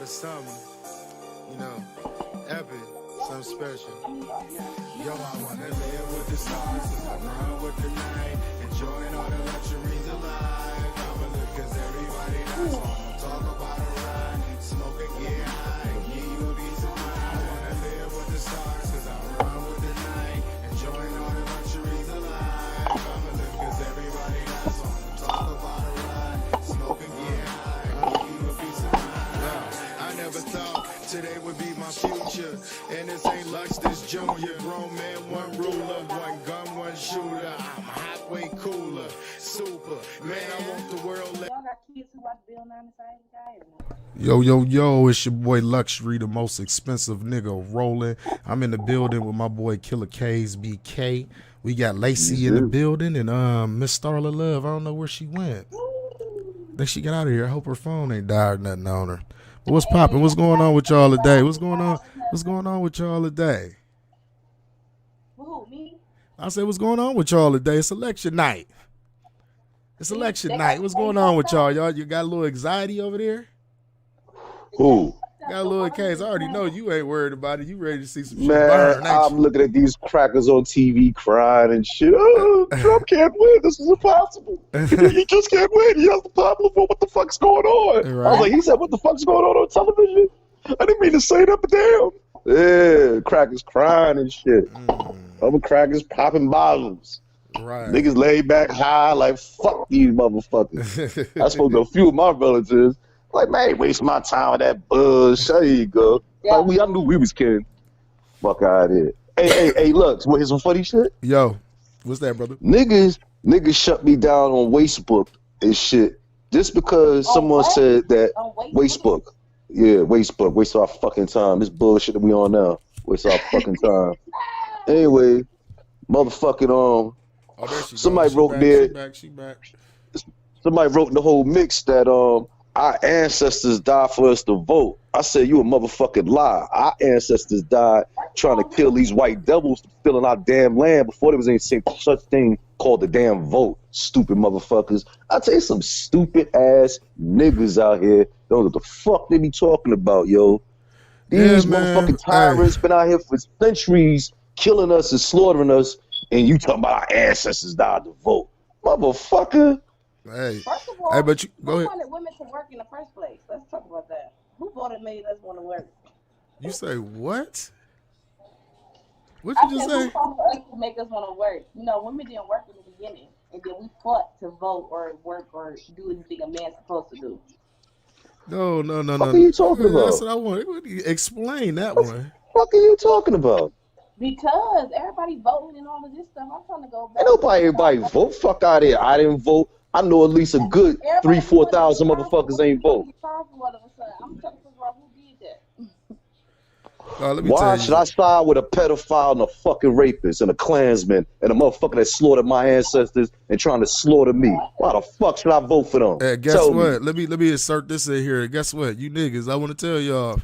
of something, you know, epic, something special. Yo, I wanna live with the stars, cause I run with the night, enjoying all the luxuries of life. I'ma live cause everybody knows, I'ma talk about a ride, smoke and get high, give you a piece of mind. I wanna live with the stars, cause I run with the night, enjoying all the luxuries of life. I'ma live cause everybody knows, I'ma talk about a ride, smoke and get high, give you a piece of mind. I never thought today would be my future, and this ain't Lux, this Junior. Grown man, one ruler, one gun, one shooter. I'm hot, way cooler, super. Man, I want the world. Y'all got kids who watch Bill Nye the Guy? Yo, it's your boy Luxury, the most expensive nigga rolling. I'm in the building with my boy Killer K's BK. We got Lacey in the building, and Miss Starla Love, I don't know where she went. I think she got out of here. I hope her phone ain't died or nothing on her. But what's poppin'? What's going on with y'all today? What's going on with y'all today? Who, me? I said, what's going on with y'all today? It's election night. It's election night. What's going on with y'all? Y'all, you got a little anxiety over there? Who? Got a little case. I already know you ain't worried about it. You ready to see some shit Man, burn, ain't I'm you? looking at these crackers on TV crying and shit. Oh, Trump can't win. This is impossible. He just can't win. He has the popular vote. What the fuck's going on? Right. I was like, he said, what the fuck's going on television? I didn't mean to say that, but damn. Yeah, crackers crying and shit. Other crackers popping bottles. Right. Niggas laid back high like, fuck these motherfuckers. I spoke to a few of my relatives. Like, man, I ain't waste my time with that buzz. There you go. Yeah. Like, I knew we was kidding. Fuck out of here. Hey, Lux, what, here's some funny shit? Yo, what's that, brother? Niggas shut me down on Wastebook and shit just because someone what? said that On Wastebook. Yeah, Wastebook. Waste our fucking time. This bullshit that we on now. Waste our fucking time. Anyway, motherfucking Oh, there she somebody goes. wrote there. She back. Somebody wrote in the whole mix that our ancestors died for us to vote. I said, you a motherfucking lie. Our ancestors died trying to kill these white devils filling our damn land before there was any such thing called the damn vote. Stupid motherfuckers. I tell you, some stupid ass niggas out here don't know what the fuck they be talking about, yo. These motherfucking tyrants been out here for centuries killing us and slaughtering us, and you talking about our ancestors died to vote. Motherfucker. Hey, First of all, hey, but you go who ahead. wanted women to work in the first place? Let's talk about that. Who voted made us want to work? You say what? What I you just said, say? who fought for us to make us want to work? You know, women didn't work in the beginning, and then we fought to vote or work or do anything a man's supposed to do. No. What are you talking about? That's what I want. Explain that one. What are you talking about? Because everybody voting and all of this stuff, I'm trying to go back. Ain't everybody vote. Fuck out of here. I didn't vote. I know at least a good 3,000-4,000 motherfuckers ain't vote. I'm trying to figure out who did that. Let me Why tell should you. I side with a pedophile and a fucking rapist and a Klansman and a motherfucker that slaughtered my ancestors and trying to slaughter me? Why the fuck should I vote for them? Hey, guess Tell what? me. Let me insert this in here. Guess what? You niggas, I want to tell y'all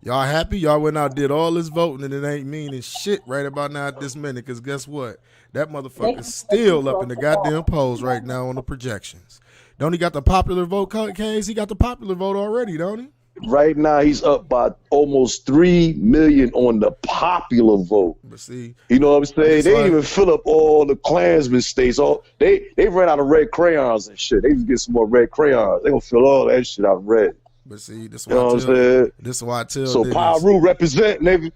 happy? Y'all went out did all this voting and it ain't meaning shit right about now at this minute. Because guess what? That motherfucker's still up in the goddamn polls right now on the projections. Don't he got the popular vote, K's? He got the popular vote already, don't he? Right now he's up by almost 3 million on the popular vote. But see, you know what I'm saying? They like, didn't even fill up all the Klansman states. They ran out of red crayons and shit. They just get some more red crayons. They gonna fill all that shit out red. But see, this is You know what I'm saying? This is why I tell So niggas. Pyru represent, nigga.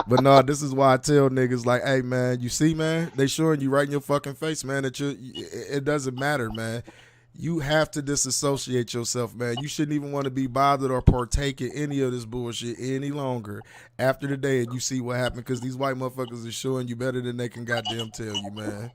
But no, this is why I tell niggas like, hey man, you see, man, they showing you right in your fucking face, man, that it doesn't matter, man. You have to disassociate yourself, man. You shouldn't even want to be bothered or partake in any of this bullshit any longer after the day and you see what happened, because these white motherfuckers are showing you better than they can goddamn tell you, man.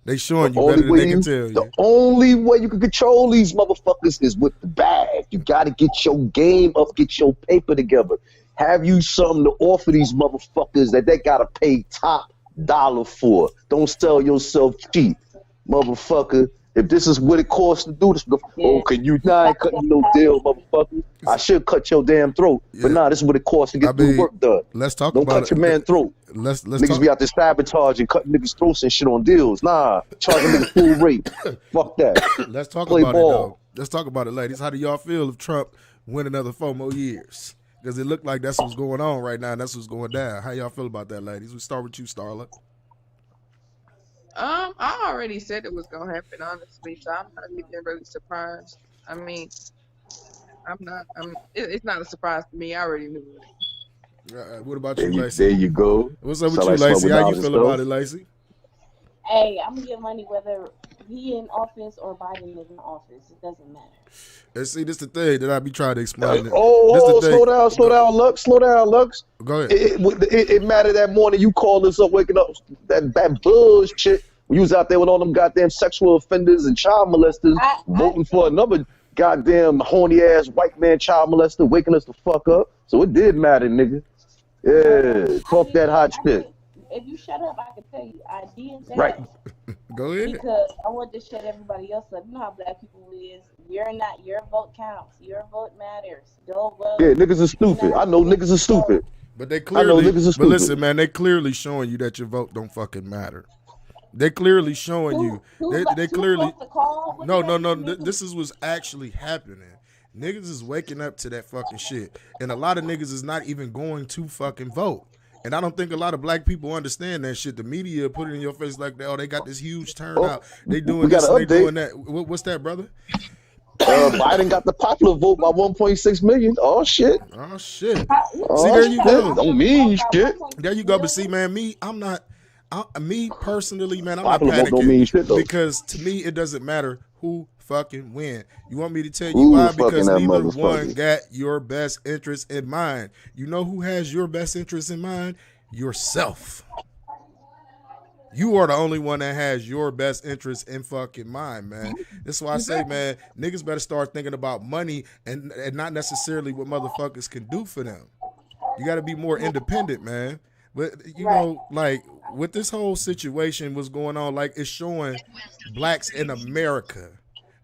They showing you better than they can tell you. The only way you can control these motherfuckers is with the bag. You got to get your game up, get your paper together. Have you something to offer these motherfuckers that they got to pay top dollar for. Don't sell yourself cheap, motherfucker. If this is what it costs to do this, oh, can you not cutting no deal, motherfucker? I should cut your damn throat, but nah, this is what it costs to get the work done. Let's talk Don't about cut your man throat. Let's niggas be out there sabotaging, cutting niggas throats and shit on deals. Nah, charging niggas full rate. Fuck that. Let's talk Play about ball. it though. Let's talk about it, ladies. How do y'all feel if Trump win another 4 more years? Because it looked like that's what's going on right now, and that's what's going down. How y'all feel about that, ladies? We start with you, Starla. I already said it was gonna happen, honestly, so I'm not even really surprised. I mean, it's not a surprise to me. I already knew it. What about you, Lacey? There you go. What's up with Sound you, like Lacey? Smart How you Knowledge feel and about stuff. it, Lacey? Hey, I'm gonna get money whether he in office or Biden is in office. It doesn't matter. And see, this the thing that I be trying to explain. Slow down, Lux. Go ahead. It mattered that morning you called us up, waking up that bullshit. When you was out there with all them goddamn sexual offenders and child molesters, voting for another goddamn horny ass white man child molester, waking us the fuck up. So it did matter, nigga. Yeah, talk that hot shit. If you shut up, I can tell you I did that. Right. Go ahead. Because I want to shut everybody else up. You know how black people is. Your vote counts. Your vote matters. Go vote. Yeah, niggas are stupid. I know niggas are stupid. But they clearly, I know niggas are stupid. But listen, man, they clearly showing you that your vote don't fucking matter. They clearly showing you. They clearly. No. This is what's actually happening. Niggas is waking up to that fucking shit, and a lot of niggas is not even going to fucking vote. And I don't think a lot of black people understand that shit. The media put it in your face like that. Oh, they got this huge turnout. They doing this. They doing that. What's that, brother? Biden got the popular vote by 1.6 million. Oh shit. See, there you go. Don't mean shit. There you go. But see, man, me personally, man, I'm popular not vote don't mean shit, panicking though. because to me it doesn't matter who fucking win. You want me to tell you why? Because neither one got your best interest in mind. You know who has your best interest in mind? Yourself. You are the only one that has your best interest in fucking mind, man. That's why I say, man, niggas better start thinking about money and not necessarily what motherfuckers can do for them. You got to be more independent, man. But, you know, like, with this whole situation, what's going on, like, it's showing blacks in America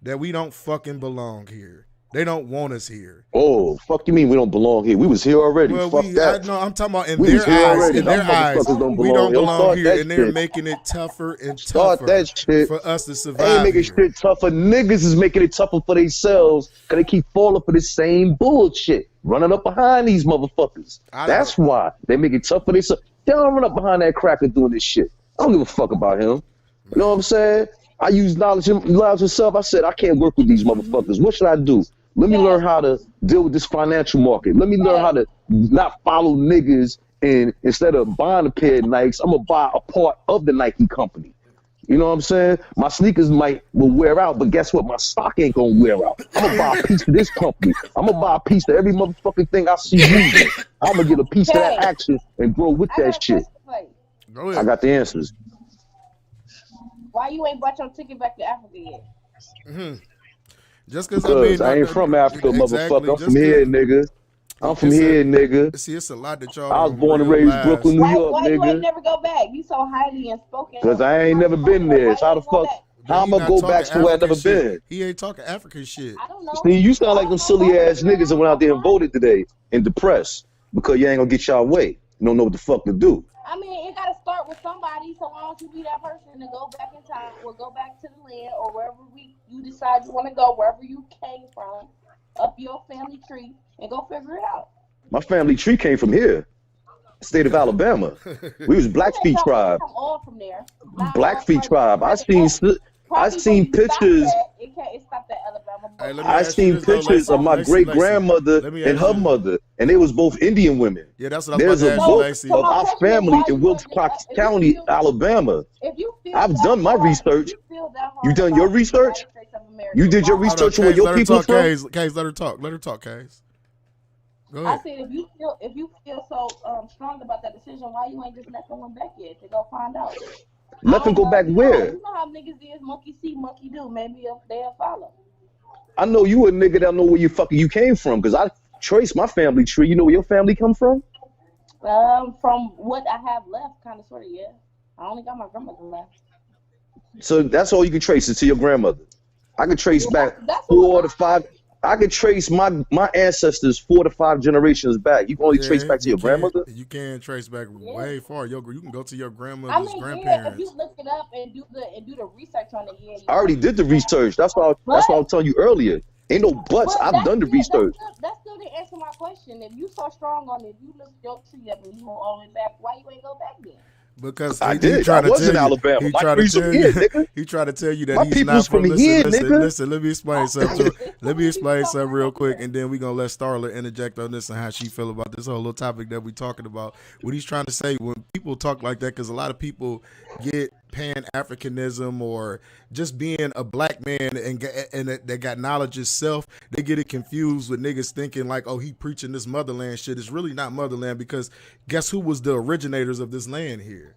that we don't fucking belong here. They don't want us here. Oh, fuck you mean we don't belong here? We was here already. Well, fuck that. No, I'm talking about in their eyes. In their eyes, we don't belong here, and they're making it tougher and tougher for us to survive. They ain't making shit tougher. Niggas is making it tougher for themselves because they keep falling for the same bullshit. Running up behind these motherfuckers. That's why they make it tough for themselves. They don't run up behind that cracker doing this shit. I don't give a fuck about him. You know what I'm saying? I use knowledge yourself. I said, I can't work with these motherfuckers. What should I do? Let me learn how to deal with this financial market. Let me learn how to not follow niggas, and instead of buying a pair of Nikes, I'm going to buy a part of the Nike company. You know what I'm saying? My sneakers will wear out, but guess what? My stock ain't going to wear out. I'm going to buy a piece of this company. I'm going to buy a piece of every motherfucking thing I see using. I'm going to get a piece of that action and grow with that shit. Go ahead. I got the answers. Why you ain't bought your ticket back to Africa yet? Mm-hmm. Just because I ain't from Africa, motherfucker. I'm from here, nigga. I'm from here, nigga. See, it's a lot that y'all. I was born and raised Brooklyn, New York, why nigga. Why you ain't never go back? You so highly unspoken. Because I ain't never been there. So how the fuck? How I'm gonna go back to where I never been? He ain't talking African shit. I don't know. See, you sound like them silly ass niggas that went out there and voted today and depressed because you ain't gonna get y'all way. You don't know what the fuck to do. I mean, it gotta start with somebody. So why don't you be that person to go back in time, or go back to the land, or wherever you decide you want to go, wherever you came from, up your family tree, and go figure it out. My family tree came from here, state of Alabama. We was Blackfeet tribe. All from there. Blackfeet tribe. I seen pictures. I seen pictures of my great grandmother and her mother, and they was both Indian women. Yeah, that's what I was There's a book of our family in Wilcox County, Alabama. I've done my research. You done your research? You did your research on where your people from? Kaze, let her talk. Let her talk, Kaze. Go ahead. I said, if you feel so strong about that decision, why you ain't just let them back yet to go find out? Let them go back where? You know how niggas is, monkey see, monkey do. Maybe they'll follow. I know you a nigga that know where you came from, because I traced my family tree. You know where your family come from? From what I have left, kind of, sort of, yeah. I only got my grandmother left. So that's all you can trace is to your grandmother. I can trace back 4 to 5. I could trace my ancestors 4 to 5 generations back. You can only trace back to your grandmother. You can trace back way far. You can go to your I grandmother's mean, yeah, if grandparents. you look it up and do the research on it, yeah. I already did the research. That's why I was telling you earlier. Ain't no buts. I've done the research. That still didn't answer my question. If you so strong on it, if you look your tree up and you went all the way back, why you ain't go back then? Because I did. I was in Alabama. He My tried trees to from tell here, you. nigga. He tried to tell you that My he's people's not from. from here, Listen, nigga. listen. Let me explain something. Let me explain something real quick, and then we gonna let Starla interject on this and how she feel about this whole little topic that we talking about. What he's trying to say when people talk like that, because a lot of people get Pan-Africanism or just being a black man and that got knowledge itself, they get it confused with niggas thinking like, oh, he preaching this motherland shit. It's really not motherland, because guess who was the originators of this land here?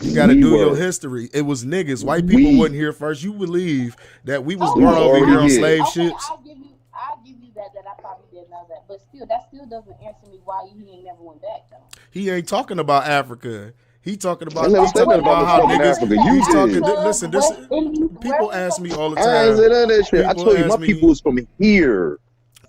You got to do your history. It was niggas. White people wasn't here first. You believe that we was born over here on slave ships? I'll give you that I probably didn't know that, but still, that still doesn't answer me why he ain't never went back though. He ain't talking about Africa. He talking about how niggas. Africa. You talking. did. Listen, this people ask me all the time. I ain't said none of that shit. I told you my people was from here.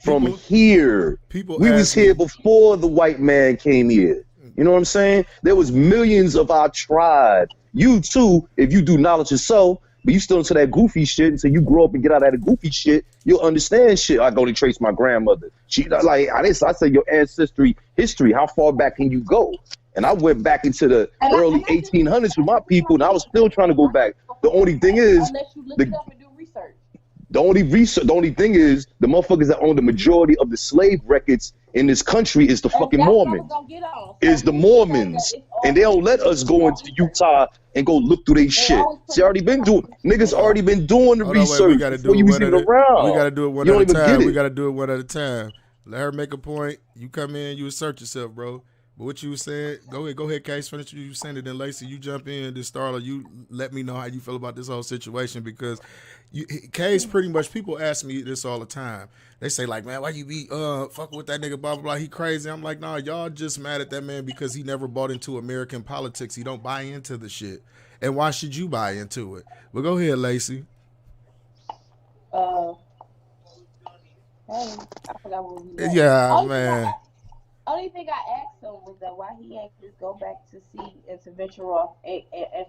We was here before the white man came here. You know what I'm saying? There was millions of our tribe. You too, if you do knowledge yourself, but you still into that goofy shit until you grow up and get out of that goofy shit, you'll understand shit. I go to trace my grandmother. I said your ancestry history. How far back can you go? And I went back into the early 1800s with my people, and I was still trying to go back. The only thing is, the only thing is, the motherfuckers that own the majority of the slave records in this country is the fucking Mormons. Is the Mormons. And they don't let us go into Utah and go look through their shit. Niggas already been doing the research before you was even around. We gotta do it one at a time. We gotta do it one at a time. Let her make a point. You come in, you assert yourself, bro. But what you was saying, go ahead, Case, finish what you saying, and then Lacey, you jump in, then Starla, you let me know how you feel about this whole situation, because Case, pretty much, people ask me this all the time. They say, like, man, why you be fucking with that nigga, blah, blah, blah, he crazy. I'm like, nah, y'all just mad at that man because he never bought into American politics. He don't buy into the shit. And why should you buy into it? But go ahead, Lacey. Hey, I forgot what we did. Yeah, man. Only thing I asked him was that why he ain't just go back to sea and to venture off and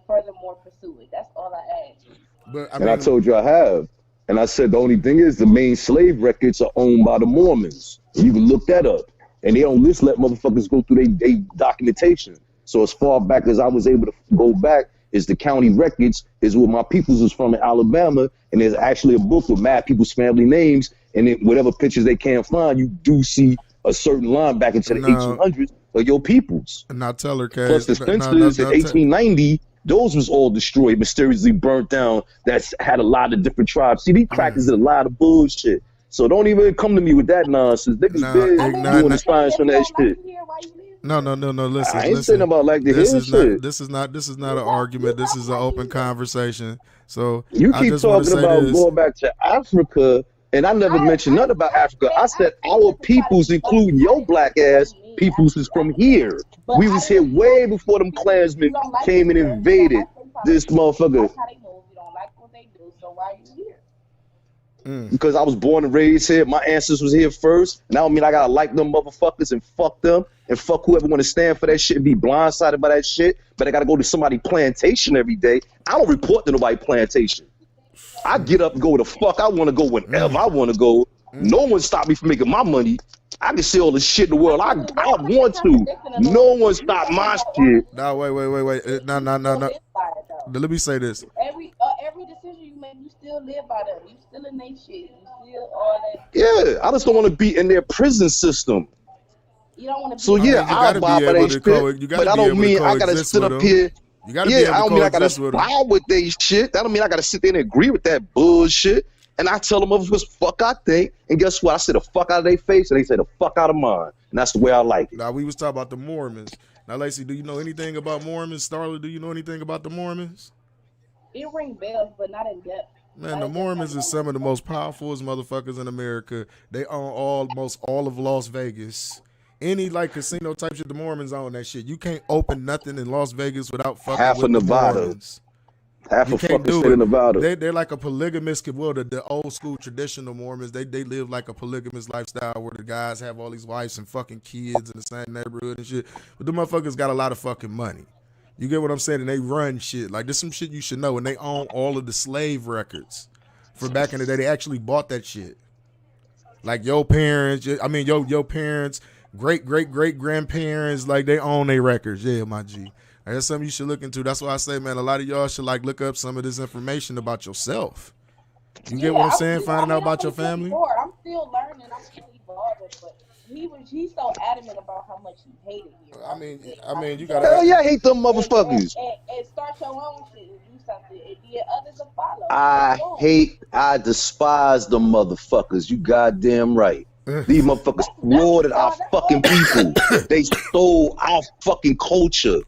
furthermore pursue it. That's all I asked. But I told you I have. And I said the only thing is the main slave records are owned by the Mormons. You can look that up. And they don't just let motherfuckers go through their documentation. So as far back as I was able to go back is the county records, is where my peoples was from in Alabama. And there's actually a book with mad people's family names. And then whatever pictures they can't find, you do see a certain line back into the 1800s of your peoples. And I tell her, plus the fences in 1890, those was all destroyed, mysteriously burnt down. That's had a lot of different tribes. See, these crackers did a lot of bullshit. So don't even come to me with that nonsense. Niggas been doing the science from that shit. No. Listen, I ain't saying about like the this head is shit. This is not an argument. This is an open conversation. So you keep talking about going back to Africa. And I never mentioned nothing about Africa. I said our peoples, including your black ass peoples, is from here. We was here way before them Klansmen came and invaded this motherfucker. Because I was born and raised here. My ancestors was here first. Now I mean I gotta like them motherfuckers and fuck them and fuck whoever want to stand for that shit and be blindsided by that shit. But I gotta go to somebody's plantation every day. I don't report to nobody's plantation. I get up and go where the fuck I want to go whenever I want to go. No one stopped me from making my money. I can see all the shit in the world. I want to. No one stopped my shit. No, wait. No. Let me say this. Every decision you make, you still live by them. You still in their shit. You still all that. Yeah, I just don't want to be in their prison system. You don't want to. So yeah, I'll buy for that shit. But I don't mean I gotta sit up here. You gotta be able to I don't mean I gotta buy with they shit. That don't mean I gotta sit there and agree with that bullshit. And I tell them what the fuck I think. And guess what? I say the fuck out of their face, and they say the fuck out of mine. And that's the way I like it. Now we was talking about the Mormons. Now, Lacey, do you know anything about Mormons? Starla, do you know anything about the Mormons? It ring bells, but not in depth. Man, the Mormons is some of the most powerful motherfuckers in America. They own almost all of Las Vegas. Any like casino type shit, the Mormons own that shit. You can't open nothing in Las Vegas without fucking half with of Nevada. The Mormons. Half You a can't fucking do state it. in Nevada. They're like a polygamous. Well, the old school traditional Mormons, they live like a polygamous lifestyle where the guys have all these wives and fucking kids in the same neighborhood and shit. But the motherfuckers got a lot of fucking money. You get what I'm saying? And they run shit. Like, there's some shit you should know. And they own all of the slave records from back in the day. They actually bought that shit. Like your parents, your parents, great grandparents, like they own their records. Yeah, my G. Like, that's something you should look into. That's why I say, man, a lot of y'all should like look up some of this information about yourself. You get what I'm saying? Finding out about your family. I'm still learning. I'm still evolving, but he's so adamant about how much he hated you. I mean, you gotta. Hell yeah, I hate them motherfuckers. And start your own shit and do something, and then others will follow. I despise them motherfuckers. You goddamn right. These motherfuckers slaughtered our fucking people. They stole our fucking culture.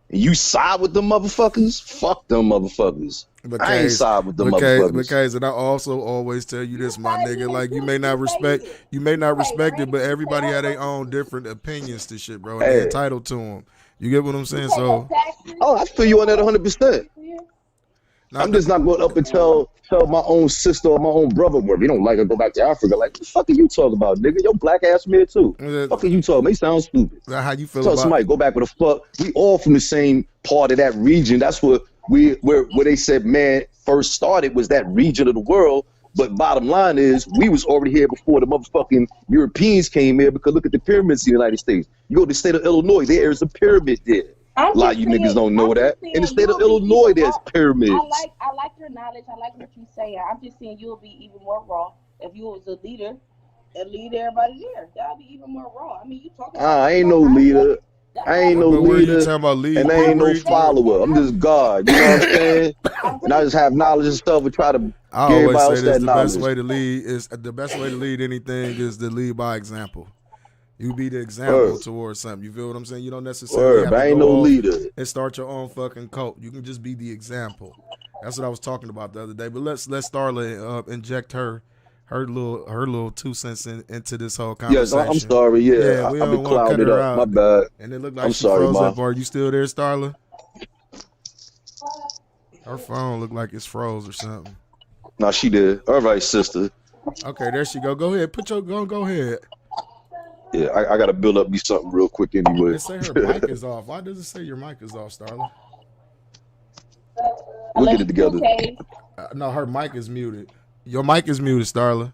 And you side with them motherfuckers? Fuck them motherfuckers. I ain't side with them motherfuckers. Because, and I also always tell you this, my nigga. Like, you may not respect it, but everybody had their own different opinions to shit, bro. And they're entitled to them. You get what I'm saying? So, I feel you on that 100%. I'm just not going up and tell my own sister or my own brother where we don't like to go back to Africa. Like, what the fuck are you talking about, nigga? Your black ass man too. Fuck are you talking about? You sound stupid. How you feel Tell about somebody go back with a fuck. We all from the same part of that region. That's what where they said man first started was that region of the world. But bottom line is we was already here before the motherfucking Europeans came here, because look at the pyramids in the United States. You go to the state of Illinois, there is a pyramid there. A lot of you niggas don't know that. In the state of Illinois, there's pyramids. I like your knowledge. I like what you're saying. I'm just saying you'll be even more raw if you was a leader and lead everybody there. That'll be even more raw. I mean, you talking about I ain't no leader. I ain't no leader, and I ain't no follower. I'm just God. You know what I'm saying? And I just have knowledge and stuff and try to give everybody else that knowledge. The best way to lead anything is to lead by example. You be the example towards something. You feel what I'm saying? You don't necessarily have to I ain't go no off leader and start your own fucking cult. You can just be the example. That's what I was talking about the other day. But let's Starla inject her little 2 cents into this whole conversation. Yes, I'm sorry. Yeah, we I've don't been want to cut clouded her up. out. My bad. And it looked like I'm she sorry, froze Ma. up. Are you still there, Starla? Her phone looked like it's froze or something. No, she did. All right, sister. Okay, there she go. Go ahead. Go ahead. Yeah, I got to build up me something real quick anyway. It say her mic is off. Why does it say your mic is off, Starla? We'll get it together. No, her mic is muted. Your mic is muted, Starla.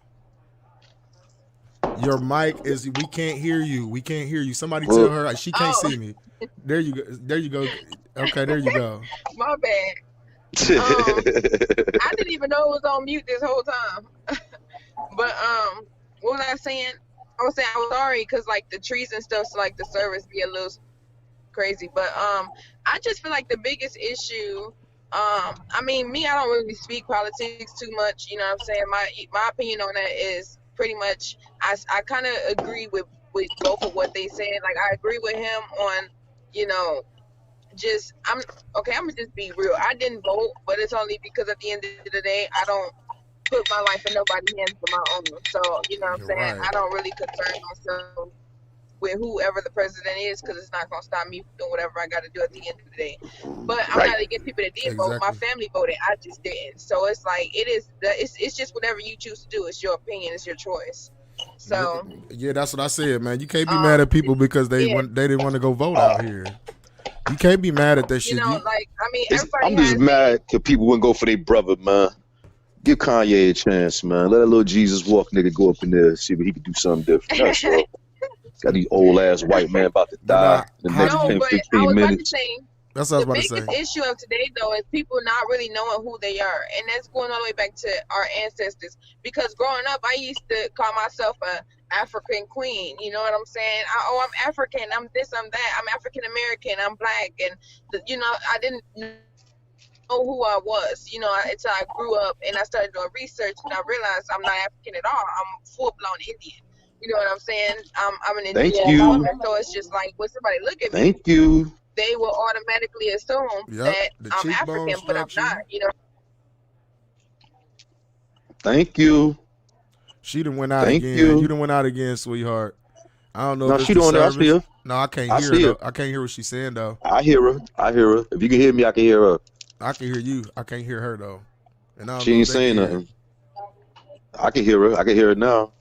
Your mic is. We can't hear you. We can't hear you. Somebody tell her she can't see me. There you go. There you go. Okay, there you go. My bad. I didn't even know it was on mute this whole time. But what was I saying? I was saying I was sorry because like the trees and stuff, so like the service be a little crazy. But I just feel like the biggest issue. I mean, I don't really speak politics too much. You know what I'm saying? My opinion on that is pretty much I kind of agree with both of what they said. Like I agree with him on, I'm gonna just be real. I didn't vote, but it's only because at the end of the day, I don't put my life in nobody's hands but my own. So, you know what I'm saying? Right. I don't really concern myself with whoever the president is, because it's not going to stop me from doing whatever I got to do at the end of the day. But I'm not against people that did vote. My family voted. I just didn't. So it's like, it's just whatever you choose to do. It's your opinion. It's your choice. So yeah, that's what I said, man. You can't be mad at people because they didn't want to go vote out here. You can't be mad at that shit. I'm just mad because people wouldn't go for their brother, man. Give Kanye a chance, man. Let that little Jesus walk nigga go up in there and see if he can do something different. That's all. Got these old ass white man about to die in the next 10, 15 minutes. That's what I was about to say. The biggest issue of today, though, is people not really knowing who they are. And that's going all the way back to our ancestors. Because growing up, I used to call myself a African queen. You know what I'm saying? I'm African. I'm this, I'm that. I'm African American. I'm black. And, I didn't know who I was, until I grew up and I started doing research and I realized I'm not African at all. I'm full-blown Indian. You know what I'm saying? I'm an Indian. Thank you. So it's just like when somebody look at me. Thank you. They will automatically assume that I'm African, but I'm not, Thank you. She done went out again. You done went out again, sweetheart. I don't know. No, she doing that. I see her. No, I can't hear her. I can't hear what she's saying though. I hear her. If you can hear me, I can hear her. I can hear you. I can't hear her though, and I don't She know if ain't they can saying hear it. nothing. I can hear her. I can hear it now.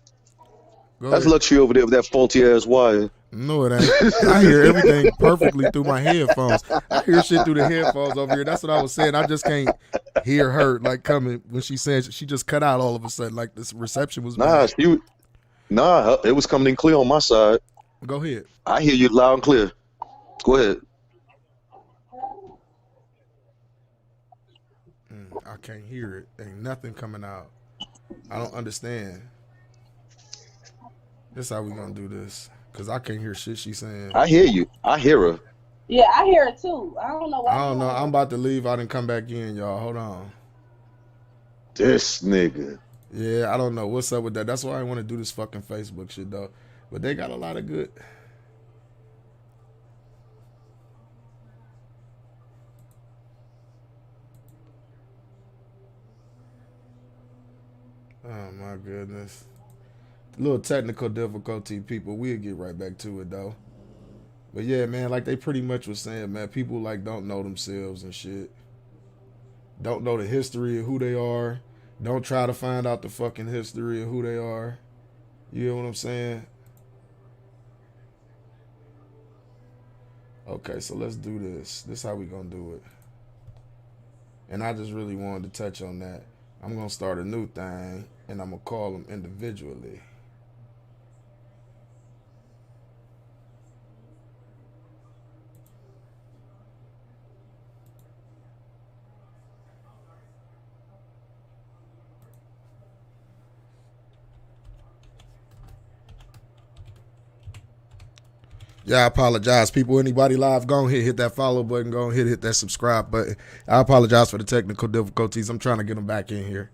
Go That's ahead. luxury over there with that faulty ass wire. No, it ain't. I hear everything perfectly through my headphones. I hear shit through the headphones over here. That's what I was saying. I just can't hear her like coming when she said she just cut out all of a sudden. Like this reception was Nah, bad. it was coming in clear on my side. Go ahead. I hear you loud and clear. Go ahead. I can't hear it. Ain't nothing coming out. I don't understand. This how we gonna do this. Cause I can't hear shit she's saying. I hear you. I hear her. Yeah, I hear it too. I don't know I why don't know. I'm y'all. about to leave. I didn't come back in, y'all. Hold on. This nigga. Yeah, I don't know what's up with that. That's why I want to do this fucking Facebook shit though. But they got a lot of good. Oh my goodness. Little technical difficulty, people. We'll get right back to it though. But yeah, man, like they pretty much was saying, man, people like don't know themselves and shit. Don't know the history of who they are. Don't try to find out the fucking history of who they are. You know what I'm saying? Okay, so let's do this. This is how we gonna do it. And I just really wanted to touch on that. I'm gonna start a new thing, and I'm gonna call them individually. Yeah, I apologize, people. Anybody live, go ahead, hit that follow button. Go ahead, hit that subscribe button. I apologize for the technical difficulties. I'm trying to get them back in here.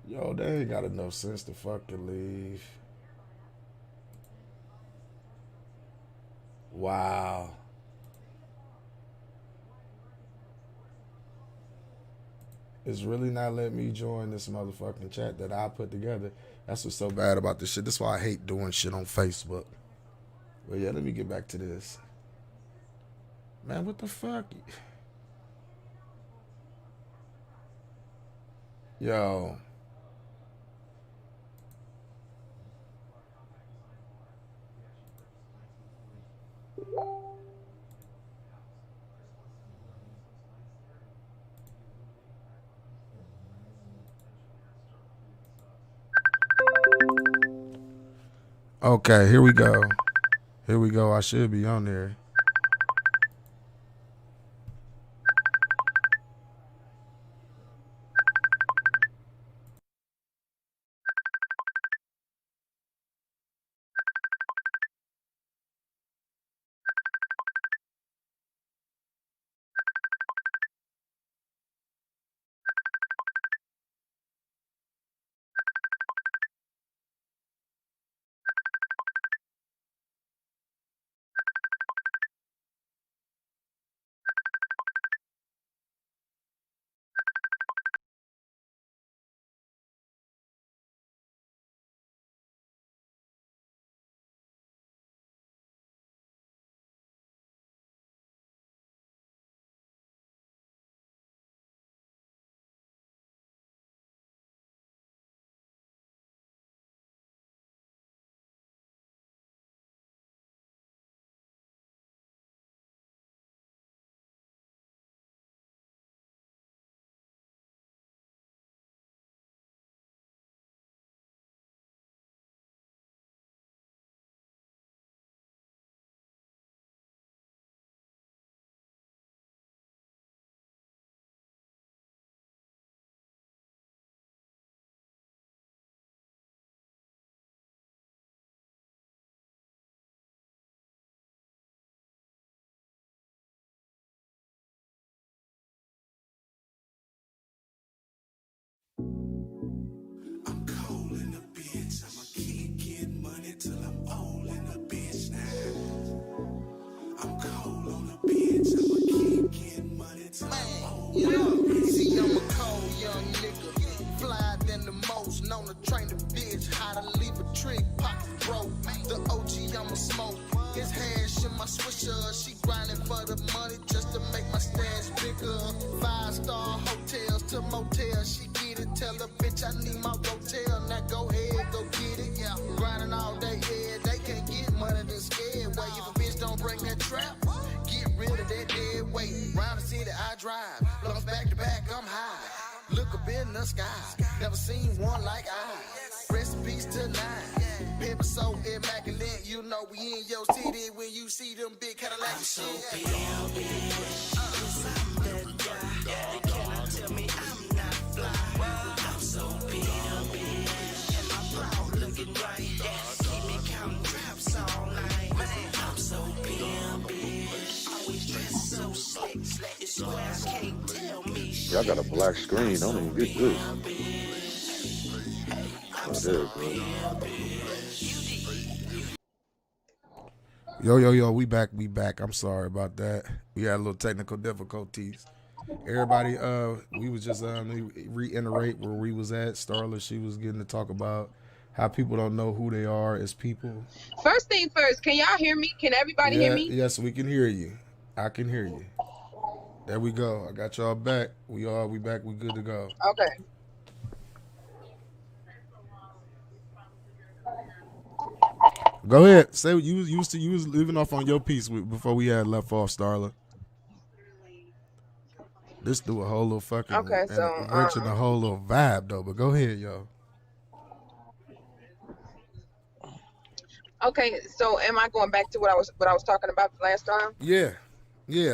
Yo, they ain't got enough sense to fucking leave. Wow. It's really not letting me join this motherfucking chat that I put together. That's what's so bad about this shit. That's why I hate doing shit on Facebook. But yeah, let me get back to this. Man, what the fuck? Yo. Okay, here we go. Here we go. I should be on there. I'm cold in the bitch. I'ma keep getting money till I'm old in the bitch now. I'm cold on the bitch. I'ma keep getting money till I'm old in the bitch. See, I'm a cold young nigga, flyer than the most, known to train the bitch how to leave a trick, pocket broke. The OG I'ma smoke, his hash in my swisher. She grinding for the money just to make my stash bigger. 5-star hotels to motels, she get it. Tell the bitch I need my rotel. Now go ahead, go get it. Yeah, grinding all day, yeah, they can't get money than scared. Way if a bitch don't bring that trap, get rid of that dead weight. Round the city I drive, lungs back to back, I'm high. Look up in the sky, never seen one like I. Rest in peace to 9. Paper so immaculate, you know we in your city when you see them big Cadillac shit. Y'all got a black screen. I don't even get this. Oh, there it goes. Yo, we back. I'm sorry about that. We had a little technical difficulties. Everybody, we was just reiterate where we was at. Starla, she was getting to talk about how people don't know who they are as people. First thing first, can y'all hear me? Can everybody hear me? Yes, we can hear you. I can hear you. There we go. I got y'all back. We back. We good to go. Okay. Go ahead. Say what you was leaving off on your piece before we had left off, Starla. This do a whole little fucking wrenching a whole little vibe though. But go ahead, yo. Okay, so am I going back to what I was talking about the last time? Yeah.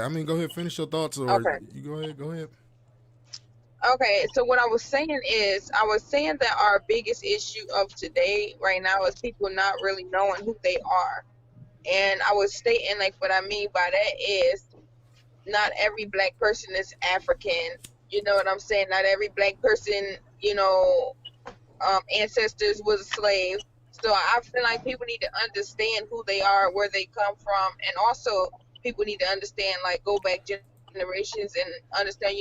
I mean, go ahead, finish your thoughts, or Okay. you go ahead. Okay, so what I was saying that our biggest issue of today right now is people not really knowing who they are. And I was stating, like, what I mean by that is not every black person is African. You know what I'm saying? Not every black person, ancestors was a slave. So I feel like people need to understand who they are, where they come from, and also people need to understand, like, go back generations and understand,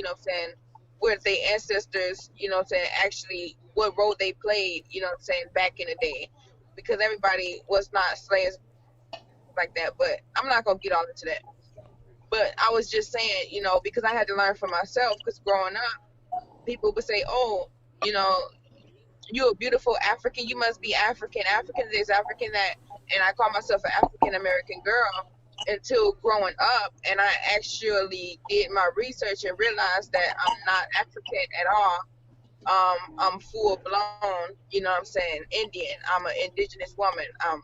where their ancestors, actually what role they played, back in the day. Because everybody was not slaves like that, but I'm not going to get all into that. But I was just saying, because I had to learn for myself, because growing up, people would say, oh, you're a beautiful African, you must be African. African is African that, and I call myself an African American girl until growing up, and I actually did my research and realized that I'm not African at all. I'm full blown, Indian. I'm an indigenous woman. I'm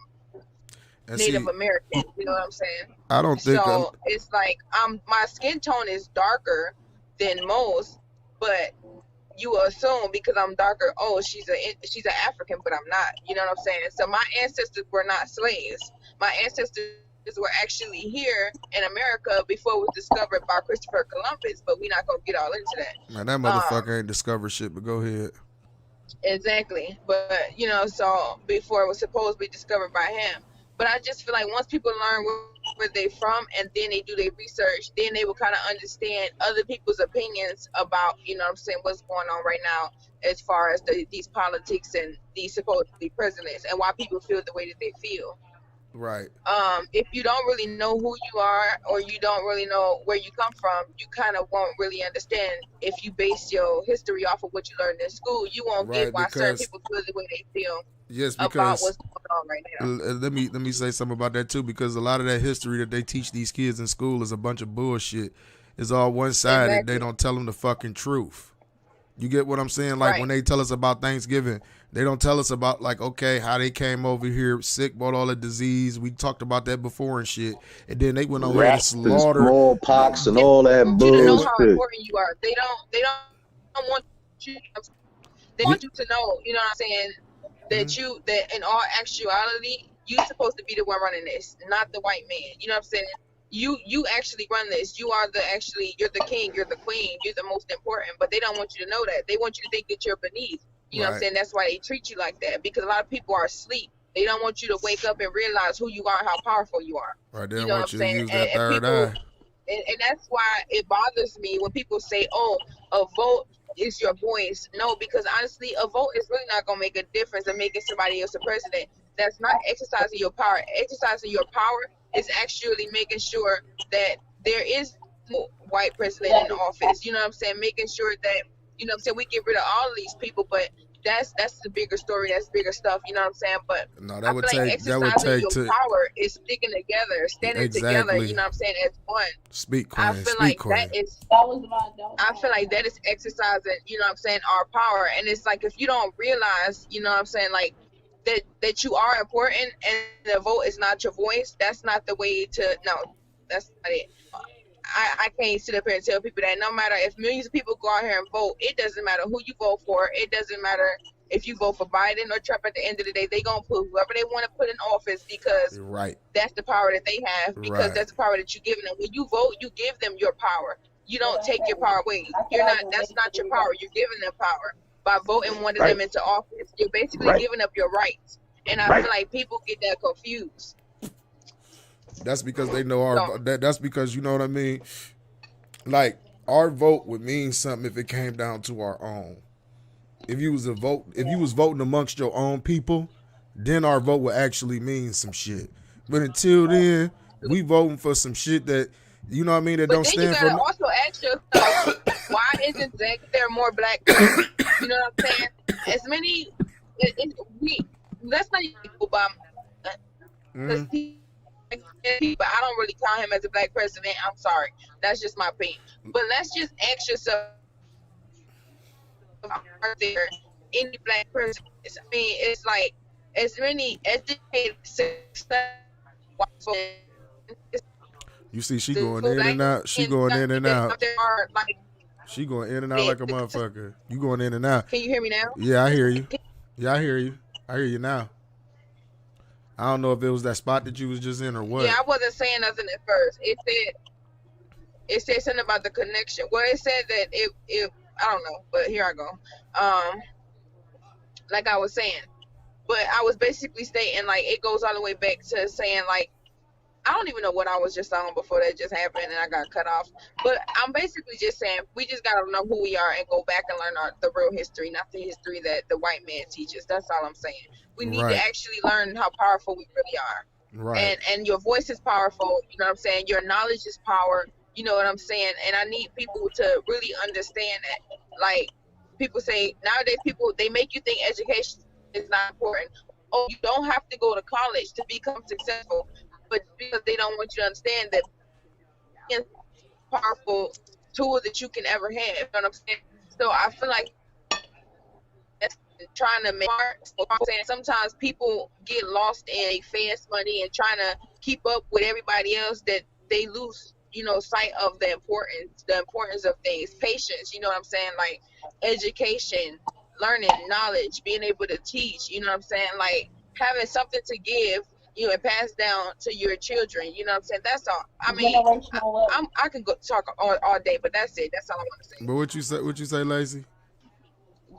Native American, you know what I'm saying? I don't think so. It's like my skin tone is darker than most, but you assume because I'm darker, oh, she's an African, but I'm not. You know what I'm saying? So my ancestors were not slaves. My ancestors were actually here in America before it was discovered by Christopher Columbus, but we're not gonna get all into that. Man, that motherfucker ain't discovered shit, but go ahead. Exactly, but so before it was supposedly discovered by him. But I just feel like once people learn where they're from and then they do their research, then they will kind of understand other people's opinions about, what's going on right now as far as these politics and these supposedly presidents and why people feel the way that they feel. Right. If you don't really know who you are or you don't really know where you come from, you kind of won't really understand. If you base your history off of what you learned in school, you won't get why certain people feel the way they feel. Yes, because about what's going on right now. Let me say something about that too, because a lot of that history that they teach these kids in school is a bunch of bullshit. It's all one-sided. Exactly. They don't tell them the fucking truth. You get what I'm saying? Like when they tell us about Thanksgiving, they don't tell us about, like, okay, how they came over here sick, brought all the disease. We talked about that before and shit. And then they went over here to slaughter smallpox and all that bullshit. You know how important you are. They don't want you. They want you to know. You know what I'm saying? That in all actuality, you're supposed to be the one running this, not the white man. You know what I'm saying? you actually run this. You're the king, you're the queen, you're the most important. But they don't want you to know that. They want you to think that you're beneath. You know what I'm Right. saying? That's why they treat you like that, because a lot of people are asleep. They don't want you to wake up and realize who you are and how powerful you are. Right. They You don't know what want I'm you to saying? use that And third people, eye. and that's why it bothers me when people say, "Oh, a vote is your voice." No, because honestly, a vote is really not gonna make a difference in making somebody else a president. That's not exercising your power. Exercising your power is actually making sure that there is no white president in office. You know what I'm saying? Making sure that, you know what I'm saying, we get rid of all of these people. But that's the bigger story. That's bigger stuff. You know what I'm saying? But No, I feel like that would exercising take your to power is sticking together, standing together. You exactly. know what I'm saying? As one. Speak, I Queen. feel Speak, like that Queen. is That was my. I feel like that is exercising, you know what I'm saying, our power. And it's like, if you don't realize, you know what I'm saying, like that you are important and the vote is not your voice, that's not the way to, no, that's not it. I can't sit up here and tell people that no matter if millions of people go out here and vote, it doesn't matter who you vote for. It doesn't matter if you vote for Biden or Trump. At the end of the day, they gonna put whoever they want to put in office, because Right. that's the power that they have, because Right. that's the power that you give them. When you vote, you give them your power. You don't take your power away. That's not your power. You're giving them power by voting one of them into office. You're basically giving up your rights. And I feel like people get that confused. That's because they know that's because, you know what I mean? Like, our vote would mean something if it came down to our own. If you was voting amongst your own people, then our vote would actually mean some shit. But until then, we voting for some shit that, you know what I mean, that But don't then stand you for gotta also ask yourself, why isn't there more black people? You know what I'm saying? As many, let's not even Obama. Because but I don't really count him as a black president. I'm sorry. That's just my opinion. But let's just ask yourself, are there any black presidents? I mean, it's like as many educated You see, she going in and out. She going in and out. She going in and out like a motherfucker. You going in and out. Can you hear me now? Yeah, I hear you. Yeah, I hear you. I hear you now. I don't know if it was that spot that you was just in or what. Yeah, I wasn't saying nothing at first. It said something about the connection. Well, it said that it I don't know, but here I go. Like I was saying, but I was basically stating, like, it goes all the way back to saying, like, I don't even know what I was just on before that just happened and I got cut off. But I'm basically just saying we just gotta know who we are and go back and learn the real history, not the history that the white man teaches. That's all I'm saying. We need to actually learn how powerful we really are. Right. And your voice is powerful. You know what I'm saying? Your knowledge is power. You know what I'm saying? And I need people to really understand that. Like, people say nowadays, they make you think education is not important. Oh, you don't have to go to college to become successful. But because they don't want you to understand that it's a powerful tool that you can ever have. You know what I'm saying? So I feel like that's trying to make sometimes people get lost in fast money and trying to keep up with everybody else, that they lose, you know, sight of the importance of things. Patience, you know what I'm saying? Like education, learning, knowledge, being able to teach, you know what I'm saying? Like having something to give, you know, and pass down to your children. You know what I'm saying? That's all. I mean, I can go talk all day, but that's it. That's all I want to say. But what you say, Lacey?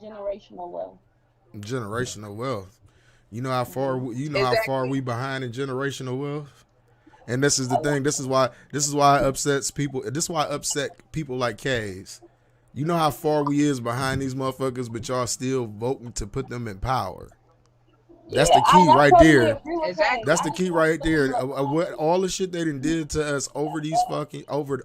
Generational wealth. Generational wealth. You know how far how far we behind in generational wealth? And this is the thing. This is why it upsets people. This is why it upset people like K's. You know how far we is behind these motherfuckers, but y'all still voting to put them in power. That's the key right there. Exactly. That's the key right there. What all the shit they done did to us over these over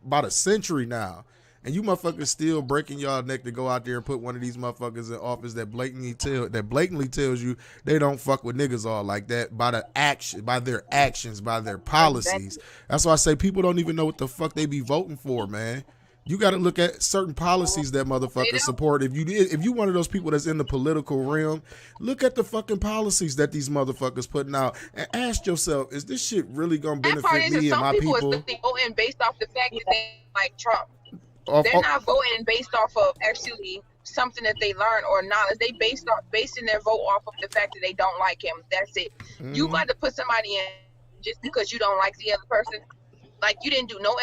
about a century now, and you motherfuckers still breaking y'all neck to go out there and put one of these motherfuckers in office that blatantly tells you they don't fuck with niggas all like that by their actions, by their policies. That's why I say people don't even know what the fuck they be voting for, man. You got to look at certain policies that motherfuckers support. If you one of those people that's in the political realm, look at the fucking policies that these motherfuckers putting out and ask yourself, is this shit really gonna benefit me and my people? Some people are voting based off the fact that they like Trump. They're not voting based off of actually something that they learn or knowledge. They basing their vote off of the fact that they don't like him. That's it. Mm-hmm. You got to put somebody in just because you don't like the other person. Like you didn't do no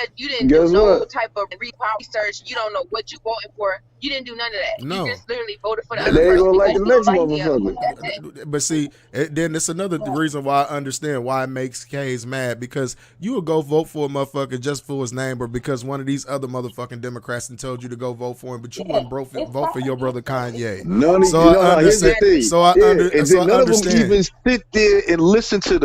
Guess what? type of research. You don't know what you voting for. You didn't do none of that. No. You just literally voted for the They other ain't person gonna like because the you next don't like the other one. motherfucker. That's it. But see, then it's another reason why I understand why it makes K's mad, because you would go vote for a motherfucker just for his name, or because one of these other motherfucking Democrats and told you to go vote for him, but you wouldn't vote for your brother Kanye. None of So I here's the understand. thing. So I Yeah, under. and So then I none of them understand. even sit there and listen to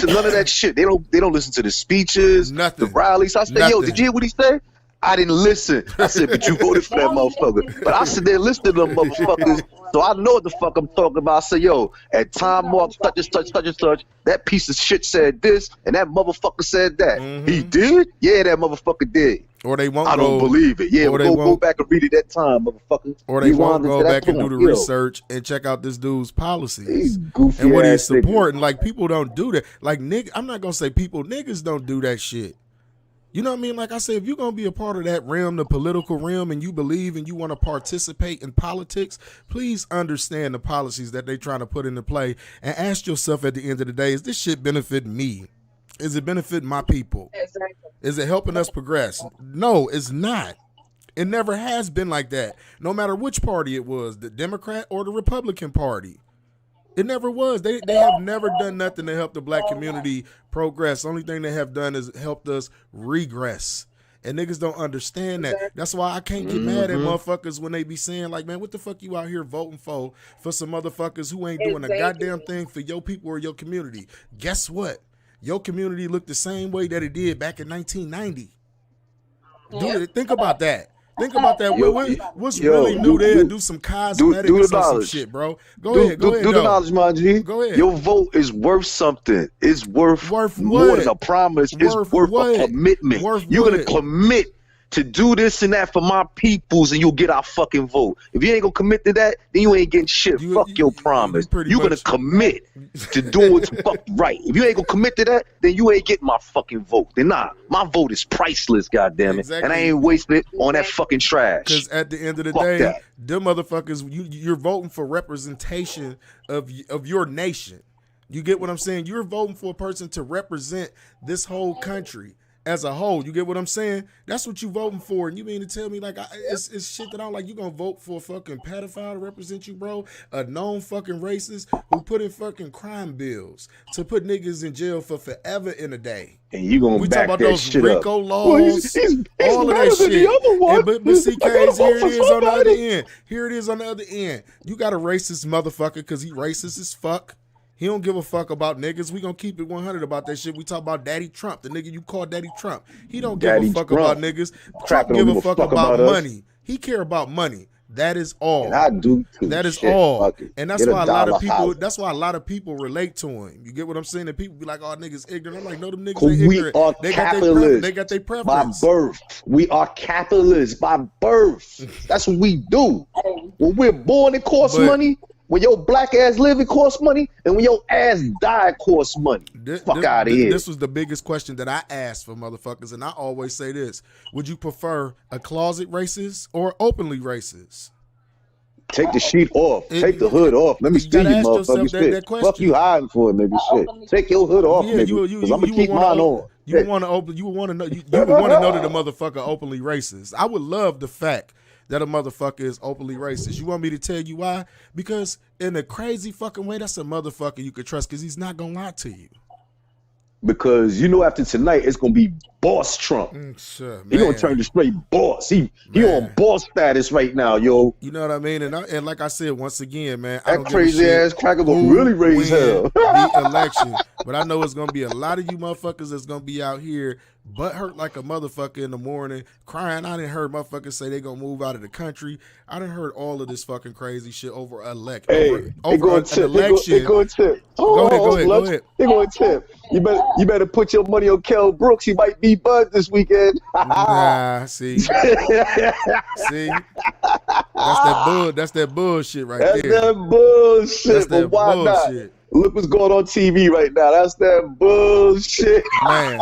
none of that shit. They don't listen to the speeches, Nothing. the rallies. I said, yo, Nothing. did you hear what he said? I didn't listen. I said, but you voted for that motherfucker. But I sit there listening to them motherfuckers, so I know what the fuck I'm talking about. I say, yo, at time mark such and such, such and such, that piece of shit said this, and that motherfucker said that. He did? Yeah, that motherfucker did. Or they won't I don't go. believe it. Yeah, or they go won't- back and read it that time, motherfucker. Or they won't Rewind it go to that back and do point. the Yo, research and check out this dude's policies these goofy and what he's ass niggas. supporting. Like, people don't do that. Like, I'm not gonna say people, niggas don't do that shit. You know what I mean? Like I said, if you're going to be a part of that realm, the political realm, and you believe and you want to participate in politics, please understand the policies that they're trying to put into play and ask yourself at the end of the day, is this shit benefiting me? Is it benefiting my people? Exactly. Is it helping us progress? No, it's not. It never has been like that. No matter which party it was, the Democrat or the Republican Party. It never was. They have never done nothing to help the black community progress. The only thing they have done is helped us regress. And niggas don't understand that. That's why I can't get mad at motherfuckers when they be saying, like, man, what the fuck you out here voting for some motherfuckers who ain't doing a goddamn thing for your people or your community. Guess what? Your community looked the same way that it did back in 1990. Dude, think about that. Think about that. What's really new there? Do some cosmetics or some knowledge. shit, bro. Go ahead. Do the though. knowledge, my G. Go ahead. Your vote is worth something. It's worth Worth more what? than a promise. Worth It's worth what? a commitment. Worth You're what? gonna commit to do this and that for my peoples, and you'll get our fucking vote. If you ain't gonna commit to that, then you ain't getting shit. Fuck your promise. pretty You're gonna much- commit to doing what's fucking right. If you ain't gonna commit to that, then you ain't getting my fucking vote. Then nah, my vote is priceless, goddammit. Exactly. And I ain't wasting it on that fucking trash. Because at the end of the Fuck day, that. them motherfuckers, you're voting for representation of your nation. You get what I'm saying? You're voting for a person to represent this whole country as a whole. You get what I'm saying? That's what you voting for. And you mean to tell me, like, it's shit that I don't like. You gonna vote for a fucking pedophile to represent you, bro? A known fucking racist who put in fucking crime bills to put niggas in jail for forever in a day. And you gonna We back talk about that those shit RICO up. laws, Well, he's all of better that than shit. the other one. But CKs, I gotta here vote it for is on the other somebody. end. Here it is on the other end. You got a racist motherfucker because he racist as fuck. He don't give a fuck about niggas. We gonna keep it 100 about that shit. We talk about Daddy Trump, the nigga you call Daddy Trump. He don't give Daddy a fuck Trump. about niggas. Trump Cracker give don't a fuck about us. money. He care about money. That is all. And I do too. That is Shit, all. fuck it. And that's Get why a lot dollar of people house. that's why a lot of people relate to him. You get what I'm saying? And people be like, oh, niggas ignorant. I'm like, no, them niggas 'Cause ain't we ignorant. are They capitalists. got their By preference. birth. We are capitalists by birth. That's what we do. When we're born, it costs But- money. When your black ass live, it costs money. And when your ass die, it costs money. Fuck out of here. This was the biggest question that I asked for motherfuckers, and I always say this: would you prefer a closet racist or openly racist? Take the sheet off. Take the hood off. Let me you see gotta you, ask yourself motherfucker. that Shit. question. Fuck you hiding for, nigga. Shit. Take your hood off, Yeah, nigga. you Because I'm going to keep would wanna mine on. You would want to open. You would want to know. You would want to know that the motherfucker openly racist. I would love the fact that a motherfucker is openly racist. You want me to tell you why? Because in a crazy fucking way, that's a motherfucker you could trust because he's not gonna lie to you. Because you know after tonight, it's going to be boss Trump. Sure, He going man. to turn to straight boss. He Man. on boss status right now, yo. You know what I mean? And like I said, once again, man, I That don't crazy give a shit ass cracker gonna who really raise win hell. the election. But I know it's gonna be a lot of you motherfuckers that's gonna be out here butt hurt like a motherfucker in the morning, crying. I didn't heard motherfuckers say they gonna move out of the country. I done heard all of this fucking crazy shit over Hey, over they an going to tip. election. They going to tip. Go ahead. They going to tip. You better put your money on Kell Brooks. He might be bud this weekend. Nah, see, that's that bullshit right That's there. that bullshit. That's But that why bullshit. not? Look what's going on TV right now. That's that bullshit. Man.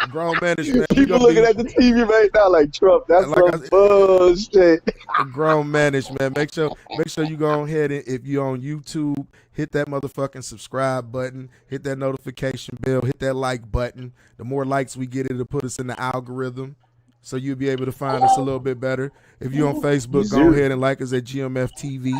Grown manish, man. People looking at the TV right now like Trump. That's Like some bullshit. a grown manish, man. Make sure you go ahead and if you're on YouTube, hit that motherfucking subscribe button, hit that notification bell, hit that like button. The more likes we get, it'll put us in the algorithm, so you'll be able to find us a little bit better. If you're on Facebook, go ahead and like us at GMF TV.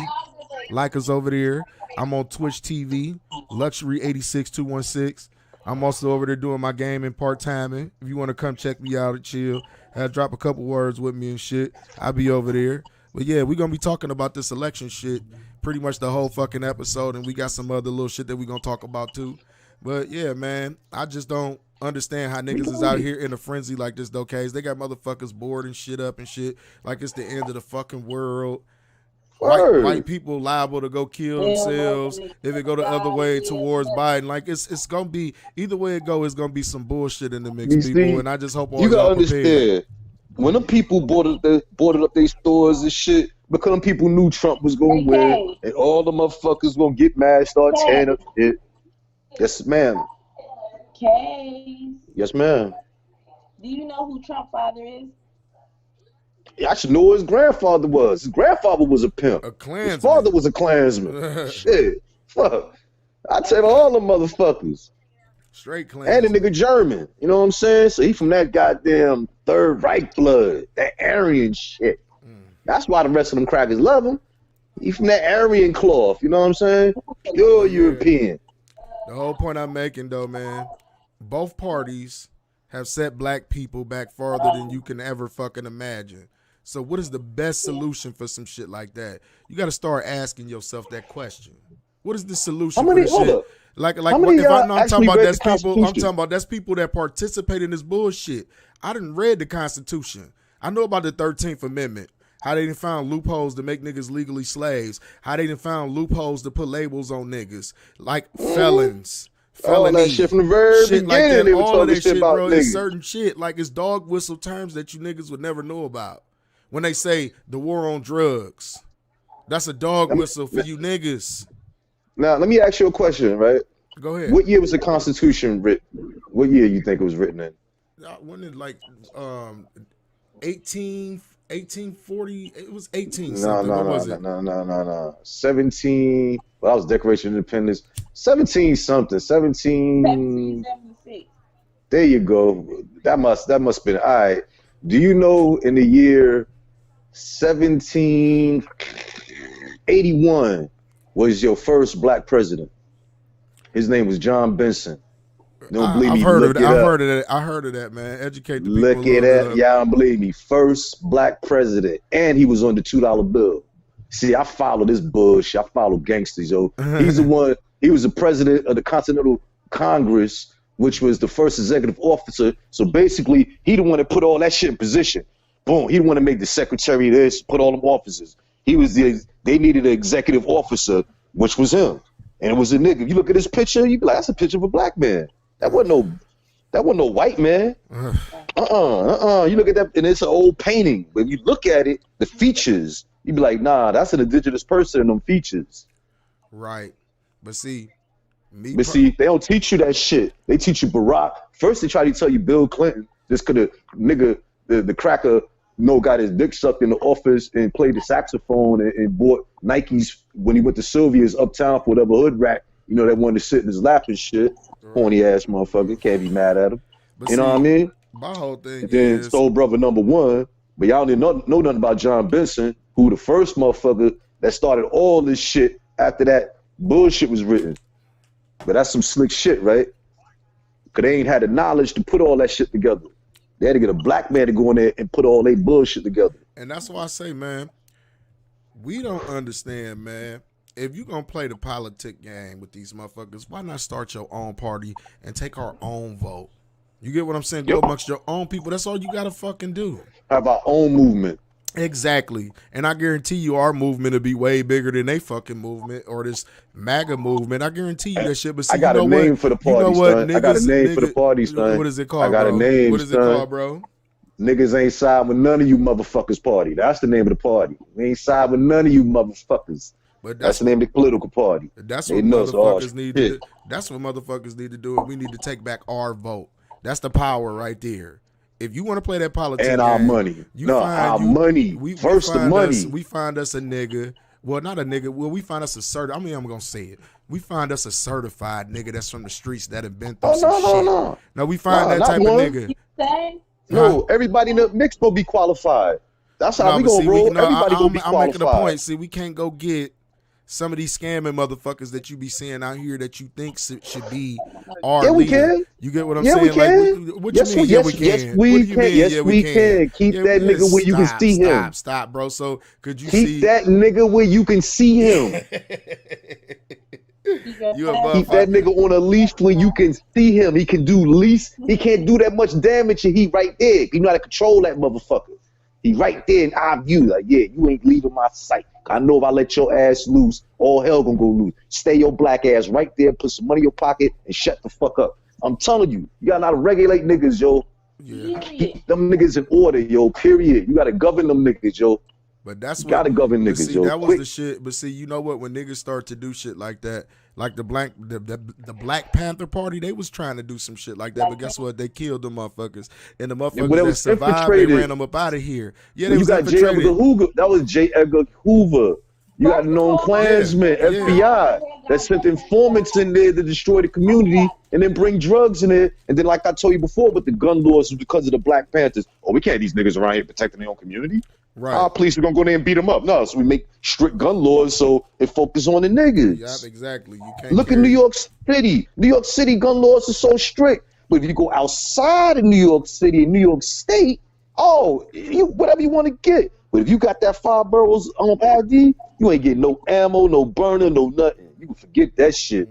Like us over there. I'm on Twitch TV, Luxury 86216. I'm also over there doing my gaming part-timing. If you want to come check me out and chill, drop a couple words with me and shit, I'll be over there. But yeah, we're going to be talking about this election shit pretty much the whole fucking episode, and we got some other little shit that we're going to talk about too. But yeah, man, I just don't understand how niggas is out here in a frenzy like this, though, Case. They got motherfuckers bored and shit up and shit like it's the end of the fucking world. White people liable to go kill themselves if it go the other way towards Biden. Like it's gonna be either way it go, it's gonna be some bullshit in the mix, people. And I just hope all you gotta y'all understand prepared. when the people boarded up their stores and shit because them people knew Trump was gonna win, and all the motherfuckers gonna get mad, start tearing up shit. Yes, ma'am. Okay. Yes, ma'am. Do you know who Trump's father is? I should know who his grandfather was. His grandfather was a pimp. A Klansman. His father was a Klansman. Shit. Fuck. I tell all them motherfuckers. Straight Klansman. And a nigga German. You know what I'm saying? So he from that goddamn Third Reich blood. That Aryan shit. That's why the rest of them crackers love him. He from that Aryan cloth. You know what I'm saying? You're European. The whole point I'm making, though, man, both parties have set black people back farther than you can ever fucking imagine. So what is the best solution for some shit like that? You got to start asking yourself that question. What is the solution for this shit? Like if I'm talking about that's people, I'm talking about that's people that participate in this bullshit. I done read the Constitution. I know about the 13th Amendment. How they done found loopholes to make niggas legally slaves. How they done found loopholes to put labels on niggas like felons. All that shit from the very shit beginning, like that, they were all of talking that shit shit, about bro. niggas. It's certain shit like it's dog whistle terms that you niggas would never know about. When they say the war on drugs, that's a dog whistle for you niggas. Now let me ask you a question, right? Go ahead. What year was the Constitution written? What year you think it was written in? Wasn't it like 1840? It was 18 No, something. What was it? No. 17. Well, that was Declaration of Independence. 17 something. 1776. There you go. That must have been all right. Do you know in the year 1781 was your first black president? His name was John Benson. Don't believe me? I've heard of that. I heard of that, man. Educate the people. Look it up. Y'all don't believe me. First black president. And he was on the $2 bill. See, I follow this bullshit. I follow gangsters, yo. He's the one. He was the president of the Continental Congress, which was the first executive officer. So basically, he the one that put all that shit in position. Boom. He the one to make the secretary of this, put all them officers. They needed an executive officer, which was him. And it was a nigga. If you look at this picture, you be like, that's a picture of a black man. That wasn't no white man. You look at that, and it's an old painting. But you look at it, the features, you be like, nah, that's an indigenous person in them features. Right. But see, they don't teach you that shit. They teach you Barack. First, they try to tell you Bill Clinton. Just could the cracker, got his dick sucked in the office and played the saxophone and bought Nikes when he went to Sylvia's uptown for whatever hood rat, that wanted to sit in his lap and shit. Horny ass motherfucker. Can't be mad at him. But you know what I mean? My whole thing is Soul Brother #1. But y'all didn't know nothing about John Benson, who the first motherfucker that started all this shit after that bullshit was written. But that's some slick shit, right? Because they ain't had the knowledge to put all that shit together. They had to get a black man to go in there and put all their bullshit together. And that's why I say, man, we don't understand, man. If you gonna play the politic game with these motherfuckers, why not start your own party and take our own vote? You get what I'm saying? Go amongst your own people. That's all you gotta fucking do. Have our own movement. Exactly. And I guarantee you our movement will be way bigger than they fucking movement or this MAGA movement. I guarantee you that shit. But see, I got a name for the party, son. Niggas, I got a name for the party, son. What is it called, I got bro? a name, What is it called, bro? Niggas ain't side with none of you motherfuckers party. That's the name of the party. We ain't side with none of you motherfuckers. But that's the name of the political party. That's what motherfuckers need to do. That's what motherfuckers need to do. We need to take back our vote. That's the power right there. If you want to play that politics And game, our money. Our money. First the money. We find us a nigga. Well, not a nigga. Well, we find us a certified. I'm gonna say it. We find us a certified nigga that's from the streets that have been through some shit. No, we find that type of nigga. No, everybody in the mix will be qualified. That's how we gonna roll. Everybody gonna be qualified. I'm making a point. See, we can't go get some of these scamming motherfuckers that you be seeing out here that you think should be our leader. We can. You get what I'm saying? We can. Like, what you mean? Yes, we can. Yes, we can. Keep that nigga where you can see him. Stop, bro. So could you keep that nigga where you can see him? Keep that nigga on a leash where you can see him. He can do least. He can't do that much damage, and he right there. You know how to control that motherfucker. He right there in our view. Like, yeah, you ain't leaving my sight. I know if I let your ass loose, all hell gonna go loose. Stay your black ass right there, put some money in your pocket, and shut the fuck up. I'm telling you, you gotta know how to regulate niggas, yo. Yeah. Keep them niggas in order, yo, period. You gotta govern them niggas, yo. But that's you gotta govern niggas, see, yo. That was the shit. But see, you know what? When niggas start to do shit like that, like the Black Panther Party, they was trying to do some shit like that. But guess what? They killed the motherfuckers, and the motherfuckers that survived, they ran them up out of here. Yeah, they was got J. Edgar Hoover. That was J. Edgar Hoover. You got known Klansmen, FBI, that sent informants in there to destroy the community and then bring drugs in there. And then, like I told you before, with the gun laws, was because of the Black Panthers. Oh, we can't have these niggas around here protecting their own community. Right. Our police are gonna go there and beat them up. No, so we make strict gun laws so it focus on the niggas. Yeah, exactly. You can't look at New York City. New York City gun laws are so strict. But if you go outside of New York City and New York State, whatever you want to get. But if you got that 5 barrels on ID, you ain't getting no ammo, no burner, no nothing. You can forget that shit.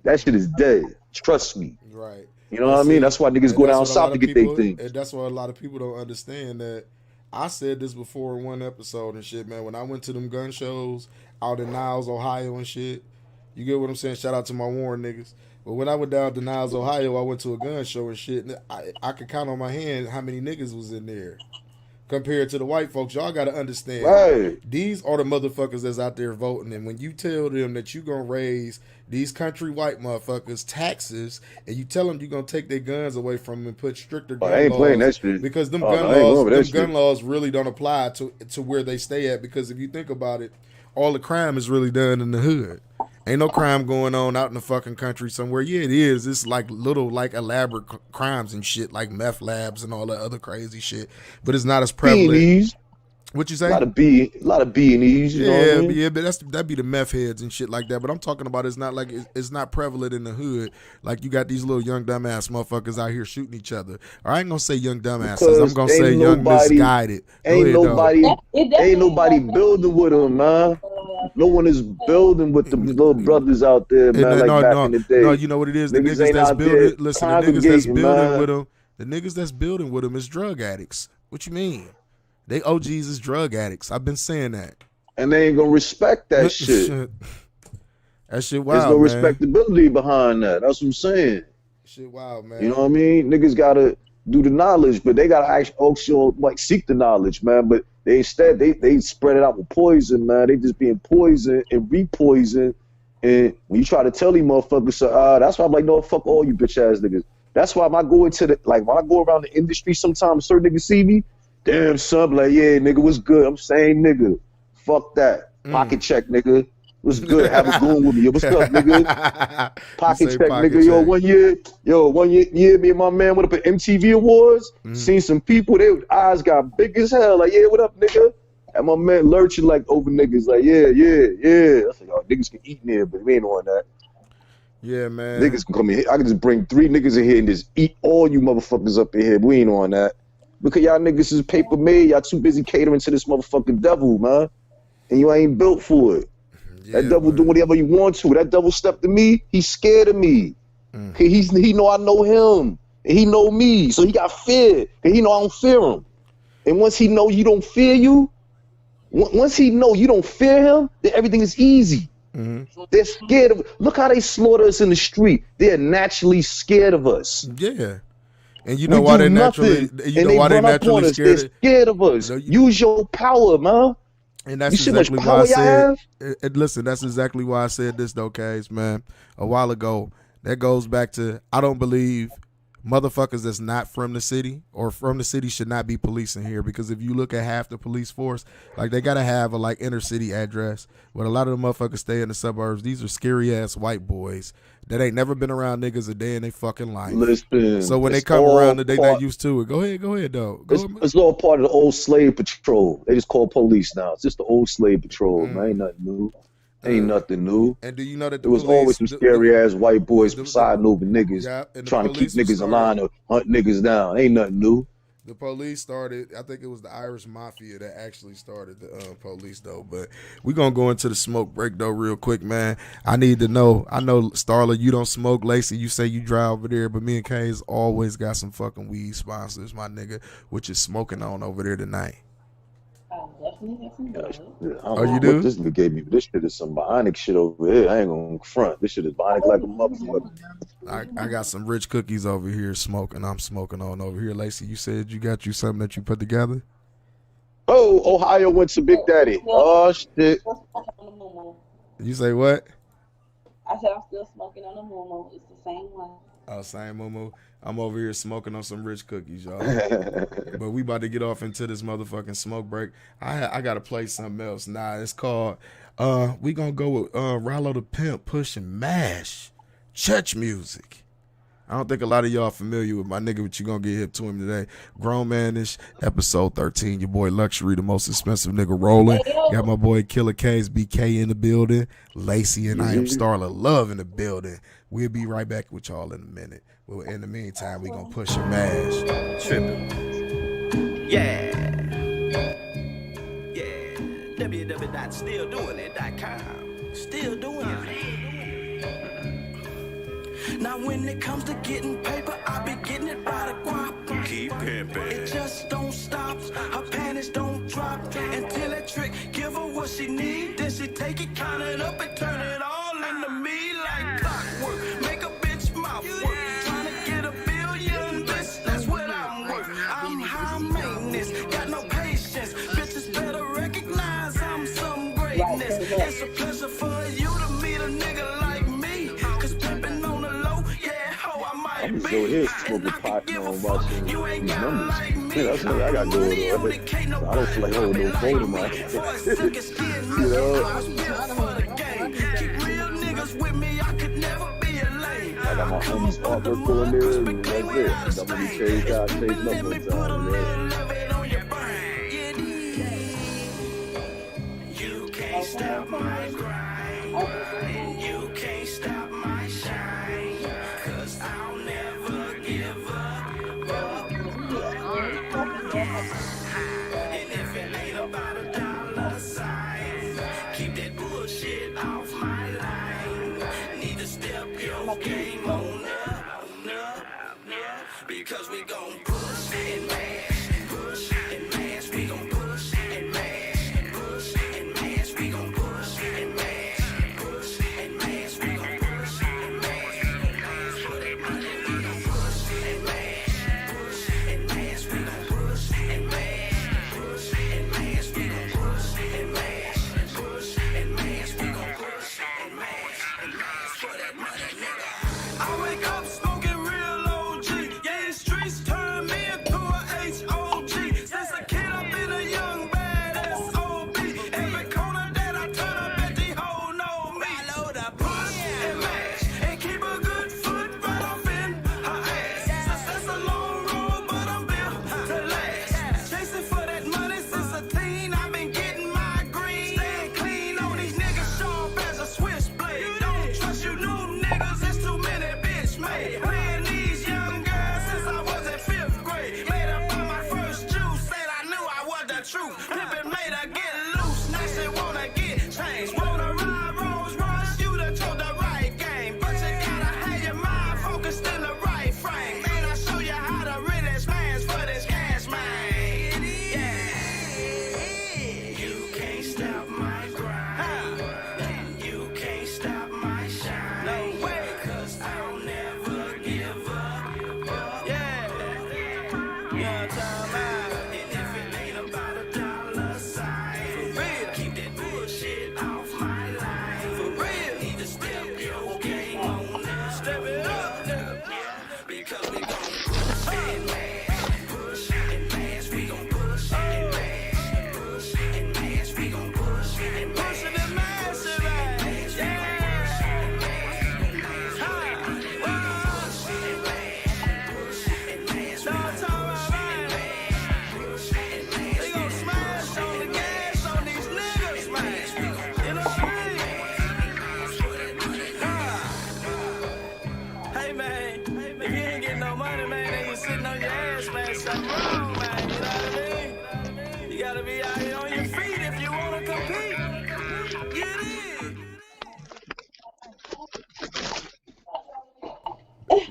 That shit is dead. Trust me. Right. You know what I mean? That's why niggas go down south to get their things. And that's why a lot of people don't understand that. I said this before in one episode and shit, man. When I went to them gun shows out in Niles, Ohio and shit, you get what I'm saying? Shout out to my Warren niggas. But when I went down to Niles, Ohio, I went to a gun show and shit. And I could count on my hand how many niggas was in there. Compared to the white folks, y'all got to understand. Right. These are the motherfuckers that's out there voting. And when you tell them that you going to raise these country white motherfuckers taxes, and you tell them you're going to take their guns away from them and put stricter gun I ain't laws. Playing that shit. Because them gun laws really don't apply to where they stay at. Because if you think about it, all the crime is really done in the hood. Ain't no crime going on out in the fucking country somewhere. Yeah, it is. It's like little like elaborate crimes and shit, like meth labs and all that other crazy shit. But it's not as prevalent. B&Es. What you say? A lot of B&Es. You know what I mean? Yeah, but that'd be the meth heads and shit like that. But I'm talking about it's not like it's not prevalent in the hood. Like you got these little young dumbass motherfuckers out here shooting each other. Or I ain't gonna say young dumbasses. Because I'm gonna say young misguided. Ain't nobody building with them, man. No one is building with the little brothers out there, man. Back in the day. No, you know what it is. The niggas that's building. Listen, the niggas that's building with them. The niggas that's building with them is drug addicts. What you mean? They OGs is drug addicts. I've been saying that. And they ain't gonna respect that shit. That shit wild, There's no respectability behind that. That's what I'm saying. Shit wild, man. You know what I mean? Niggas gotta do the knowledge, but they gotta actually like seek the knowledge, man. But they spread it out with poison, man. They just being poisoned and repoisoned. And when you try to tell these motherfuckers, that's why I'm like, no, fuck all you bitch ass niggas. That's why when I go around the industry, sometimes certain niggas see me. Damn, son, like, yeah, nigga, what's good? I'm saying, nigga, fuck that. Pocket check, nigga. What's good? Have a goon with me. Yo, what's up, nigga? Pocket check, nigga. Check. One year, me and my man went up at MTV Awards, seen some people, their eyes got big as hell. Like, yeah, what up, nigga? And my man lurching like over niggas, like, yeah. I was like, oh, niggas can eat in here, but we ain't on that. Yeah, man. Niggas can come in here. I can just bring 3 niggas in here and just eat all you motherfuckers up in here, but we ain't on that. Because y'all niggas is paper made. Y'all too busy catering to this motherfucking devil, man. And you ain't built for it. Yeah, that devil do whatever he wants to. That devil stepped to me, he's scared of me. He know I know him. And he know me. So he got fear. And he know I don't fear him. And once he know you don't fear you, once he know you don't fear him, then everything is easy. They're scared of. Look how they slaughter us in the street. They're naturally scared of us. Yeah. And you know why they naturally scared? They're scared of us. Use your power, man. And that's exactly why I said. Listen, that's exactly why I said this, though, Case, man. A while ago, that goes back to I don't believe motherfuckers that's not from the city or from the city should not be policing here, because if you look at half the police force, like they gotta have a like inner city address, but a lot of the motherfuckers stay in the suburbs. These are scary ass white boys that ain't never been around niggas a day in their fucking life. Listen, So when they come around, they not used to it. Go ahead, though. It's all part of the old slave patrol. They just call police now. It's just the old slave patrol, man. Ain't nothing new. Ain't nothing new. And do you know that there was always some scary ass white boys presiding over niggas, trying to keep niggas in line or hunt niggas down? Ain't nothing new. The police started, I think it was the Irish Mafia that actually started the police, though. But we're going to go into the smoke break, though, real quick, man. I need to know. I know, Starla, you don't smoke. Lacey, you say you drive over there. But me and Kay's always got some fucking weed sponsors, my nigga, which is smoking on over there tonight. Oh, you do? What this nigga gave me, this shit is some bionic shit over here. I ain't gonna front. This shit is bionic like a motherfucker. I got some rich cookies over here smoking. I'm smoking on over here. Lacey, you said you got you something that you put together? Oh, Ohio went to Big Daddy. Oh, shit. You say what? I said I'm still smoking on the moo. It's the same one. Oh, same moo. I'm over here smoking on some rich cookies, y'all. But we about to get off into this motherfucking smoke break. I got to play something else. Nah, it's called, we going to go with Rollo the Pimp pushing MASH. Church music. I don't think a lot of y'all familiar with my nigga, but you going to get hip to him today. Grownmanishh, episode 13. Your boy Luxury, the most expensive nigga rolling. Got my boy Killer K's BK in the building. Lacey and I am Starla Love in the building. We'll be right back with y'all in a minute. Well, in the meantime, we gonna push your MASH. Tripping. Yeah. www.stilldoingit.com. Still doing it. Now when it comes to getting paper, I be getting it by the guap. Keep pimping. It just don't stop. Her panties don't drop until that trick give her what she need. Then she take it, count it up, and turn it all into me like clockwork. Make a bitch mouth work. Trying to get $1 billion, bitch. That's what I'm worth. I'm high maintenance, got no patience. Bitches better recognize I'm some greatness. It's a pleasure for you to meet a nigga like me. Cause pimping on the low, yeah, ho, I might I'm be. still here smoking pot and watching these numbers. Yeah, that's what I got going on. So I don't feel like holding no phone in my hand. You know? I got my homies artwork going there, and that's it. I'm gonna be changed out, changed up one time, You can't stop my grind, and you can't stop my shine, cause I'll never give up. And if it ain't about $1 sign, keep that bullshit off my line. Need to step your game on up, because we gon' push and mash, we gon' push and mash, we gon' push and mash, we gon' push and mash, for that money we gon' push and mash, we gon' push and mash, we gon' push and mash, we gon' push and mash, for that money, nigga. I wake up smoking real OG, yeah, the streets turn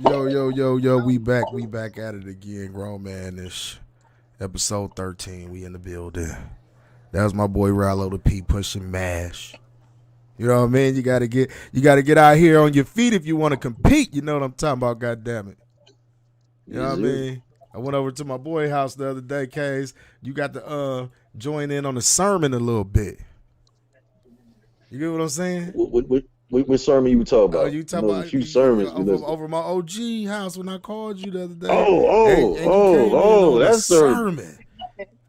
Yo, we back at it again, grownmanishh. Episode 13, we in the building. That was my boy Rallo the P pushing mash. You know what I mean? You gotta get out here on your feet if you want to compete. You know what I'm talking about, goddamn it. You know what I mean? I went over to my boy house the other day, Case. You got to join in on the sermon a little bit. You get what I'm saying? What sermon you talking about? You talking about a few sermons over my OG house when I called you the other day. That's sermon.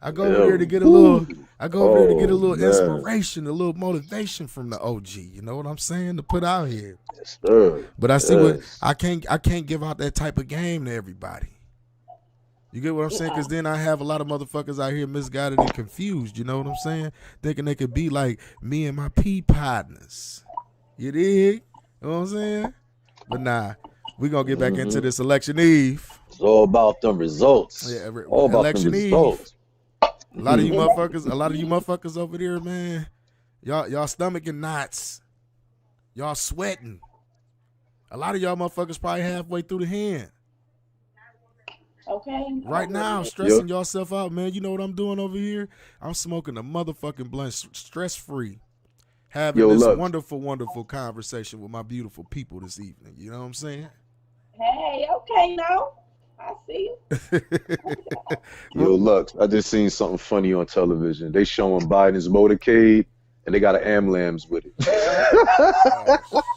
I go over there to get a little. I go over there to get a little inspiration, a little motivation from the OG. You know what I'm saying? To put out here. Yes, sir. But I see what I can't give out that type of game to everybody. You get what I'm saying? Because then I have a lot of motherfuckers out here misguided and confused. You know what I'm saying? Thinking they could be like me and my P partners. You dig? You know what I'm saying? But nah, we gonna get back into this election eve. It's all about them results. Yeah, all about election them results. Eve. A lot of you motherfuckers over there, man. Y'all stomaching knots. Y'all sweating. A lot of y'all motherfuckers probably halfway through the hand. Okay. Right now, stressing yourself out, man. You know what I'm doing over here? I'm smoking a motherfucking blunt, stress-free. Having this wonderful, wonderful conversation with my beautiful people this evening. You know what I'm saying? Hey, okay, now. I see you. Yo, Lux, I just seen something funny on television. They showing Biden's motorcade, and they got an Amlams with it.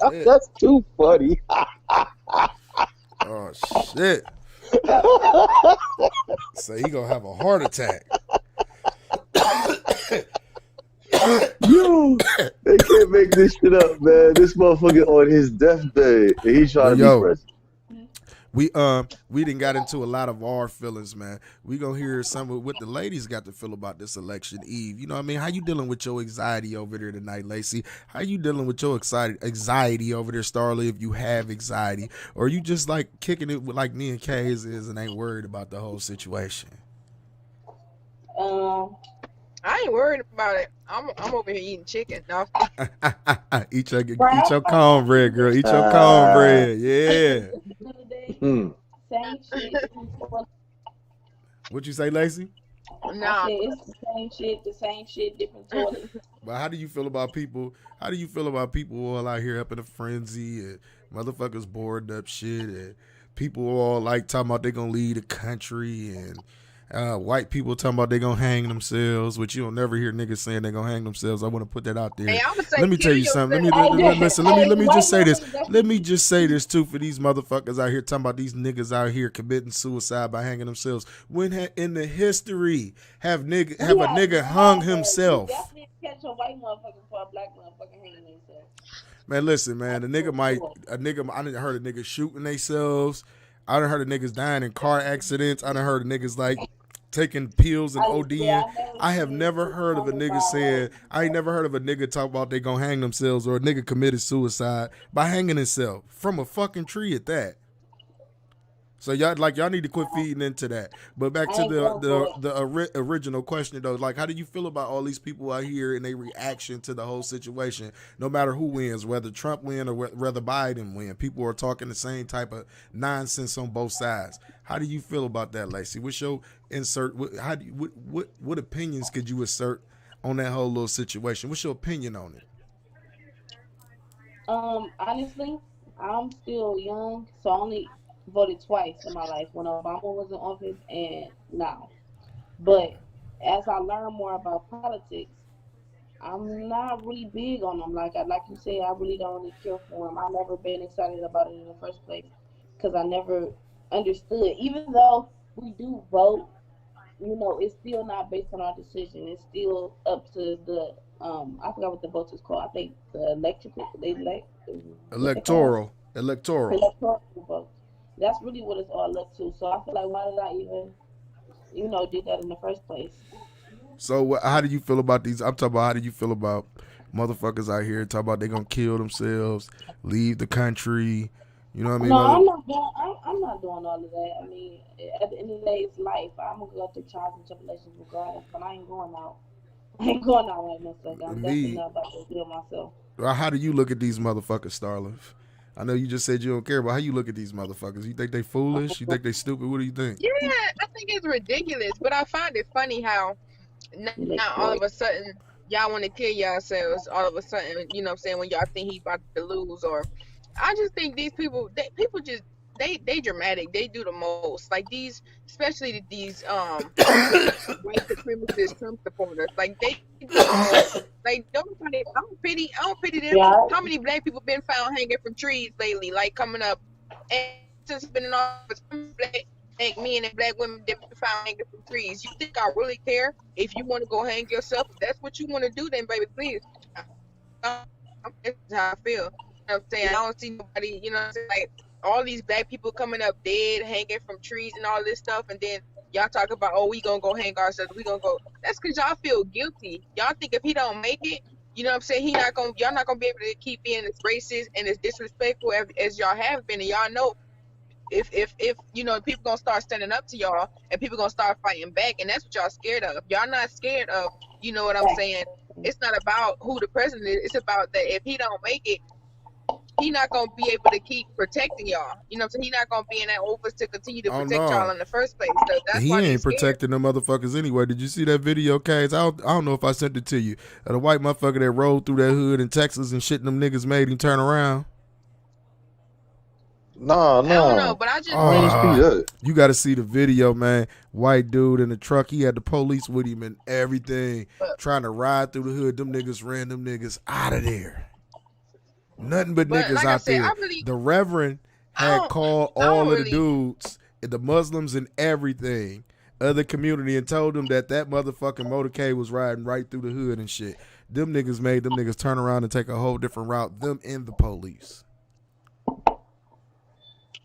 Oh, that's too funny. Oh, shit. So he gonna have a heart attack. Yo, they can't make this shit up, man. This motherfucker on his deathbed, and he's trying to be president. We didn't got into a lot of our feelings, man. We gonna hear some of what the ladies got to feel about this election eve. You know what I mean? How you dealing with your anxiety over there tonight, Lacey? How you dealing with your anxiety over there, Starly, if you have anxiety? Or you just like kicking it with like me and Kay is and ain't worried about the whole situation? I ain't worried about it. I'm over here eating chicken. No. Eat your cornbread, girl. Eat your cornbread. Yeah. Same shit. What'd you say, Lacey? Nah. It's the same shit, different toilet. But how do you feel about people? How do you feel about people all out here up in a frenzy and motherfuckers bored up shit and people all like talking about they gonna leave the country and white people talking about they gonna hang themselves, which you'll never hear niggas saying they gonna hang themselves. I want to put that out there. Hey, let me tell you something. Let me just say this. Let me just say this too for these motherfuckers out here talking about these niggas out here committing suicide by hanging themselves. When in the history have a nigga hung himself? Definitely catch a white motherfucker for a black motherfucker hanging themselves. Man, listen, man. I done heard of niggas shooting themselves. I done heard of niggas dying in car accidents. I done heard of niggas like taking pills and ODing. I have never heard of a nigga saying, I ain't never heard of a nigga talk about they gonna hang themselves or a nigga committed suicide by hanging himself from a fucking tree at that. So y'all need to quit feeding into that. But back to the original question though, like how do you feel about all these people out here and their reaction to the whole situation? No matter who wins, whether Trump win or whether Biden win, people are talking the same type of nonsense on both sides. How do you feel about that, Lacey? What's your insert? What opinions could you assert on that whole little situation? What's your opinion on it? Honestly, I'm still young, so I only voted twice in my life, when Obama was in office and now. But as I learn more about politics, I'm not really big on them. Like you said, I really don't really care for them. I've never been excited about it in the first place because I never understood. Even though we do vote, you know, it's still not based on our decision. It's still up to the I forgot what the vote is called. I think the electoral vote. That's really what it's all up to. So I feel like, why did I even, did that in the first place? So how do you feel about these? I'm talking about how do you feel about motherfuckers out here talking about they gonna kill themselves, leave the country? You know what I mean? No, I'm not doing all of that. I mean, at the end of the day, it's life. I'm gonna go through trials and tribulations regardless, but I ain't going out. I ain't going out like myself. I'm definitely not about to kill myself. How do you look at these motherfuckers, Starliff? I know you just said you don't care, but how you look at these motherfuckers? You think they foolish? You think they stupid? What do you think? Yeah, I think it's ridiculous, but I find it funny how now all of a sudden y'all want to kill yourselves. All of a sudden, you know what I'm saying, when y'all think he about to lose, or I just think these people, people just they dramatic. They do the most. Like these, especially these white supremacist Trump supporters. Like they do the most. Like nobody. I don't pity them. Yeah. How many black people been found hanging from trees lately? Like coming up, and since been in office, black men and black women been found hanging from trees. You think I really care? If you want to go hang yourself, if that's what you want to do, then baby, please. That's how I feel. You know what I'm saying? I don't see nobody, you know what I'm saying? Like all these black people coming up dead, hanging from trees and all this stuff, and then y'all talk about, oh, we gonna go hang ourselves, we gonna go. That's because y'all feel guilty. Y'all think if he don't make it, you know what I'm saying, y'all not gonna be able to keep being as racist and as disrespectful as y'all have been, and y'all know if you know, people gonna start standing up to y'all and people gonna start fighting back, and that's what y'all scared of. Y'all not scared of, you know what I'm saying? It's not about who the president is. It's about that if he don't make it, he not gonna be able to keep protecting y'all. You know what I'm saying? He not gonna be in that office to continue to protect y'all in the first place. So that's he why ain't protecting them motherfuckers anyway. Did you see that video, Case? I don't know if I sent it to you. The white motherfucker that rolled through that hood in Texas and shit, them niggas made him turn around. Nah. I don't know, but I just think see that. You got to see the video, man. White dude in the truck. He had the police with him and everything, trying to ride through the hood. Them niggas ran them niggas out of there. Nothing but niggas like out I said, there. The Reverend had called all of the dudes, the Muslims and everything, other community, and told them that motherfucking motorcade was riding right through the hood and shit. Them niggas made them niggas turn around and take a whole different route. Them and the police.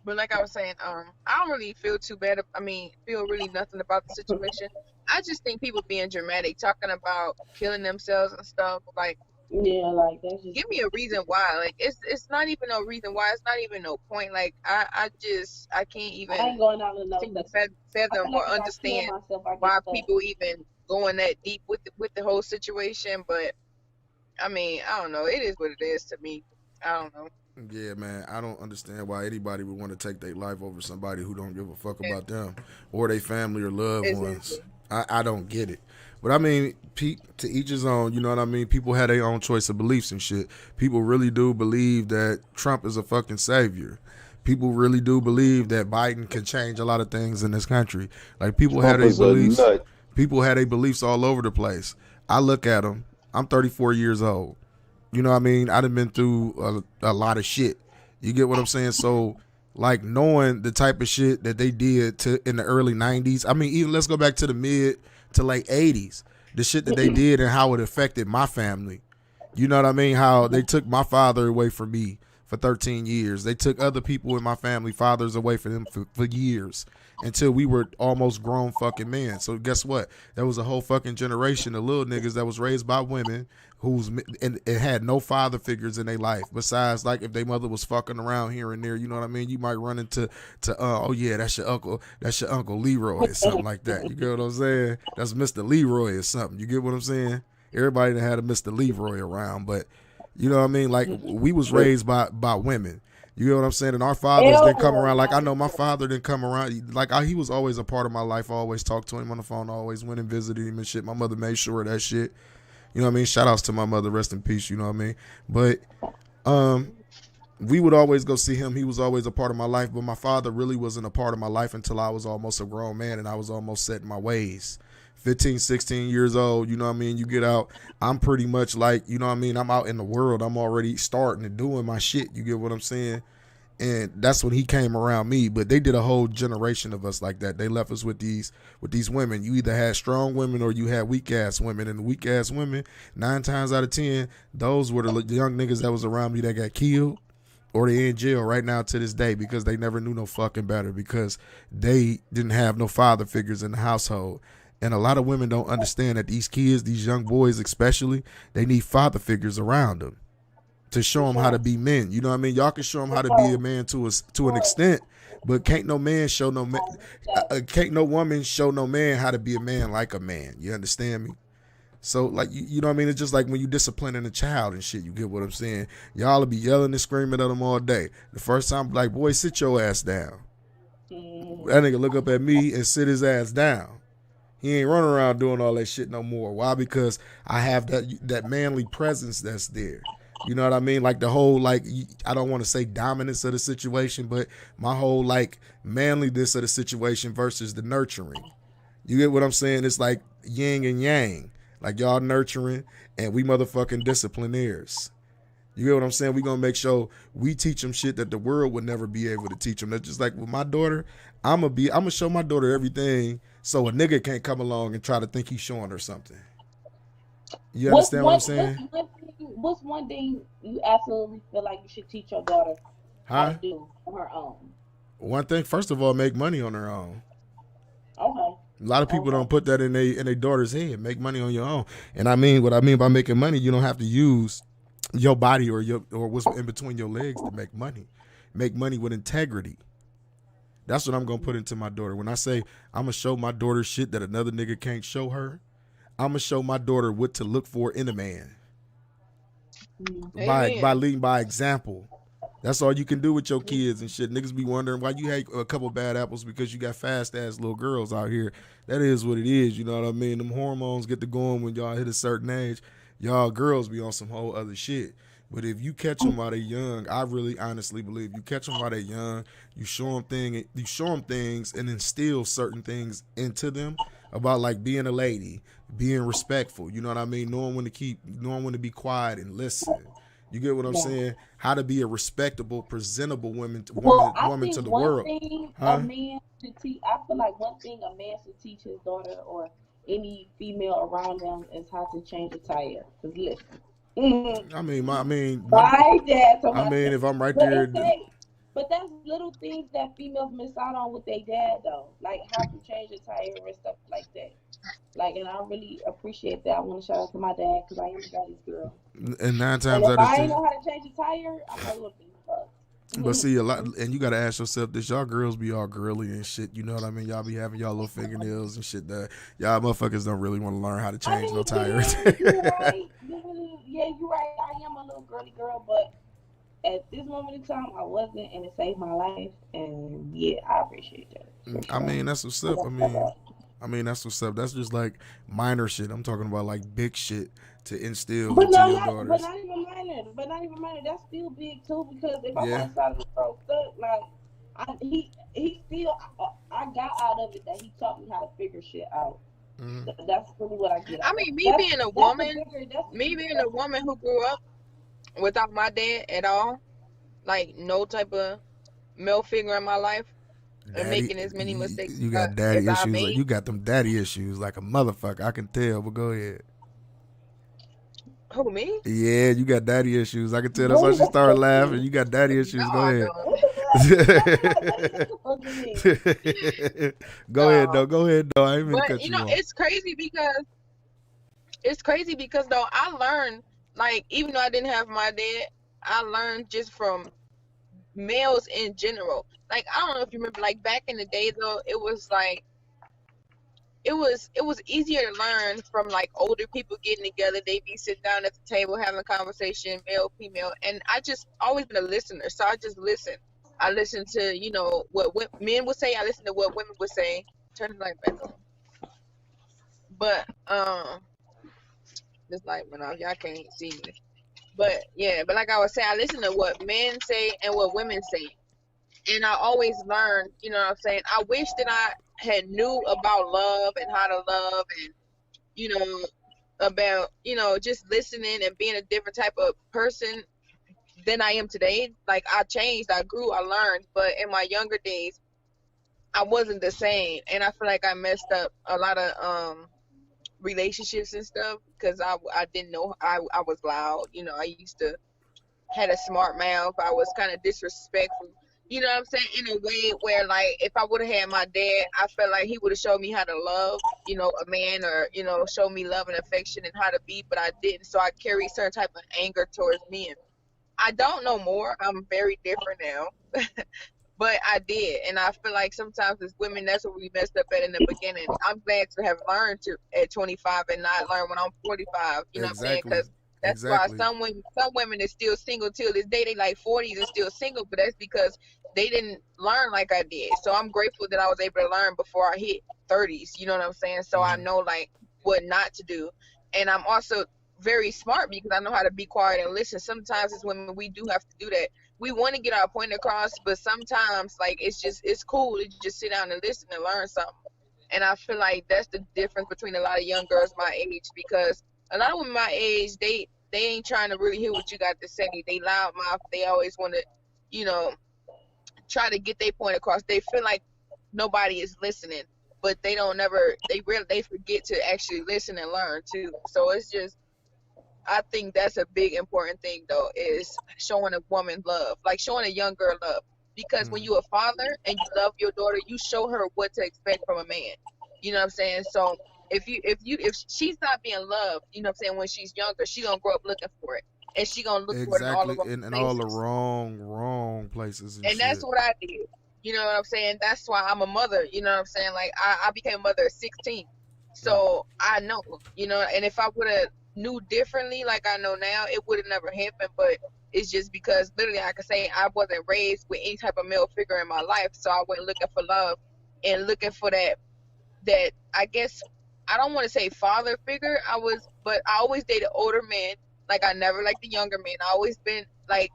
But like I was saying, I don't really feel too bad. I mean, feel really nothing about the situation. I just think people being dramatic, talking about killing themselves and stuff. Like, yeah, like that's just. Give me a reason why. Like, it's not even no reason why. It's not even no point. Like, I can't even. I ain't going out enough. Think to fathom or understand why people even going that deep with the whole situation. But I mean, I don't know. It is what it is to me. I don't know. Yeah, man, I don't understand why anybody would want to take their life over somebody who don't give a fuck about them or their family or loved ones. I don't get it. But I mean, to each his own, you know what I mean? People have their own choice of beliefs and shit. People really do believe that Trump is a fucking savior. People really do believe that Biden can change a lot of things in this country. Like people had their beliefs. People had their beliefs all over the place. I look at them. I'm 34 years old. You know what I mean? I done been through a lot of shit. You get what I'm saying? So, like, knowing the type of shit that they did in the early 90s. I mean, even let's go back to the mid to late 80s. The shit that they did and how it affected my family. You know what I mean? How they took my father away from me for 13 years. They took other people in my family, fathers away from them for years until we were almost grown fucking men. So guess what? There was a whole fucking generation of little niggas that was raised by women and it had no father figures in their life besides like if their mother was fucking around here and there. You know what I mean? You might run into oh yeah, that's your uncle Leroy or something like that. You get what I'm saying? That's Mr. Leroy or something. You get what I'm saying? Everybody that had a Mr. Leroy around, but you know what I mean? Like we was raised by women. You know what I'm saying? And our fathers didn't come around. Like I know my father didn't come around. Like he was always a part of my life. I always talked to him on the phone. I always went and visited him and shit. My mother made sure of that shit. You know what I mean? Shout outs to my mother. Rest in peace. You know what I mean? But we would always go see him. He was always a part of my life. But my father really wasn't a part of my life until I was almost a grown man and I was almost set in my ways. 15, 16 years old, you know what I mean? You get out, I'm pretty much like, you know what I mean? I'm out in the world. I'm already starting and doing my shit. You get what I'm saying? And that's when he came around me. But they did a whole generation of us like that. They left us with these women. You either had strong women or you had weak ass women. And the weak ass women, 9 times out of 10, those were the young niggas that was around me that got killed or they in jail right now to this day because they never knew no fucking better because they didn't have no father figures in the household. And a lot of women don't understand that these kids, these young boys especially, they need father figures around them to show them how to be men. You know what I mean? Y'all can show them how to be a man to an extent, but can't no woman show no man how to be a man like a man. You understand me? So like you know what I mean? It's just like when you disciplining a child and shit. You get what I'm saying? Y'all will be yelling and screaming at them all day. The first time, like, boy, sit your ass down. That nigga look up at me and sit his ass down. He ain't running around doing all that shit no more. Why? Because I have that manly presence that's there. You know what I mean? Like the whole, like, I don't want to say dominance of the situation, but my whole like manliness of the situation versus the nurturing. You get what I'm saying? It's like yin and yang. Like y'all nurturing and we motherfucking disciplinaires. You get what I'm saying? We gonna make sure we teach them shit that the world would never be able to teach them. That's just like with my daughter. I'm gonna show my daughter everything so a nigga can't come along and try to think he's showing her something. You understand what I'm saying? What's one thing you absolutely feel like you should teach your daughter how to do on her own? One thing, first of all, make money on her own. Okay. A lot of people don't put that in their daughter's head. Make money on your own. And I mean, what I mean by making money, you don't have to use your body or what's in between your legs to make money. Make money with integrity. That's what I'm gonna put into my daughter. When I say I'm gonna show my daughter shit that another nigga can't show her, I'm gonna show my daughter what to look for in a man. By leading by example. That's all you can do with your kids and shit. Niggas be wondering why you hate a couple bad apples because you got fast ass little girls out here. That is what it is. You know what I mean? Them hormones get to going when y'all hit a certain age. Y'all girls be on some whole other shit. But if you catch them while they young, I really honestly believe you catch them while they young. You show them things, and instill certain things into them about like being a lady, being respectful. You know what I mean? Knowing when to be quiet and listen. You get what I'm saying? How to be a respectable, presentable woman to the world. A man should teach. I feel like one thing a man should teach his daughter or any female around them is how to change a tire. Cause listen. I mean, if I'm right there. But that's little things that females miss out on with their dad, though. Like how to change a tire and stuff like that. Like, and I really appreciate that. I want to shout out to my dad because I am a daddy's girl. And 9 times and out of 10, if I ain't know how to change a tire, I'm like, look, but see, a lot, and you gotta ask yourself this: y'all girls be all girly and shit. You know what I mean? Y'all be having y'all little fingernails and shit. That y'all motherfuckers don't really want to learn how to change no tires. You're right. Yeah, you're right. I am a little girly girl, but at this moment in time, I wasn't, and it saved my life. And yeah, I appreciate that. I mean, that's what's up. I mean, that's what's up. That's just like minor shit. I'm talking about like big shit to instill into your daughters. But not even minor. That's still big too because if I'm on the side of the road stuck, like he still I got out of it that he taught me how to figure shit out. Mm-hmm. That's really what I get. I mean, me being a woman who grew up without my dad at all, like no type of male figure in my life. And making as many mistakes. You got daddy issues. Like, you got them daddy issues like a motherfucker. I can tell. But go ahead. Who, me? Yeah, you got daddy issues. I can tell. That's why she started laughing. You got daddy issues. Go ahead. Go ahead, though. I ain't even cut you off. It's crazy because though I learned, like, even though I didn't have my dad, I learned just from males in general. Like, I don't know if you remember, like, back in the day, though, it was, like, it was easier to learn from, like, older people getting together. They'd be sitting down at the table having a conversation, male, female, and I just always been a listener, so I just listen. I listen to, you know, what men would say. I listen to what women would say. Turn the light back on. But, this light went off. Y'all can't see me. But, yeah, but like I was saying, I listen to what men say and what women say. And I always learn, you know what I'm saying? I wish that I had knew about love and how to love and, you know, about, you know, just listening and being a different type of person than I am today. Like, I changed, I grew, I learned. But in my younger days, I wasn't the same. And I feel like I messed up a lot of relationships and stuff because I didn't know I was loud. You know, I used to had a smart mouth. I was kind of disrespectful. You know what I'm saying? In a way where, like, if I would have had my dad, I felt like he would have showed me how to love, you know, a man or, you know, show me love and affection and how to be, but I didn't. So I carry certain type of anger towards men. I don't know more. I'm very different now. But I did, and I feel like sometimes as women, that's what we messed up at in the beginning. I'm glad to have learned to at 25 and not learn when I'm 45. You know what I'm saying? Exactly. Because that's why Exactly. some women is still single till this day. They like 40s and still single, but that's because they didn't learn like I did. So I'm grateful that I was able to learn before I hit 30s. You know what I'm saying? So I know like what not to do, and I'm also very smart because I know how to be quiet and listen. Sometimes as women, we do have to do that. We want to get our point across, but sometimes like it's cool to just sit down and listen and learn something. And I feel like that's the difference between a lot of young girls my age, because a lot of women my age, they ain't trying to really hear what you got to say. They loud mouth. They always want to, you know, try to get their point across. They feel like nobody is listening, but they forget to actually listen and learn too. So it's just, I think that's a big important thing though, is showing a woman love, like showing a young girl love. Because when you're a father and you love your daughter, you show her what to expect from a man. You know what I'm saying? So if she's not being loved, you know what I'm saying, when she's younger, she gonna grow up looking for it. And she gonna look for it in all the Exactly. wrong In all the places. wrong places and And that's shit. what I did. You know what I'm saying? That's why I'm a mother. You know what I'm saying? Like I became a mother at 16. So I know, and if I would have knew differently like I know now, it would have never happened. But it's just because literally I could say I wasn't raised with any type of male figure in my life. So I went looking for love and looking for that I guess I don't want to say father figure. But I always dated older men. Like I never liked the younger men. I always been like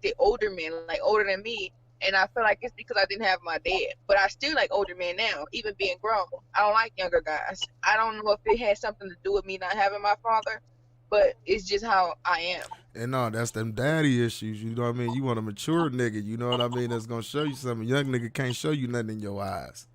the older men, like older than me. And I feel like it's because I didn't have my dad. But I still like older men now, even being grown. I don't like younger guys. I don't know if it had something to do with me not having my father, but it's just how I am. And no, that's them daddy issues. You know what I mean? You want a mature nigga. You know what I mean? That's gonna show you something. Young nigga can't show you nothing in your eyes.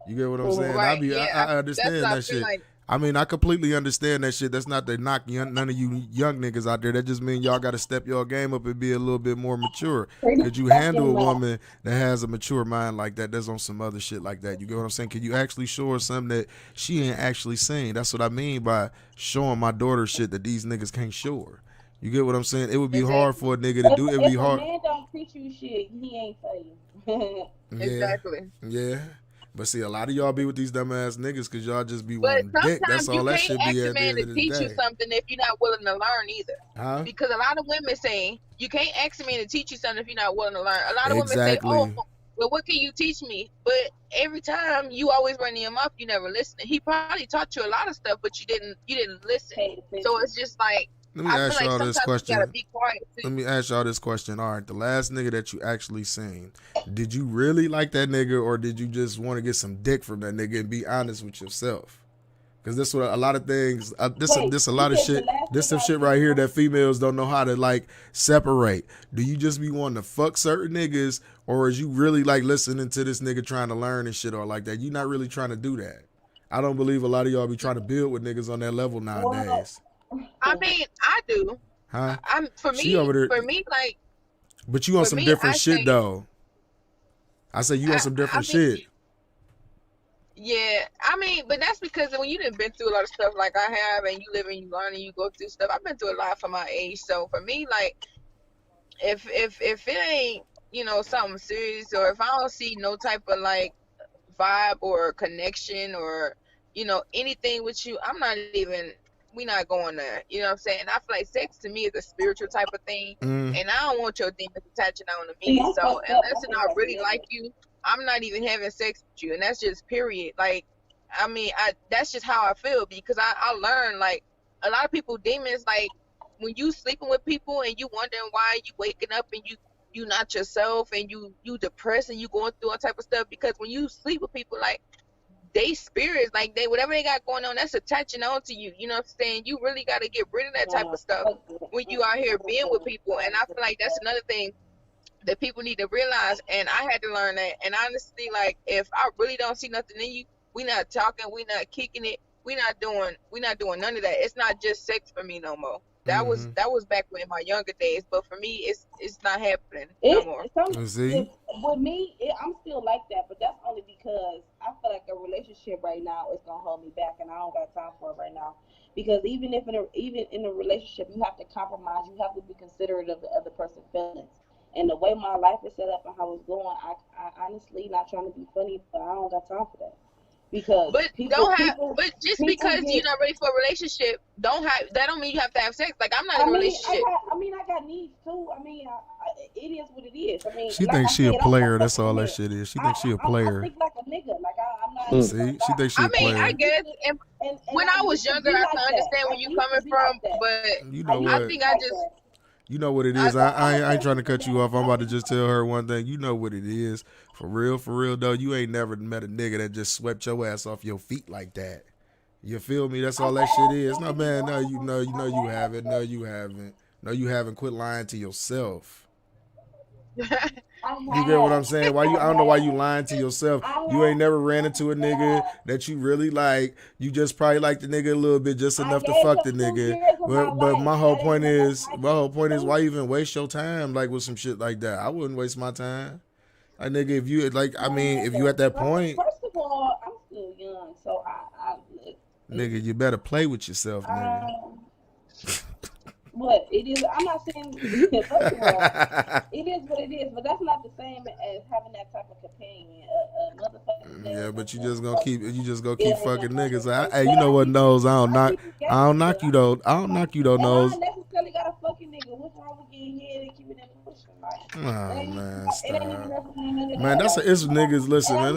You get what I'm saying? Right. Yeah. I That's understand what I that feel shit. like. I mean, I completely understand that shit. That's not to knock none of you young niggas out there. That just means y'all got to step your game up and be a little bit more mature. Could you handle a woman that has a mature mind like that? That's on some other shit like that. You get what I'm saying? Could you actually show her something that she ain't actually seen? That's what I mean by showing my daughter shit that these niggas can't show her. You get what I'm saying? It would be hard Exactly. for a nigga to do. It would be If a hard. man don't teach you shit, he ain't for you. Yeah, Exactly. yeah. But see, a lot of y'all be with these dumbass niggas because y'all just be But wanting dick. That's sometimes you all that can't should ask be a at the man end to of the teach you day. something if you're not willing to learn either. Huh? Because a lot of women say you can't ask a man to teach you something if you're not willing to learn. A lot of women say, "Oh, Exactly. well, what can you teach me?" But every time you always running your mouth, you never listen. He probably taught you a lot of stuff, but you didn't listen. Pay So attention. it's just like Let me I feel ask like y'all this sometimes you gotta question. be quiet Let too. me ask y'all this question. All right, the last nigga that you actually seen, did you really like that nigga or did you just want to get some dick from that nigga and be honest with yourself? Because this what a lot of things. Wait, This a you lot of said the shit. last This thing some I shit seen right here was that females don't know how to like separate. Do you just be wanting to fuck certain niggas, or is you really like listening to this nigga trying to learn and shit or like that? You not really trying to do that. I don't believe a lot of y'all be trying to build with niggas on that level well. nowadays. I mean, I do. Huh? I'm for She me, over there, for me, like but you on for some me, different I shit say, though. I say you on some I different mean, shit. yeah, I mean, but that's because when you done been through a lot of stuff like I have, and you live and you learn and you go through stuff. I've been through a lot for my age, so for me, like if it ain't something serious, or if I don't see no type of like vibe or connection or anything with you, I'm not even we not going there. You know what I'm saying? I feel like sex to me is a spiritual type of thing, Mm, and I don't want your demons attaching on to See, me. I'm So fucked up. unless I I feel really like like you, I'm not even having sex with you, and that's just period. Like, I mean, that's just how I feel, because I learned like a lot of people demons, like when you sleeping with people and you wondering why you waking up and you not yourself, and you depressed and you going through all type of stuff, because when you sleep with people, like they spirits, like they whatever they got going on, that's attaching on to you. You know what I'm saying? You really got to get rid of that type of stuff fuck it. when you out here being with people. And I feel like that's another thing that people need to realize. And I had to learn that. And honestly, like if I really don't see nothing in you, we not talking, we not kicking it, we not doing none of that. It's not just sex for me no more. That was mm-hmm. that was back in my younger days, but for me, it's not happening no It more. some See, with me, I'm still like that, but that's only because I feel like a relationship right now is gonna hold me back, and I don't got time for it right now. Because even in a relationship, you have to compromise. You have to be considerate of the other person's feelings, And the way my life is set up and how it's going, I honestly, not trying to be funny, but I don't got time for that. Because But just because you're not ready for a relationship, that don't mean you have to have sex. Like, I'm not in a relationship. I got needs too. I mean, it is what it is. I mean, She like thinks I she a said, player. That's all that shit is. She thinks she a I player. think like a nigga. Like I'm not. See, she thinks she a I mean, player. I guess when I was younger, I can understand where you're coming from, but You know what? I think I just. You know what it is. I ain't trying to cut you off. I'm about to just tell her one thing. You know what it is. For real though. You ain't never met a nigga that just swept your ass off your feet like that. You feel me? That's all that shit is. No, man. No, you haven't. No, you haven't. No, you haven't. Quit lying to yourself. You get what I'm saying? I don't know why you lying to yourself. You ain't never ran into a nigga that you really like. You just probably like the nigga a little bit, just enough to fuck the nigga. But my whole point is, why even waste your time like with some shit like that? I wouldn't waste my time. Like, nigga, if you if you at that point, First of all, I'm still young, so nigga, you better play with yourself, nigga. What it is, I'm not saying. First of all, it is what it is, but that's not the same as having that type of companion. Yeah, but you just gonna keep fucking niggas. Hey, you know what, Nose? I don't knock you though. Nose. I necessarily got a fucking nigga. What's wrong with getting head and keeping that pushing? Like, oh man, stop. Man, that's an issue, niggas. Listen, man.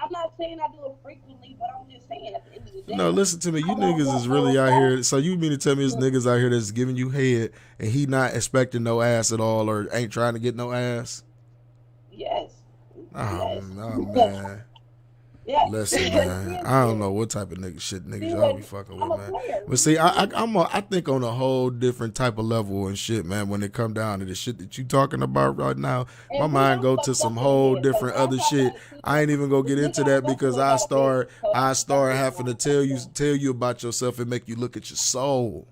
I'm not saying I do it frequently, but I'm just saying at the end of the day. No, listen to me. You niggas is really out here. So you mean to tell me there's niggas out here that's giving you head and he not expecting no ass at all or ain't trying to get no ass? Yes. Oh, no, man. Yeah. Listen, man. I don't know what type of niggas y'all be fucking with, man. But see, I think on a whole different type of level and shit, man. When it come down to the shit that you talking about right now, my mind go to some whole different other shit. I ain't even gonna get into that because I start having to tell you about yourself and make you look at your soul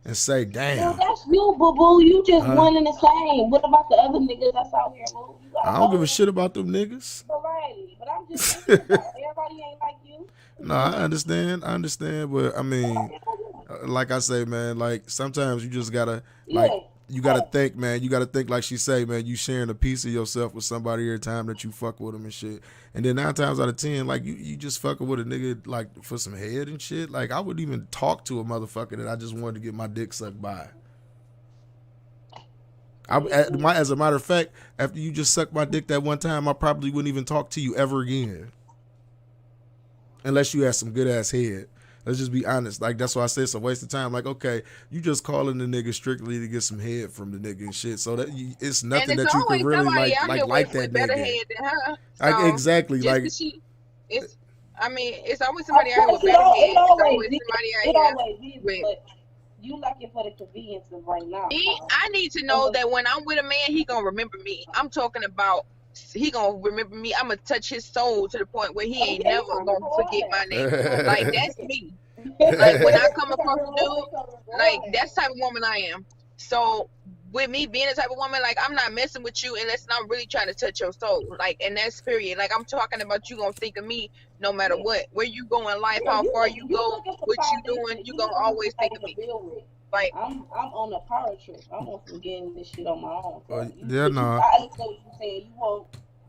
and say, damn. Well, that's you, boo-boo. You just one and the same. What about the other niggas that's out here, boo? I don't give a shit about them niggas. Variety, but I'm just saying, everybody ain't like you. No, I understand, but I mean, like I say, man, like sometimes you just gotta, like, you gotta think, man. You gotta think, like she say, man, you sharing a piece of yourself with somebody every time that you fuck with them and shit. And then 9 times out of 10, like you just fucking with a nigga like for some head and shit. Like I would even talk to a motherfucker that I just wanted to get my dick sucked by. As a matter of fact, after you just sucked my dick that one time, I probably wouldn't even talk to you ever again. Unless you had some good ass head. Let's just be honest. Like, that's why I say it's a waste of time. Like, okay, you just calling the nigga strictly to get some head from the nigga and shit. So that it's nothing that you can really like that better nigga. Head than her. So exactly. Like, it's always somebody out here with better head. It's always somebody out here with. You like it for the convenience of right now. I need to know that when I'm with a man, he gonna remember me. I'm talking about he gonna remember me. I'm gonna touch his soul to the point where he ain't never gonna forget my name. Like that's me. Like when I come across a dude, like that's the type of woman I am. So with me being the type of woman, like I'm not messing with you unless I'm really trying to touch your soul. Like, and that's period. Like I'm talking about you gonna think of me no matter what. Where you go in life, how far you go, what you doing, you gonna always think of me. Like I'm on a power trip. I'm on some getting this shit on my own. So I understand what you saying. You won't.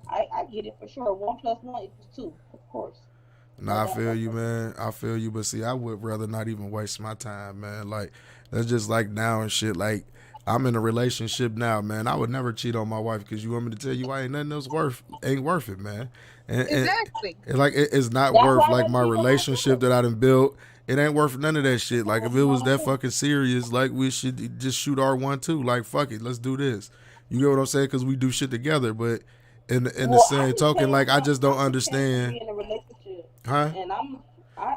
I get it for sure. 1 + 1 = 2, of course. Nah, I feel you, man. I feel you, but see, I would rather not even waste my time, man. Like that's just like now and shit. Like I'm in a relationship now, man. I would never cheat on my wife because you want me to tell you why ain't nothing else ain't worth it, man. Exactly. And like it's not worth like my relationship that I done built. It ain't worth none of that shit. Like if it was that fucking serious, like we should just shoot R1 too. Like fuck it, let's do this. You get what I'm saying? Because we do shit together. But in the same token, like I just don't understand. Huh?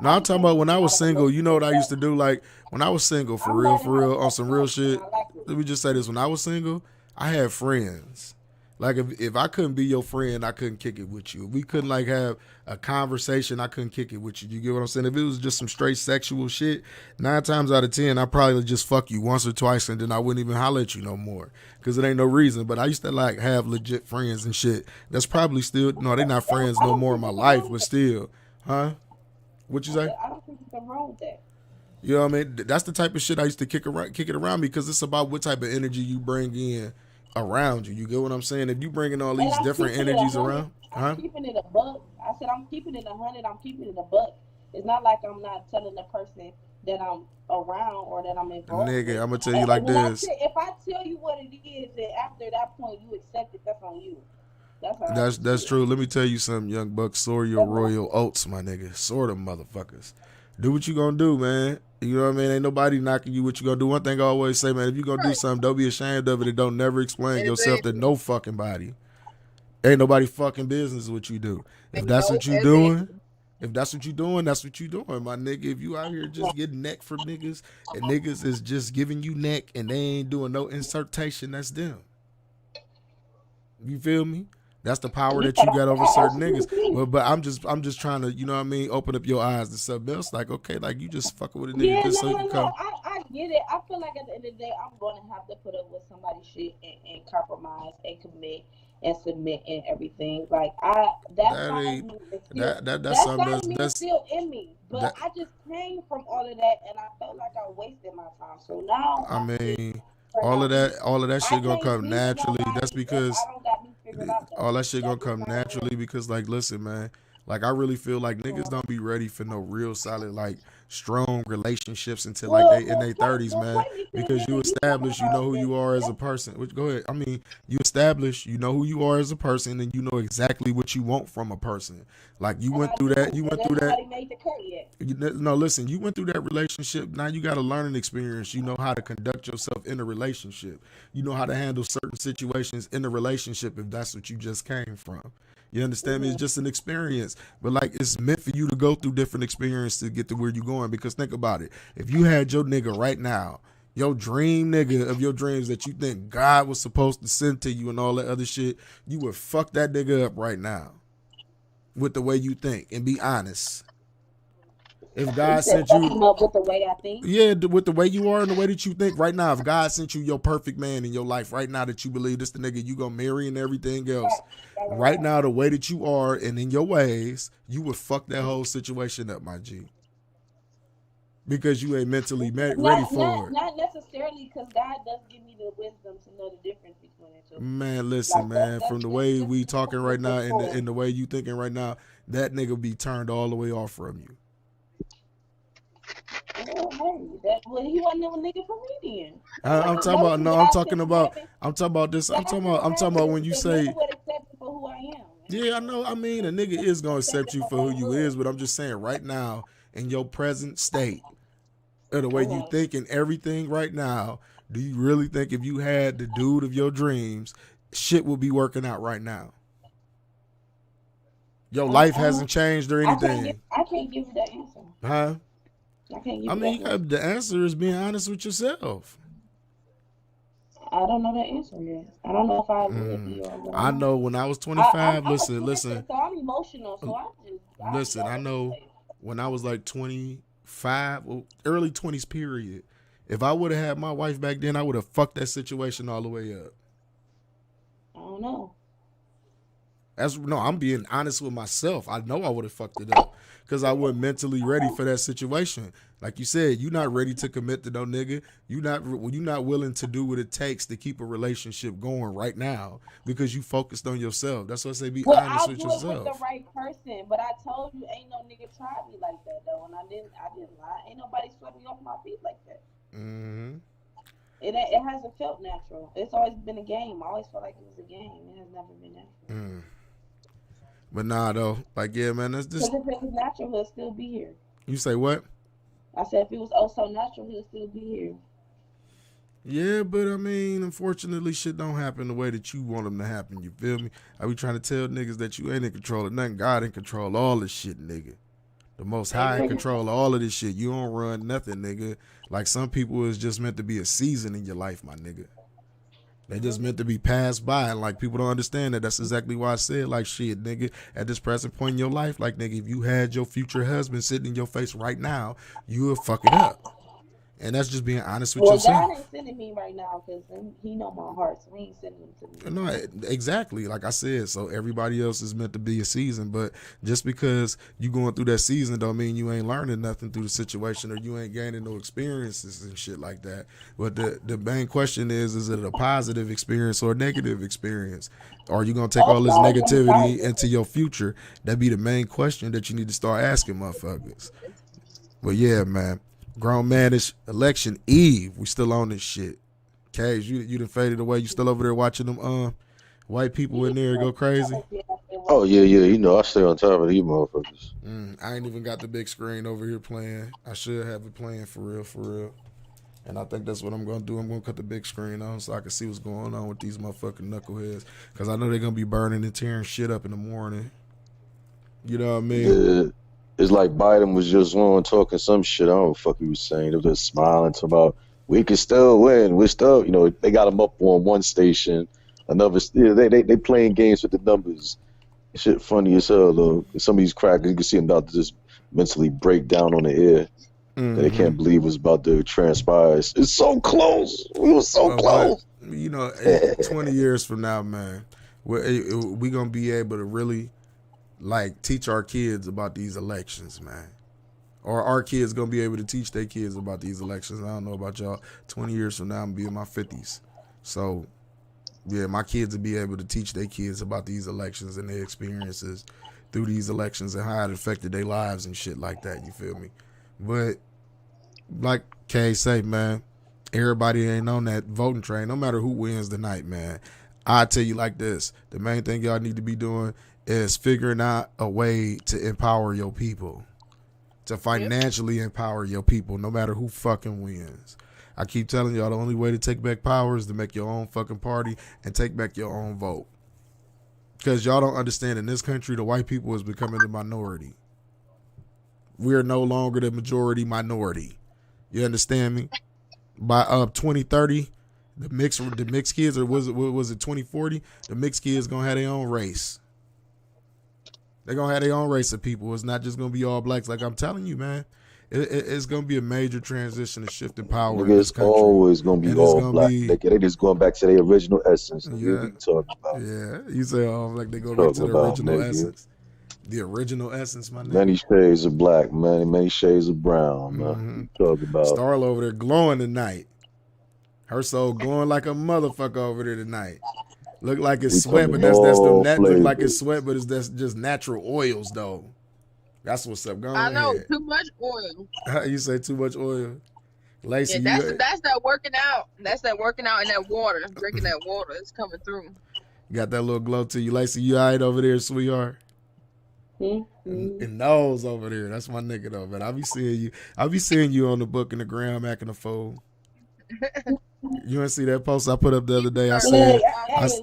No, I'm talking about when I was single. You know what I used to do? Like when I was single, for real, on some real shit. Let me just say this: when I was single, I had friends. Like if I couldn't be your friend, I couldn't kick it with you. If we couldn't like have a conversation, I couldn't kick it with you. You get what I'm saying? If it was just some straight sexual shit, 9 times out of 10, I probably just fuck you once or twice, and then I wouldn't even holler at you no more because it ain't no reason. But I used to like have legit friends and shit. That's probably still they're not friends no more in my life, but still, huh? What you say? I don't think there's wrong with that. You know what I mean? That's the type of shit I used to kick it around because it's about what type of energy you bring in around you. You get what I'm saying? If you bringing all And these I'm different keeping it energies 100. around, I'm huh? keeping it a buck. I said I'm keeping it 100. I'm keeping it a buck. It's not like I'm not telling the person that I'm around or that I'm involved Nigga, with. I'm gonna tell you And like when this. if I tell you what it is, and after that point you accept it, that's on you. That's how I That's just see that's it. true. Let me tell you something, young buck. Soar your That's what I royal oats, my nigga. Soar them motherfuckers. Do what you gonna do, man. You know what I mean? Ain't nobody knocking you what you gonna do. One thing I always say, man, if you gonna do Right. something, don't be ashamed of it and don't never explain yourself to Exactly. no fucking body. Ain't nobody fucking business what you do. If that's Nope. what you doing, Exactly. if that's what you doing, that's what you doing, my nigga. If you out here just getting neck from niggas and niggas is just giving you neck and they ain't doing no insertion, that's them. You feel me? That's the power Yeah, that you got over I certain niggas. absolutely. But I'm just trying to, you know what I mean, open up your eyes to something else. Like, okay, like you just fucking with a nigga Yeah, just so no, he no, can no. come. I get it. I feel like at the end of the day, I'm going to have to put up with somebody's shit and compromise and commit and submit and everything. Like that That side of ain't me is still that's that something side of me is that's still in me. But that I just came from all of that, and I felt like I wasted my time. So now I I'm just mean, turn out me. all of that I shit gonna can't come be with naturally. That's nobody if I because don't got me figured out though. all that shit gonna That's just come how it naturally is. because like listen, man, like I really feel like niggas don't be ready for no real solid like strong relationships until like they in their 30s, man, Point me to the because you nigga you talking establish you know about who that you are as a that's person. Which go ahead. I mean, you establish you know who you are as a person and you know exactly what you want from a person. Like you and went I through that, do, you and went then through that. nobody made the cut yet. No, listen, you went through that relationship. Now you got a learning experience. You know how to conduct yourself in a relationship. You know how to handle certain situations in a relationship if that's what you just came from. You understand me? It's just an experience. But like it's meant for you to go through different experiences to get to where you're going. Because think about it. If you had your nigga right now, your dream nigga of your dreams that you think God was supposed to send to you and all that other shit, you would fuck that nigga up right now with the way you think and be honest. If You God said sent fuck you, him up with the way I think. yeah, with the way you are and the way that you think right now, if God sent you your perfect man in your life right now that you believe this the nigga you gonna marry and everything else, Right, right, right, right right. now the way that you are and in your ways, you would fuck that whole situation up, my G, because you ain't mentally ready for it. Not necessarily because God does give me the wisdom to know the difference between the two. Man, listen, Like man, from the way that's we talking right now and for the way you thinking right now, that nigga be turned all the way off from you. well, hey, that well, he wasn't no nigga for me then. I'm talking Notice about when no, I'm God talking sent you about heaven, I'm talking about this. God sent you I'm talking heaven about when you the nigga say would accept me for who I am. yeah, I know. I mean, a nigga is gonna Accept accept it you for for what who it you was. is, but I'm just saying right now, in your present state, or the way you Okay. think and everything right now, do you really think if you had the dude of your dreams, shit would be working out right now? Your life hasn't changed or anything, I can't give you that answer. huh? I can't I give you mean, that answer. the answer is being honest with yourself. I don't know that answer yet. I don't know if I would be or would I I not. know when I was 25. I'm a Listen, Cancer, so I'm emotional. So I be listen. I all over the know place. when I was like 25, well, early 20s period. If I would have had my wife back then, I would have fucked that situation all the way up. I don't know. I'm being honest with myself. I know I would have fucked it up because I wasn't mentally ready for that situation. Like you said, you're not ready to commit to no nigga. You're not willing to do what it takes to keep a relationship going right now because you focused on yourself. That's why I say be Well, honest I'll with do it with the yourself. right person. But I told you, ain't no nigga tried me like that though, and I didn't lie. Ain't nobody swept me off my feet like that. Mm-hmm. It hasn't felt natural. It's always been a game. I always felt like it was a game. It has never been natural. Mm. But nah, though, like yeah, man, that's Because just if it was natural, he'll still be here. you say what? I said if it was oh so natural, he'll still be here. Yeah, but I mean, unfortunately, shit don't happen the way that you want them to happen. You feel me? I be trying to tell niggas that you ain't in control of nothing. God in control of all this shit, nigga. The Most High in Amen. control of all of this shit. You don't run nothing, nigga. Like some people is just meant to be a season in your life, my nigga. They just meant to be passed by, and like people don't understand that. That's exactly why I said like shit, nigga. At this present point in your life, like nigga, if you had your future husband sitting in your face right now, you would fuck it up. And that's just being honest with Well, yourself. God ain't sending me right now because He know my heart, so He ain't sending him to me. No, exactly. Like I said, so everybody else is meant to be a season, but just because you going through that season don't mean you ain't learning nothing through the situation or you ain't gaining no experiences and shit like that. But the main question is it a positive experience or a negative experience? Are you gonna take all this negativity into your future? That'd be the main question that you need to start asking motherfuckers. But yeah, man. Grown manish election eve. We still on this shit. Cage, you done faded away. You still over there watching them white people in there go crazy? Oh yeah, you know I stay on top of these motherfuckers. I ain't even got the big screen over here playing. I should have it playing for real. And I think that's what I'm gonna do. I'm gonna cut the big screen on so I can see what's going on with these motherfucking knuckleheads. Cause I know they're gonna be burning and tearing shit up in the morning. You know what I mean? Yeah. It's like Biden was just on talking some shit. I don't know what the fuck he was saying. They was just smiling, talking about we can still win. We're still, you know, they got him up on one station, another. They playing games with the numbers. Shit funny as hell though. Some of these crackers, you can see them about to just mentally break down on the air. They can't believe what's about to transpire. It's so close. We were so close. But, you know, 20 years from now, man, we gonna be able to really like teach our kids about these elections, man. Or our kids gonna be able to teach their kids about these elections. I don't know about y'all. 20 years from now, I'm gonna be in my 50s. So, yeah, my kids will be able to teach their kids about these elections and their experiences through these elections and how it affected their lives and shit like that. You feel me? But like Kay say, man, everybody ain't on that voting train. No matter who wins tonight, man. I tell you like this: the main thing y'all need to be doing is figuring out a way to empower your people, to financially empower your people, no matter who fucking wins. I keep telling y'all the only way to take back power is to make your own fucking party and take back your own vote. Because y'all don't understand, in this country, the white people is becoming the minority. We're no longer the majority minority. You understand me? By 2030, the mixed kids, or was it 2040? The mixed kids gonna have their own race. They're going to have their own race of people. It's not just going to be all blacks. Like I'm telling you, man, it's going to be a major transition, a shift in power in this country. It's always going to be all black. They just going back to their original essence. Yeah. What are you talking about? Yeah. You say, like they go back to the original essence. The original essence, my nigga. Many shades of black, man. Many shades of brown, man. Mm-hmm. You talking about? Starla over there glowing tonight. Her soul glowing like a motherfucker over there tonight. Look like it's sweat, but that's look like it's sweat, but that's just natural oils though. That's what's up. Go I know, ahead. too much oil. You say too much oil? Lacey, yeah, that's that working out. That's that working out in that water. Drinking that water is coming through. Got that little glow to you. Lacey, you all right over there, sweetheart? And Nose over there. That's my nigga though, man. I'll be seeing you on the book and the gram acting a fool. You want to see that post I put up the other day? I said,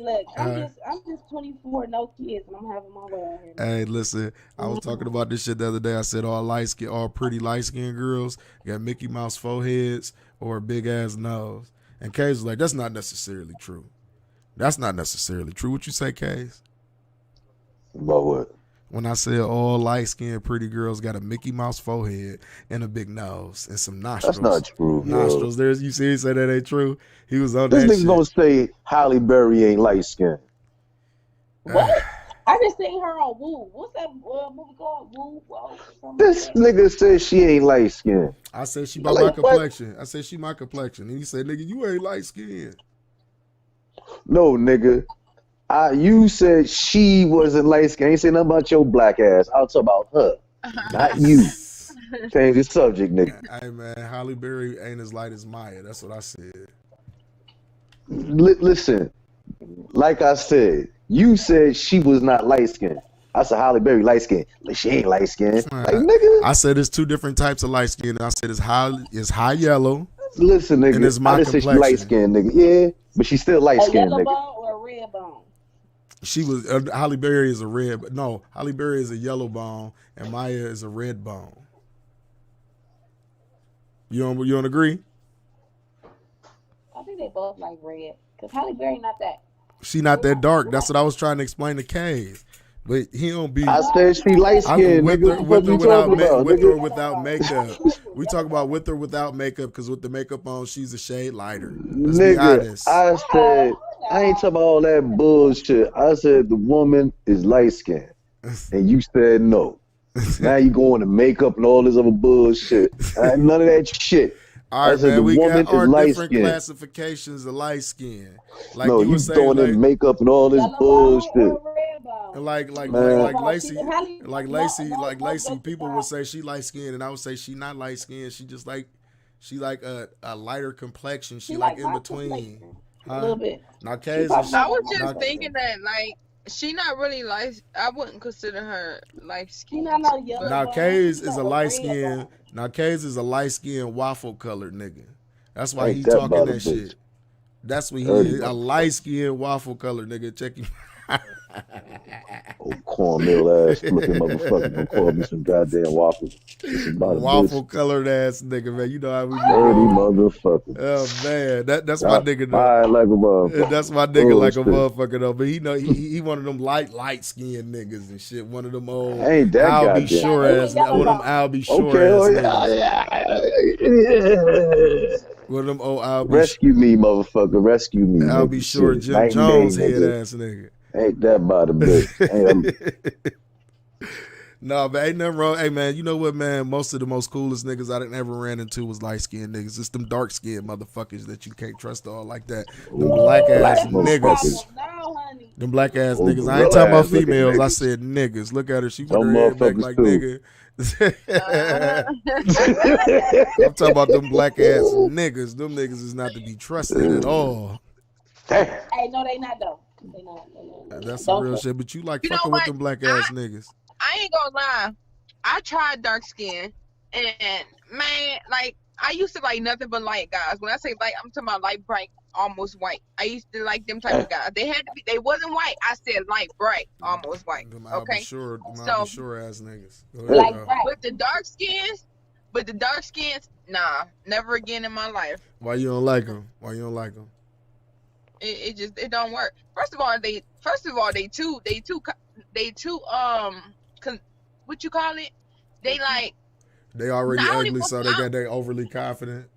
look, I'm just 24, no kids, and I'm having my way out here. Hey, listen, I was talking about this shit the other day. I said all pretty light skinned girls got Mickey Mouse foreheads or a big ass nose. And Kay was like, that's not necessarily true. That's not necessarily true. What you say, Kay? About what? When I said all light-skinned pretty girls got a Mickey Mouse forehead and a big nose and some nostrils. That's not true. Nostrils. There's you see he said that ain't true. He was on this that shit. This nigga gonna say Halle Berry ain't light-skinned. What? I just seen her on Woo. What's that movie called? Woo? This nigga said she ain't light-skinned. I said she my complexion. I said she my complexion. And he said, nigga, you ain't light-skinned. No, nigga. You said she wasn't light skinned. I ain't say nothing about your black ass. I'll talk about her, not you. Change the subject, nigga. Hey man, Halle Berry ain't as light as Maya. That's what I said. Listen, like I said, you said she was not light skinned. I said Halle Berry light skinned. She ain't light skinned. Like nigga. I said there's two different types of light skin. I said it's high yellow. Listen, nigga. And it's my I just said she light skinned, nigga. Yeah, but she's still light skinned, nigga. A yellow bone or a red bone? She was Halle Berry is a red, but no, Halle Berry is a yellow bone and Maya is a red bone. You don't agree? I think they both like red because Halle Berry not that. She not that dark. That's what I was trying to explain to Kay. But he don't be. I said she light I mean, skinned, nigga. What the fuck you talking about, with or nigga? without makeup. We talk about with or without makeup because with the makeup on, she's a shade lighter. Let's be Nigga, honest. I said, I ain't talking about all that bullshit. I said the woman is light skinned. And you said no. Now you going to makeup and all this other bullshit. None of that shit. All right, I said man. the We woman got our is light different skinned. classifications of light skin. Like No, you you were saying, throwing like, in makeup and all this Yellow bone bullshit. or red bone? like Man. Lacey. People would say she light skinned, and I would say she not light skinned. She just like a lighter complexion. She like in my between. complexion. Huh? A little bit. Now, Kay, probably I was Now- just thinking that, like, she not really light. I wouldn't consider her light She skin. not no yellow Now, bone. Kay's She is got a the light red skin. bone. Now, Kay's is a light skin waffle colored nigga. That's why Ain't he that talking about a that bitch? shit. That's what he Dirty is. A motherfucker. light skin waffle colored nigga. Check him. Old cornmeal ass looking motherfucker gonna call me some goddamn waffles. It's about a Waffle bitch. colored ass nigga, man. You know how we be Dirty rolling. motherfucker. Oh man, that's my nigga though. Fine like a motherfucker. That's my nigga like a Bullshit. motherfucker though. But he know he one of them light skinned niggas and shit. One of them old Ain't that I'll be goddamn. sure ass. One of them I'll be sure Okay, ass oh, niggas. yeah. One of them old I'll be Rescue me, motherfucker. Rescue me. I'll nigga. be sure Shit. Jim Night and Jones day, head nigga. ass nigga. Ain't that about a bitch. No, but ain't nothing wrong. Hey, man, you know what, man? Most of the most coolest niggas I done ever ran into was light-skinned niggas. It's them dark-skinned motherfuckers that you can't trust all like that. Them black-ass Black niggas. motherfuckers. No, honey. Them black-ass Oh, niggas. I ain't talking about gorilla-ass looking females. I niggas. said niggas. Look at her. She put Some her head back motherfuckers, like too. nigga. I'm talking about them black-ass niggas. Them niggas is not to be trusted at all. Damn. Hey, no, they not though. They not. That's some real shit. But you like You know fucking with what? them black-ass niggas. I ain't gonna lie. I tried dark skin, and man, like I used to like nothing but light guys. When I say light, I'm talking about light, bright, almost white. I used to like them type of guys. They had to be. They wasn't white. I said light, bright, almost white. Them I'll Okay. be sure, them I'll So- be sure ass niggas. Go Like ahead, right. With the dark skins, nah, never again in my life. Why you don't like them? Why you don't like them? It just it don't work. First of all, they too what you call it? They like. They already I don't ugly, even- so they overly confident.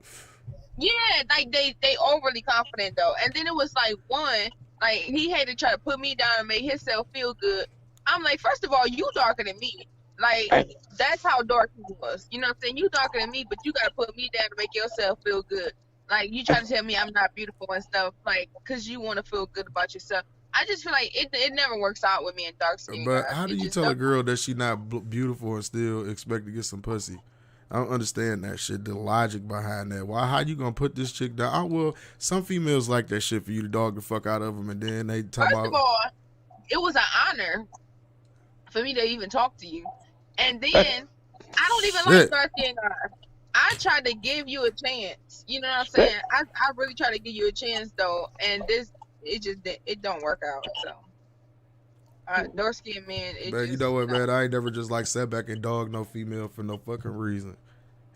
Yeah, like they overly confident though. And then it was like one, like he had to try to put me down and make himself feel good. I'm like, first of all, you darker than me. Like that's how dark he was. You know what I'm saying? You darker than me, but you gotta put me down to make yourself feel good. Like you try to tell me I'm not beautiful and stuff, like because you want to feel good about yourself. I just feel like it never works out with me in dark skin. But guys. how do It you just tell a don't- girl that she not beautiful and still expect to get some pussy? I don't understand that shit. The logic behind that. Why? How you gonna put this chick down? Oh, well, some females like that shit for you to dog the fuck out of them, and then they talk First about. of all, it was an honor for me to even talk to you. And then I don't even like Shit. dark skin guys. I tried to give you a chance. You know what I'm saying? I really tried to give you a chance though, and it don't work out. So dark skin man. But you know what, man? I ain't never just like sat back and dog no female for no fucking reason.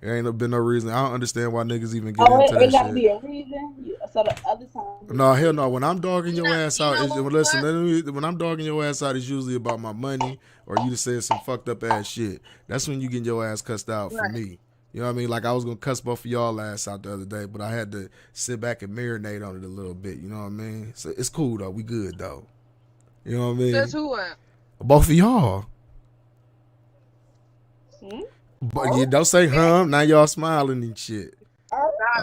There ain't been no reason. I don't understand why niggas even get into it that gotta shit. be a reason. So the other time. No, hell no. When I'm dogging your know- ass you out, know it's, what? listen, when I'm dogging your ass out, it's usually about my money or you just said some fucked up ass shit. That's when you get your ass cussed out for Right. me. You know what I mean? Like I was gonna cuss both of y'all ass out the other day, but I had to sit back and marinate on it a little bit. You know what I mean? So it's cool though. We good though. You know what I mean? Says who? Both of y'all. But you don't say Now y'all smiling and shit.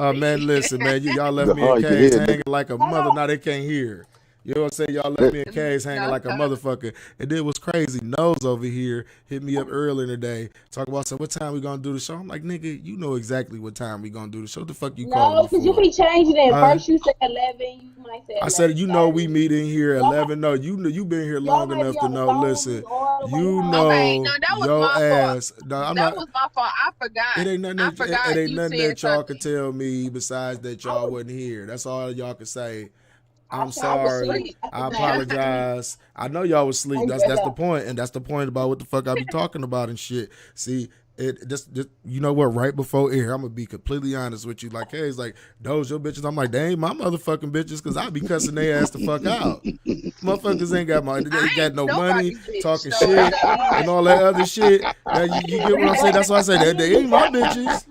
Oh man, listen, man, y'all left me in You can caves hear, hanging like a mother. Now they can't hear. You know what I'm saying? Y'all left me in caves hanging like a motherfucker. And then what's crazy, Nose over here hit me up early in the day, talk about, so what time we gonna do the show? I'm like, nigga, you know exactly what time we gonna do the show. What the fuck you No, calling me because you for? be changing it. Huh? First you said 11, you might say 11. I said, you know, we 30. meet in here at 11. No, you been here Y'all long might enough be to on the know. phone Listen, all the way you home. know, Okay, no, that was your my fault. ass. No, I'm That not. was my fault. I forgot. It ain't nothing. I That, forgot it ain't you nothing said that y'all something. could tell me besides that y'all wasn't here. That's all y'all could say. I'm I was sorry. asleep. I apologize. I know y'all was asleep. That's the point, and that's the point about what the fuck I be talking about and shit. See, just you know what? Right before air, I'm gonna be completely honest with you. Like, hey, it's like those your bitches. I'm like, they ain't my motherfucking bitches, because I be cussing their ass the fuck out. Motherfuckers ain't got money. They ain't got ain't no money, nobody's bitch, talking so shit and all that other shit. Now you get what I'm saying? That's why I say that they ain't my bitches.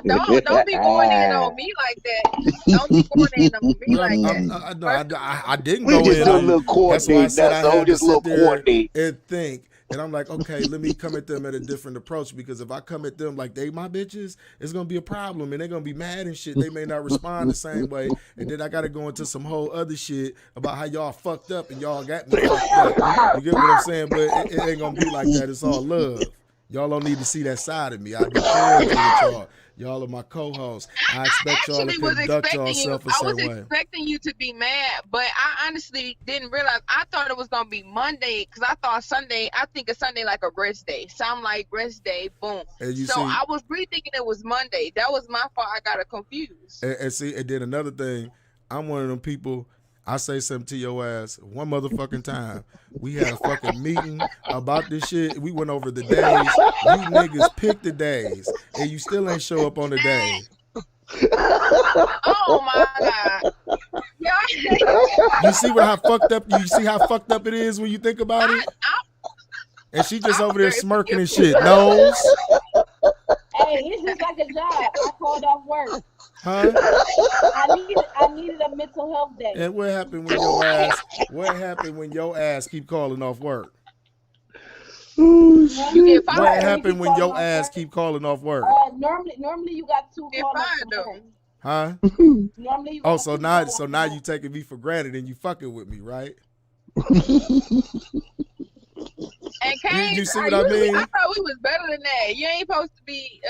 Don't be going in on me like that. Don't be going in on me like that. I didn't We go just in do a on little you. That's why I coordinate. said That's I all. had to Just a little sit there coordinate. and think. And I'm like, okay, let me come at them at a different approach, because if I come at them like they my bitches, it's gonna be a problem and they're gonna be mad and shit. They may not respond the same way, and then I gotta go into some whole other shit about how y'all fucked up and y'all got me fucked up. You get what I'm saying? But it ain't gonna be like that. It's all love. Y'all don't need to see that side of me. I be cordial with y'all. Y'all are my co-hosts. I expect y'all to Actually was conduct expecting you. yourself a I was certain way. expecting you to be mad, but I honestly didn't realize. I thought it was gonna be Monday because I thought Sunday. I think of Sunday like a rest day. So I'm like rest day, boom. And you So see, I was really thinking it was Monday. That was my fault. I got it confused. and see, and then another thing, I'm one of them people. I say something to your ass one motherfucking time. We had a fucking meeting about this shit. We went over the days. You niggas picked the days, and you still ain't show up on the day. Oh my god! You see how fucked up? You see how fucked up it is when you think about it? And she just I'm over there very smirking and shit. Nose. Hey, it's just like a job. I called off work. Huh? I needed a mental health day. And what happened when your ass? What happened when your ass keep calling off work? You get What fired. happened when your ass keep calling off work? Normally you got two Get call fired, though. Huh? Normally you Oh, got so two now call-offs. you taking me for granted and you fucking with me, right? And Kane, You see what I mean? I thought we was better than that. You ain't supposed to be.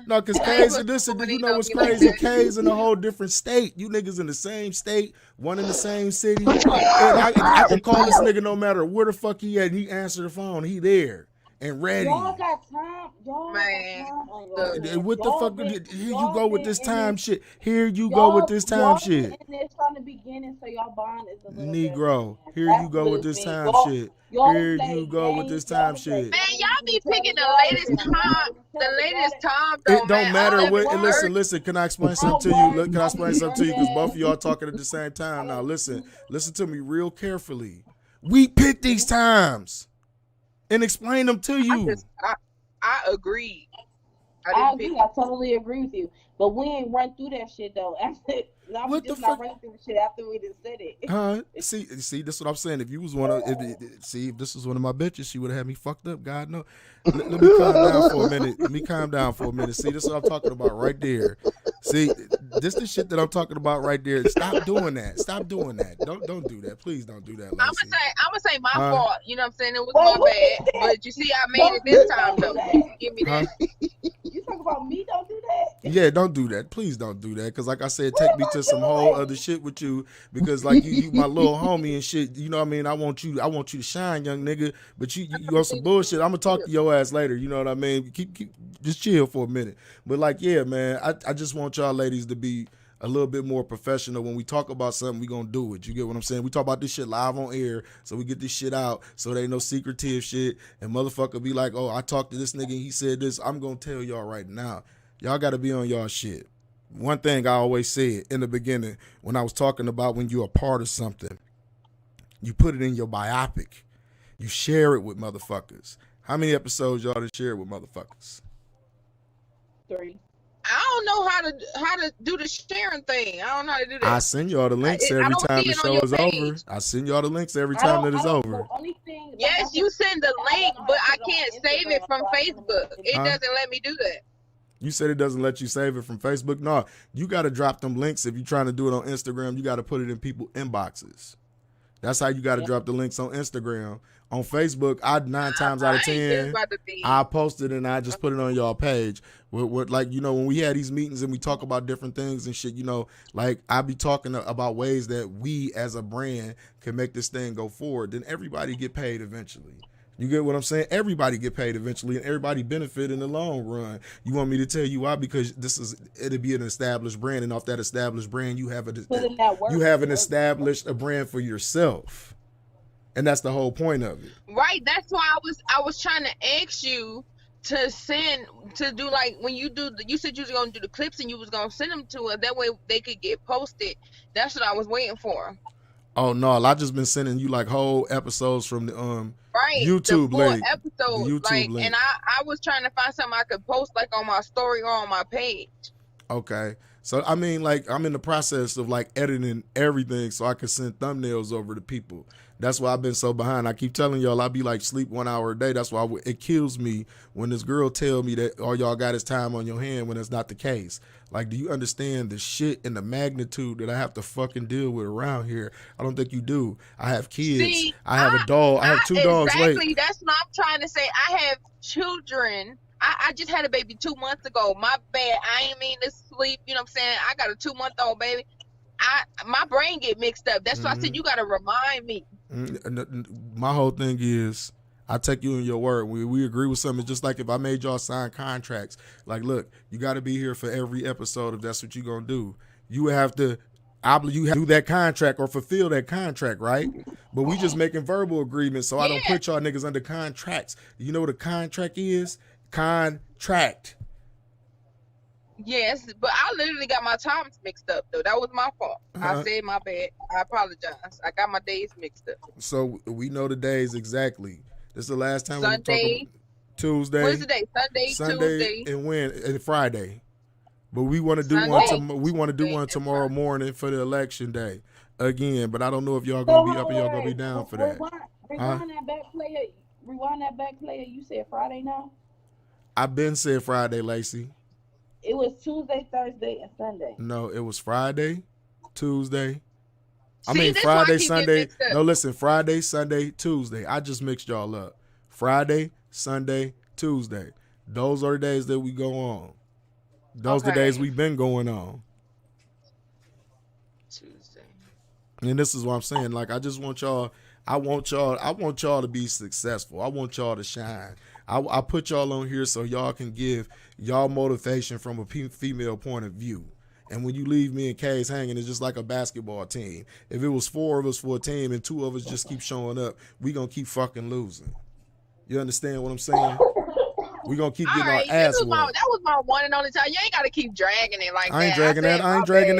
No, because you ain't K's supposed this to and be you know what's doing crazy? like that. K's in a whole different state. You niggas in the same state, one in the same city. And I can call this nigga no matter where the fuck he at, and he answer the phone. He there and ready. Y'all got time. Y'all Man, got time on look. y'all hands. What the Y'all fuck? been- Here you y'all go with been this in time this- shit. Here you go with this time y'all shit. been in this from the beginning, so y'all bond is a little Negro, better. here That's you go what with it's this been. time shit. Y'all Here play you go with this games, time y'all play shit. Man, games. y'all be picking the Y'all latest been- time. The latest time, though, It don't man. matter All what. that Listen, work. listen. Can I explain something to you? Can I explain something to you? Because both of y'all talking at the same time. Now, listen to me real carefully. We pick these times and explain them to you. I agree. I agree. I totally agree with you. But we ain't run through that shit though. What the not fuck? running through the shit after we just said it. Huh? See, this is what I'm saying. If you was one of, if this was one of my bitches, she would have had me fucked up. God no. Let me calm down for a minute. Let me calm down for a minute. See, this is what I'm talking about right there. See, this the shit that I'm talking about right there. Stop doing that. Stop doing that. Don't do that. Please don't do that, Lacey. I'm gonna say my Huh? fault. You know what I'm saying? It was my bad. But you see, I made it this time though. You give me that. You talk about me, don't do that. Yeah, don't do that. Please don't do that. Because like I said, take me to some whole other shit with you. Because like you my little homie and shit. You know what I mean? I want you to shine, young nigga. But you on some bullshit. I'm gonna talk to your ass later. You know what I mean? Keep just chill for a minute. But like, yeah, man, I just want y'all ladies to be a little bit more professional. When we talk about something, we gonna do it. You get what I'm saying? We talk about this shit live on air, so we get this shit out, so there ain't no secretive shit. And motherfucker be like, oh, I talked to this nigga and he said this. I'm gonna tell y'all right now. Y'all gotta be on y'all shit. One thing I always said in the beginning when I was talking about when you're a part of something, you put it in your biopic. You share it with motherfuckers. How many episodes y'all done share with motherfuckers? 3. I don't know how to do the sharing thing. I don't know how to do that. I send y'all the links every time the show is over. I send y'all the links every time that it's over. Yes, you send the link, but I can't save it from Facebook. It doesn't let me do that. You said it doesn't let you save it from Facebook? No, you got to drop them links. If you're trying to do it on Instagram, you got to put it in people's inboxes. That's how you got to drop the links on Instagram. On Facebook, 9 times out of 10, I post it and I just put it on y'all page. With like, you know, when we had these meetings and we talk about different things and shit, you know, like I be talking about ways that we as a brand can make this thing go forward. Then everybody get paid eventually. You get what I'm saying? Everybody get paid eventually and everybody benefit in the long run. You want me to tell you why? Because it'll be an established brand, and off that established brand, you have established a brand for yourself. And that's the whole point of it. Right. That's why I was trying to ask you to send to do like when you do you said you was gonna do the clips and you was gonna send them to us that way they could get posted. That's what I was waiting for. Oh no, I just been sending you like whole episodes from the Right, the YouTube full link. The episode, YouTube like, link. and I was trying to find something I could post like on my story or on my page. Okay. So I mean, like, I'm in the process of like editing everything so I can send thumbnails over to people. That's why I've been so behind. I keep telling y'all I be like sleep 1 hour a day. That's why it kills me when this girl tell me that all y'all got is time on your hand when it's not the case. Like, do you understand the shit and the magnitude that I have to fucking deal with around here? I don't think you do. I have kids. See, I have a dog. I have 2 dogs. Exactly. Wait. That's what I'm trying to say. I have children. I just had a baby 2 months ago. My bad. I ain't mean to sleep. You know what I'm saying? I got a 2-month-old baby. My brain get mixed up. That's why I said you gotta remind me. My whole thing is I take you in your word. We agree with something. It's just like if I made y'all sign contracts. Like, look, you got to be here for every episode if that's what you're gonna do. You have to do that contract or fulfill that contract, right? But we just making verbal agreements, so I don't put y'all niggas under contracts. You know what a contract is? Contract. Yes, but I literally got my times mixed up though. That was my fault. I said my bad. I apologize. I got my days mixed up. So we know the days exactly. This is the last time we're Sunday, talking Tuesday. What's the day? Sunday, Tuesday, and Friday. But we want to do one tomorrow morning for the election day again. But I don't know if y'all gonna be up and y'all gonna be down for that. Rewind that back, player. Rewind that back, player. You said Friday now. I've been said Friday, Lacey. It was Tuesday, Thursday, and Sunday. No, it was Friday, Tuesday. Friday, Sunday. No, listen, Friday, Sunday, Tuesday. I just mixed y'all up. Friday, Sunday, Tuesday. Those are the days that we go on. Those are the days we've been going on. Tuesday. And this is what I'm saying. Like, I just want y'all. I want y'all to be successful. I want y'all to shine. I put y'all on here so y'all can give y'all motivation from a female point of view. And when you leave me and Kay's hanging, it's just like a basketball team. If it was 4 of us for a team and 2 of us just keep showing up, we going to keep fucking losing. You understand what I'm saying? We going to keep getting our ass whooped. That was my one and only time. You ain't got to keep dragging it like that. I ain't dragging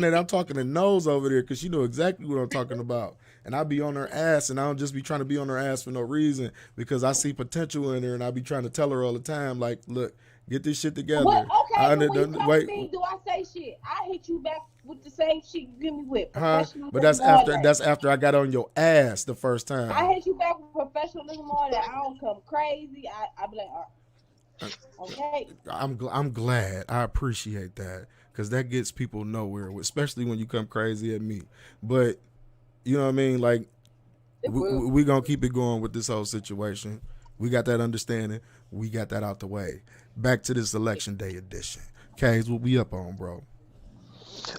that. I'm talking to Nose over there because she know exactly what I'm talking about. And I be on her ass, and I don't just be trying to be on her ass for no reason because I see potential in her, and I be trying to tell her all the time, like, look, get this shit together. Well, okay, wait. Do I say shit? I hit you back with the same shit you give me with. But that's after I got on your ass the first time. I hit you back with professionalism on that. I don't come crazy. I be like, all right. Okay. I'm glad. I appreciate that because that gets people nowhere, especially when you come crazy at me. But you know what I mean? Like, we going to keep it going with this whole situation. We got that understanding. We got that out the way. Back to this election day edition. K's, what we up on, bro?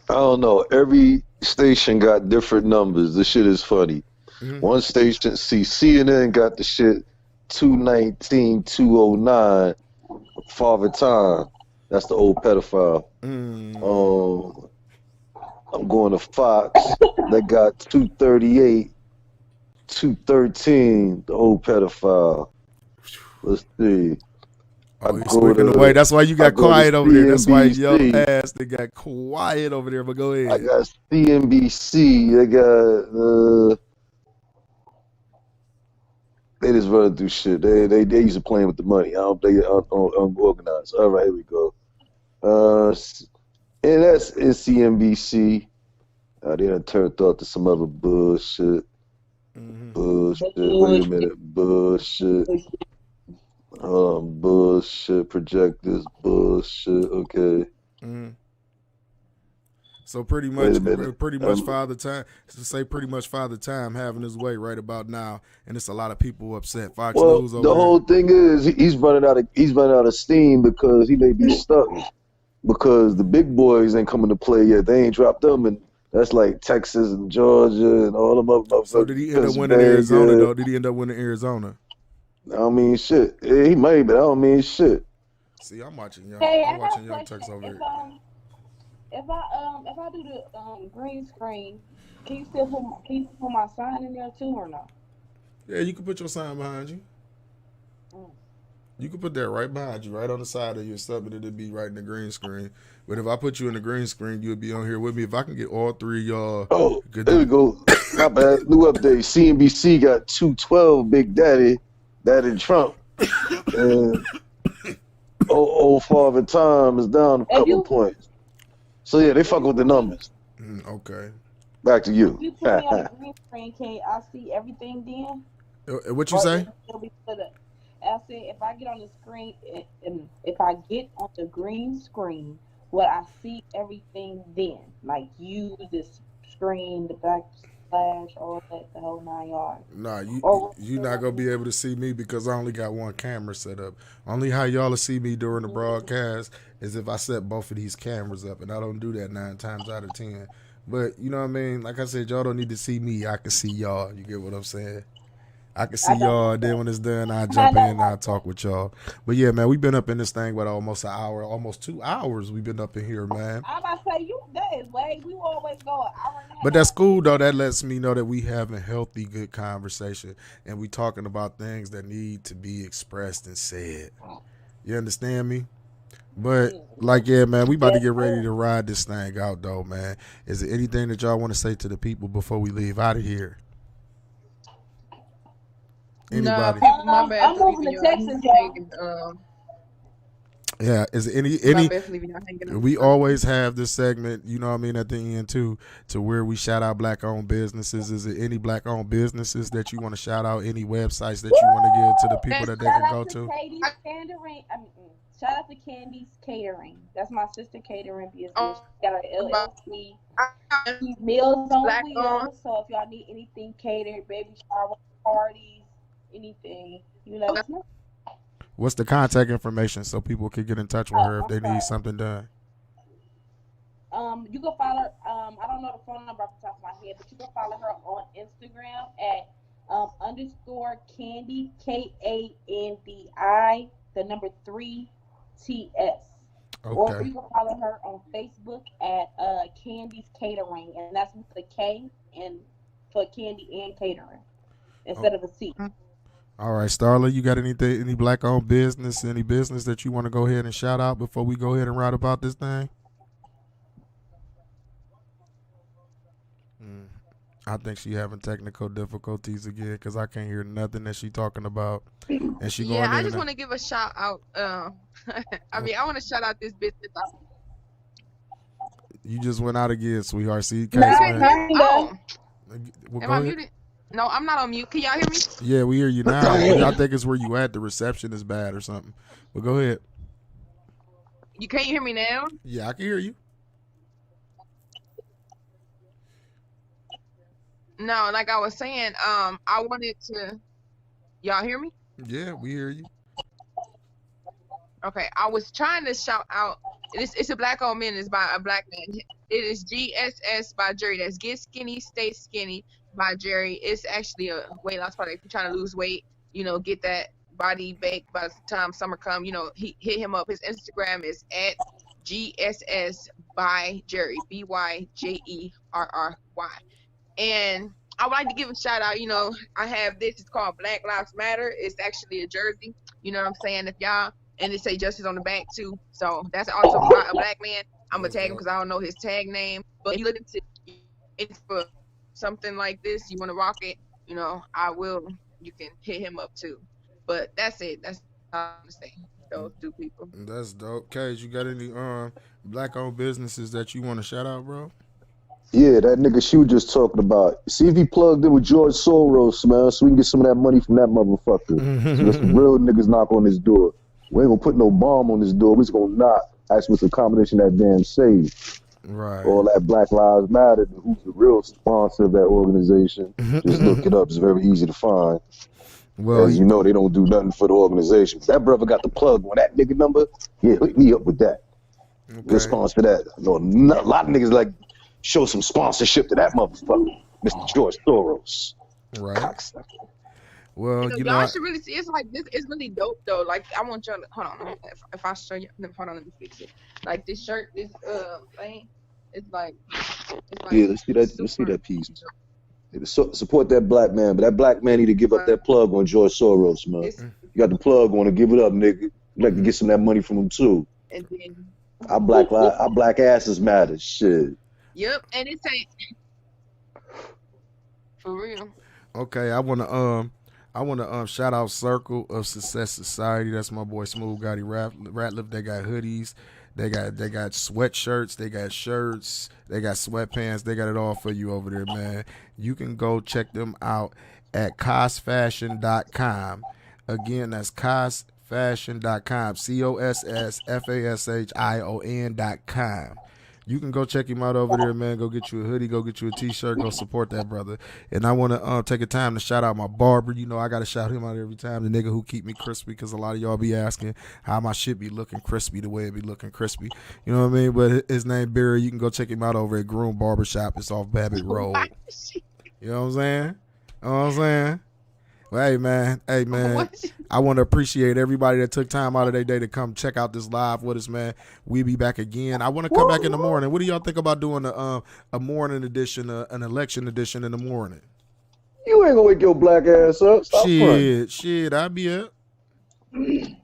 I don't know. Every station got different numbers. This shit is funny. Mm-hmm. One station, CNN got the shit 219, 209, Father Time. That's the old pedophile. I'm going to Fox. They got 238, 213, the old pedophile. Let's see. Oh, you're squeaking away. That's why you got quiet over there. That's why your ass they got quiet over there. But go ahead. I got CNBC. They got they just run through shit. They used to playing with the money. They unorganized. All right, here we go. And that's CNBC. They done turned off to some other bullshit. Mm-hmm. Bullshit. Wait a minute. Bullshit. Bullshit. Projectors. Bullshit. Okay. Mm-hmm. So pretty much Father Time having his way right about now, and it's a lot of people upset. Fox News over the whole thing is he's running out of steam because he may be stuck because the big boys ain't coming to play yet. They ain't dropped them, and that's like Texas and Georgia and all them up. So did he end up winning Arizona though? Did he end up winning Arizona? I don't mean shit. He may, but I don't mean shit. See, I'm watching y'all. Hey, I'm watching young Tex over here. If I do the green screen, can you still put my sign in there too or no? Yeah, you can put your sign behind you. You can put that right behind you, right on the side of your stuff, and it'll be right in the green screen. But if I put you in the green screen, you'll be on here with me. If I can get all three of y'all, Oh, get there we them. go. My bad. New update. CNBC got 212 Big Daddy Trump. And old Father Time is down a If couple you points. So yeah, they fuck with the numbers. Okay. Back to you. if you put me on the green screen, can I see everything then? What you Or say? it'll still be split up? I said if I get on the screen, and if I get on the green screen, will I see everything then? Like you, this screen, the backsplash, all that, the whole 9 yards. Nah, Or you not gonna be able to see me because I only got one camera set up. Only how y'all will see me during the broadcast is if I set both of these cameras up, and I don't do that 9 times out of 10. But you know what I mean? Like I said, y'all don't need to see me. I can see y'all. You get what I'm saying? I can see I don't y'all. like Then that. when it's done, I I jump in don't and I like talk that. with y'all. But yeah, man, we've been up in this thing with almost an hour, almost 2 hours. We've been up in here, man. I'm about to say you. That is way. We always go an hour and a But that's half. cool though. That lets me know that we having healthy, good conversation, and we talking about things that need to be expressed and said. You understand me? But like, yeah, man, we about to Yes, get ready sir. to ride this thing out, though, man. Is there anything that y'all want to say to the people before we leave out of here? Nah, Anybody? people, my bad I'm for moving leaving to y'all Texas, y'all. hanging. Yeah. Is there My any? bad for leaving y'all hanging on We the phone. always have this segment, you know what I mean, at the end too, to where we shout out black-owned businesses. Is there any black-owned businesses that you want to shout out? Any websites that you want to give to the people That's that they Shout can out go to to? Katie's Catering. Shout out to Candy's Catering. That's my sister catering business. She got an about LLC. She's Meals on black on. Wheels. So if y'all need anything catered, baby shower, parties, anything, you let us know. What's the contact information so people can get in touch with her if I'm they need sorry. something done? You can follow her. I don't know the phone number off the top of my head, but you can follow her on Instagram at underscore Candy KANDI the number 3TS. Or Okay. you can follow her on Facebook at Candy's Catering, and that's with a K and for Candy and Catering Oh, instead of a C. all right, Starla, you got anything, any black-owned business, any business that you want to go ahead and shout out before we go ahead and write about this thing? Mm. I think she having technical difficulties again because I can't hear nothing that she talking about, and she Yeah, going I in just and want to give a shout out. I mean, I want to shout out this business. you just went out again, sweetheart. See, case Not man. kinda. Oh, Well, am go I ahead. muted? No, I'm not on mute. Can y'all hear me? Yeah, we hear you now, but I think it's where you at. The reception is bad or something. But go ahead. You can't hear me now? Yeah, I can hear you. No, like I was saying, I wanted to. Y'all hear me? Yeah, we hear you. Okay, I was trying to shout out. It's a black owned man. It's by a black man. It is GSS by Jerry. That's Get Skinny, Stay Skinny by Jerry. It's actually a weight loss product. If you're trying to lose weight, get that body baked by the time summer come. He hit him up. His Instagram is at GSS by Jerry. BYJERRY. And I would like to give a shout out. I have this. It's called Black Lives Matter. It's actually a jersey. You know what I'm saying? If y'all, and it say justice on the back too. So that's also by a black man. I'm gonna That's tag him dope. because I don't know his tag name. But you look into it for something like this, you want to rock it. I will. You can hit him up too. But that's it. That's all I'm gonna say. Those two people. That's dope. Cage, you got any black-owned businesses that you want to shout out, bro? Yeah, that nigga she was just talking about. See if he plugged in with George Soros, man, so we can get some of that money from that motherfucker. So there's some real niggas knock on his door. We ain't gonna put no bomb on his door. We just gonna knock. Ask for some combination of that damn save. Right. All that Black Lives Matter. Who's the real sponsor of that organization? Just look it up. It's very easy to find. Well, As you know, they don't do nothing for the organization. That brother got the plug on that nigga number. Yeah, hook me up with that. Good okay. sponsor that. I know a lot of niggas like show some sponsorship to that motherfucker, Mr. George Soros. Right. Cocksucker. Well, Y'all should really see. It's like this. It's really dope though. Like I want y'all to hold on. If I show you, hold on. Let me fix it. Like this shirt, this thing. It's like. Yeah, let's see that. Let's see that piece. Support that black man, but that black man need to give up that plug on George Soros, man. You got the plug on to give it up, nigga. You like to get some of that money from them too. And then, Our black asses matter. Shit. yep, and it ain't for real. Okay, I wanna shout out Circle of Success Society. That's my boy Smooth Gotti Ratliff. They got hoodies, they got sweatshirts, they got shirts, they got sweatpants, they got it all for you over there, man. You can go check them out at cossfashion.com. Again, that's cossfashion.com. COSSFASHION.com. You can go check him out over there, man. Go get you a hoodie, go get you a t-shirt, go support that brother. And I want to take a time to shout out my barber. You know, I got to shout him out every time, the nigga who keep me crispy, because a lot of y'all be asking how my shit be looking crispy the way it be looking crispy. You know what I mean? But his name Barry. You can go check him out over at Groom Barbershop. It's off Babbitt Road. You know what I'm saying? You know what I'm saying? Well, hey, man. I want to appreciate everybody that took time out of their day to come check out this live with us, man. We be back again. I want to come back in the morning. What do y'all think about doing a morning edition, an election edition in the morning? You ain't gonna wake your black ass up. Stop Shit, front. I'll be up. I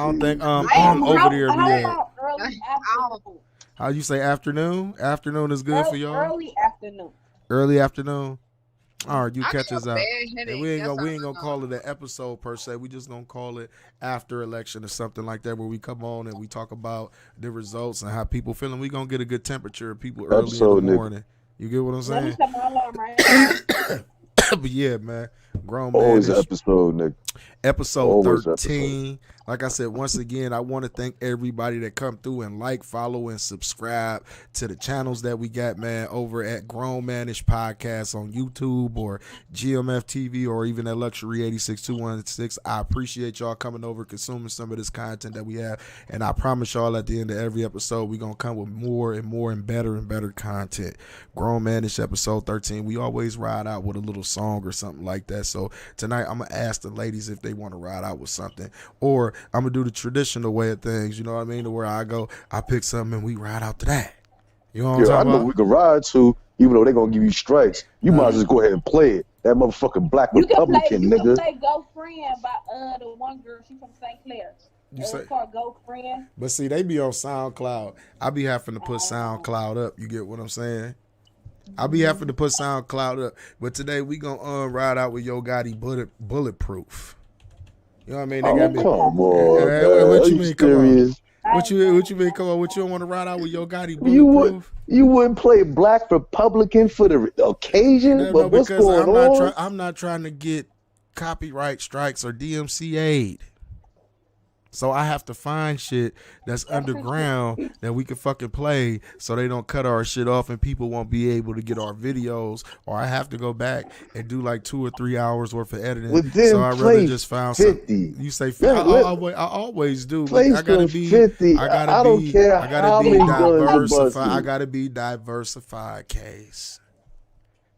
don't think I'm over there How yet. about early afternoon? How you say afternoon? Afternoon is good for y'all? Early afternoon. Early afternoon? All right, you I catch got us a out. bad And headache. we ain't That's gonna all I call know. it an episode per se. We just gonna call it after election or something like that, where we come on and we talk about the results and how people feeling. We gonna get a good temperature of people early Episode, in the nigga. morning. You get what I'm Let me saying? set my alarm right now. But yeah, man, grown Always man. an episode, nigga. Episode Always 13. Like I said, once again, I want to thank everybody that come through and like, follow, and subscribe to the channels that we got, man, over at Grownmanish Podcast on YouTube or GMF TV or even at Luxury 86216. I appreciate y'all coming over, consuming some of this content that we have. And I promise y'all at the end of every episode, we're going to come with more and more and better content. Grownmanish episode 13. We always ride out with a little song or something like that. So tonight, I'm going to ask the ladies if they want to ride out with something, or I'm gonna do the traditional way of things, you know what I mean, to where I go, I pick something and we ride out to that. You know what I'm Yeah, I talking know about? we can ride to, even though they're gonna give you strikes. You might as well go ahead and play it. That motherfucking black You can Republican nigga. play Go Friend by the one girl. She's from St. Clair. You say, It's called Go Friend. but see, they be on SoundCloud. I be having to put SoundCloud up. You get what I'm saying? I be having to put SoundCloud up. But today we gonna ride out with Yo Gotti Bulletproof. You know what I mean? They Oh, got me. come on, Hey, man. what Are you you mean? Come on. serious? What you mean? Come on. What you don't want to ride out with Yo Gotti You Bulletproof? wouldn't play black Republican for the occasion? No, But what's because going on? I'm not trying to get copyright strikes or DMCA aid. So I have to find shit that's underground that we can fucking play so they don't cut our shit off and people won't be able to get our videos, or I have to go back and do like 2 or 3 hours worth of editing. Well, then So I'd play rather just found 50. something. You say 50. Yeah, I always do. play I gotta some be 50. I I don't care I gotta how be many guns you diversified. busted. I gotta be diversified, case.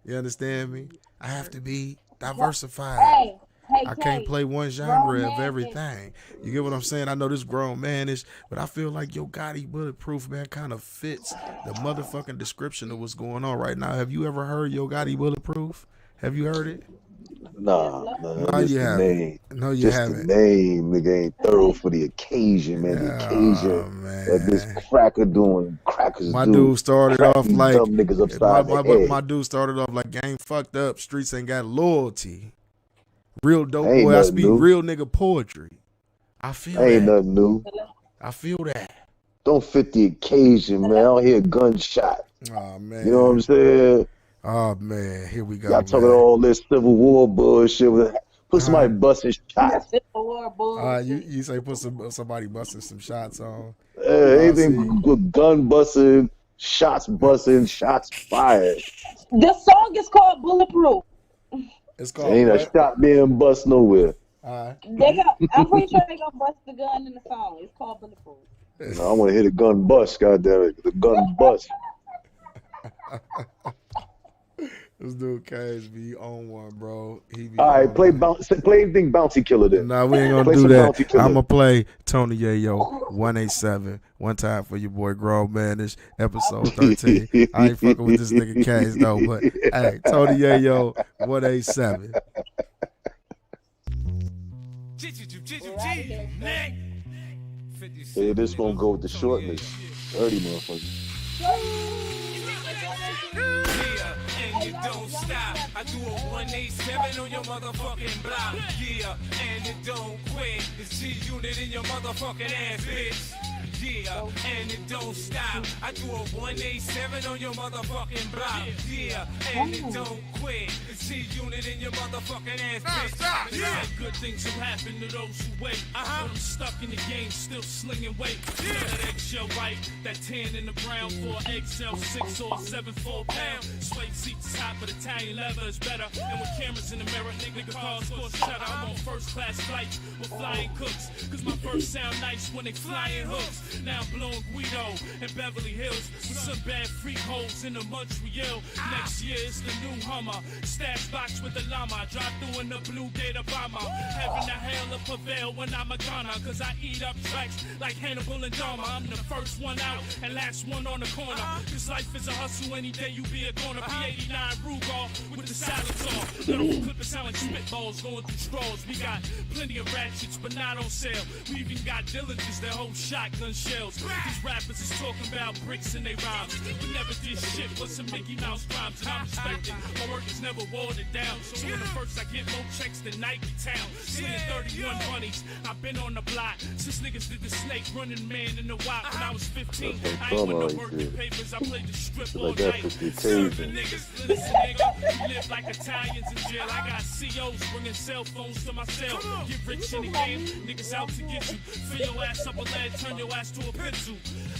You understand me? I have to be diversified. Hey, I can't play one genre of everything. You get what I'm saying? I know this grown manish, but I feel like Yo Gotti Bulletproof, man, kind of fits the motherfucking description of what's going on right now. Have you ever heard Yo Gotti Bulletproof? Have you heard it? Nah, No, just you the haven't. name. No, you Just haven't. the name, nigga, ain't thorough for the occasion, man. The occasion that this cracker doing, crackers My do. dude started Crack off these like dumb niggas upside the head. my dude started off like game fucked up. Streets ain't got loyalty. Real dope Ain't boy. I nothing speak new. real nigga poetry. I feel Ain't that. nothing new. I feel that. Don't fit the occasion, man. I don't hear gunshot. Oh man. You know what I'm saying? Oh man, here we go. Y'all talking man. all this Civil War bullshit. Put somebody busting shots. You say put somebody busting some shots on. Anything with gun busting, shots fired. The song is called Bulletproof. It's called Ain't a what? shot being bust nowhere. I'm pretty sure they gonna bust the gun in the song. It's called Bulletproof. I want to hear the gun bust, goddammit. The gun bust. This dude Cage be on one, bro. He be All right, on play one. anything Bounty Killer then. Nah, we ain't gonna Play do some that. Bounty Killer. I'm gonna play Tony Yayo 187 one time for your boy Grown Manish episode 13. I ain't fucking with this nigga Cage though, but hey, Tony Yayo 187. out of here. Hey, this won't go with the shortness. Dirty motherfucker. And you don't stop. I do a 187 on your motherfucking block. Yeah, and it don't quit. It's G-Unit in your motherfucking ass, bitch. Yeah, and it don't stop. I do a 187 on your motherfucking block. Yeah, and it don't quit. It's G-Unit in your motherfucking ass, bitch. They say good things will happen to those who wait. But I'm stuck in the game, still slinging weight. That eggshell white, that tan in the brown for XL6 or 7 4-pound. Suede seats top, but Italian leather is better. And with cameras in the mirror, nigga cars score shutter. I'm on first class flights with flying cooks. Cause my birds sound nice when they flying hooks. Now I'm blowing Guido in Beverly Hills with some bad freak holes in the Montreal. Next year it's the new Hummer. Stash box with the llama. Drive through in the blue Gator bomber. Heaven to hell of prevail when I'm a gunner. Cause I eat up tracks like Hannibal and Dahmer. I'm the first one out and last one on the corner. Cause life is a hustle, any day you be a corner. P89 Rugal with the silencer. Little clip it sound like spitballs going through straws. We got plenty of ratchets but not on sale. We even got diligence that hold shotgun shells. These rappers is talking about bricks in they rhymes. We never did shit but some Mickey Mouse rhymes. And I'm respected, my work is never watered down. So when the first I get more checks than Nike Town. Seeing 31 bunnies, I've been on the block since niggas did the snake running man in the wop. When I was 15, I ain't with no working papers. I played the strip all night. Serving niggas, listen nigga, we live like Italians in jail. I got COs bringing cell phones to my cell. Get rich in the game, niggas out to get you. Fill your ass up a lead, turn your ass to a pencil.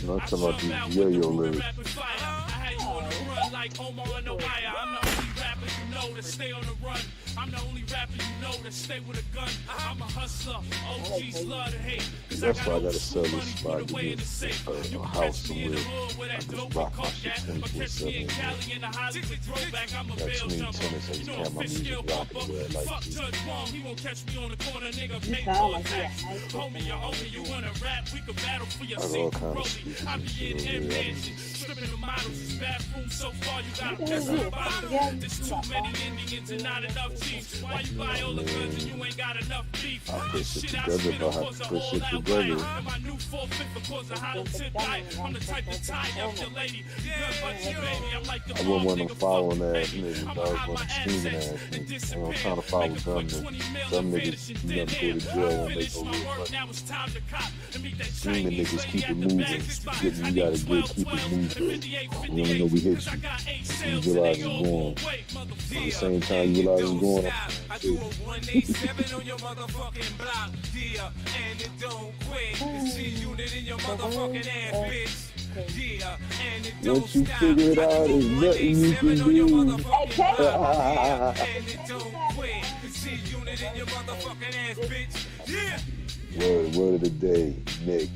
I'm talking about these yo-yo lyrics. I had you on the run like Omar on the wire. I'm the only rapper you know that stay on the run. I'm the only rapper you know that stay with a gun. I'm a hustler, OGs love to hate. Cause That's I why I got gotta sell money this put spot to away in get the safe. You a can house catch me in the somewhere. hood where I that just dope block and my coke shit at. Or catch me in 24/7. Cali in the Hollywood throwback. I'm a That's bail me jumper. telling us You know have a my fish music scale rocking bumper. where I like Fuck to. Judge Wong, he won't catch me on the corner, nigga. You Pay sound for like a you tax. got nice Homie, you owe me. You wanna rap? We could battle for your I got seat. all kind of Rollie, speakers I and be shit in over there. mansion, stripping the models. This bathroom so far, you gotta Yeah, piss yeah, the bottle. yeah. There's too many Indians and not enough chiefs. Why you buy all the guns and you ain't got enough beef? I put This shit shit I together, spit but I will have cause to a put whole shit out together. riot. And my new 4/5 will cause a hollow tip diet. I'm the type to tie up your lady. Gun but your baby. I'm like the I wouldn't want nigga, them following fuck ass baby. niggas. I'ma I was hide want my them scheming assets ass and niggas. I'm disappear. trying to follow Make a them. quick 20 mil Some and niggas, finish and you thin done hair. go to jail I and they finished go my lose work, money. now it's time to cop and meet that Scheming Chinese niggas lady keep at it the moving. bag spot. Getting I you need gotta get, 12, keep it 12, moving. 58, You don't know we hit 'cause I you. got 8 You sales realize and it's they all going. wait, At the motherfucker. same time, you realize it's going. I do a 187 on your motherfucking block. Yeah, and it don't quit. It's G-Unit in your motherfucking ass, bitch. Yeah, and it don't Once you stop. figure it I out, do a there's nothing you 187 can on your do. motherfucking block. Yeah, and it don't quit. It's G-Unit in your motherfucking ass, bitch. Yeah. Word of the day, Nick.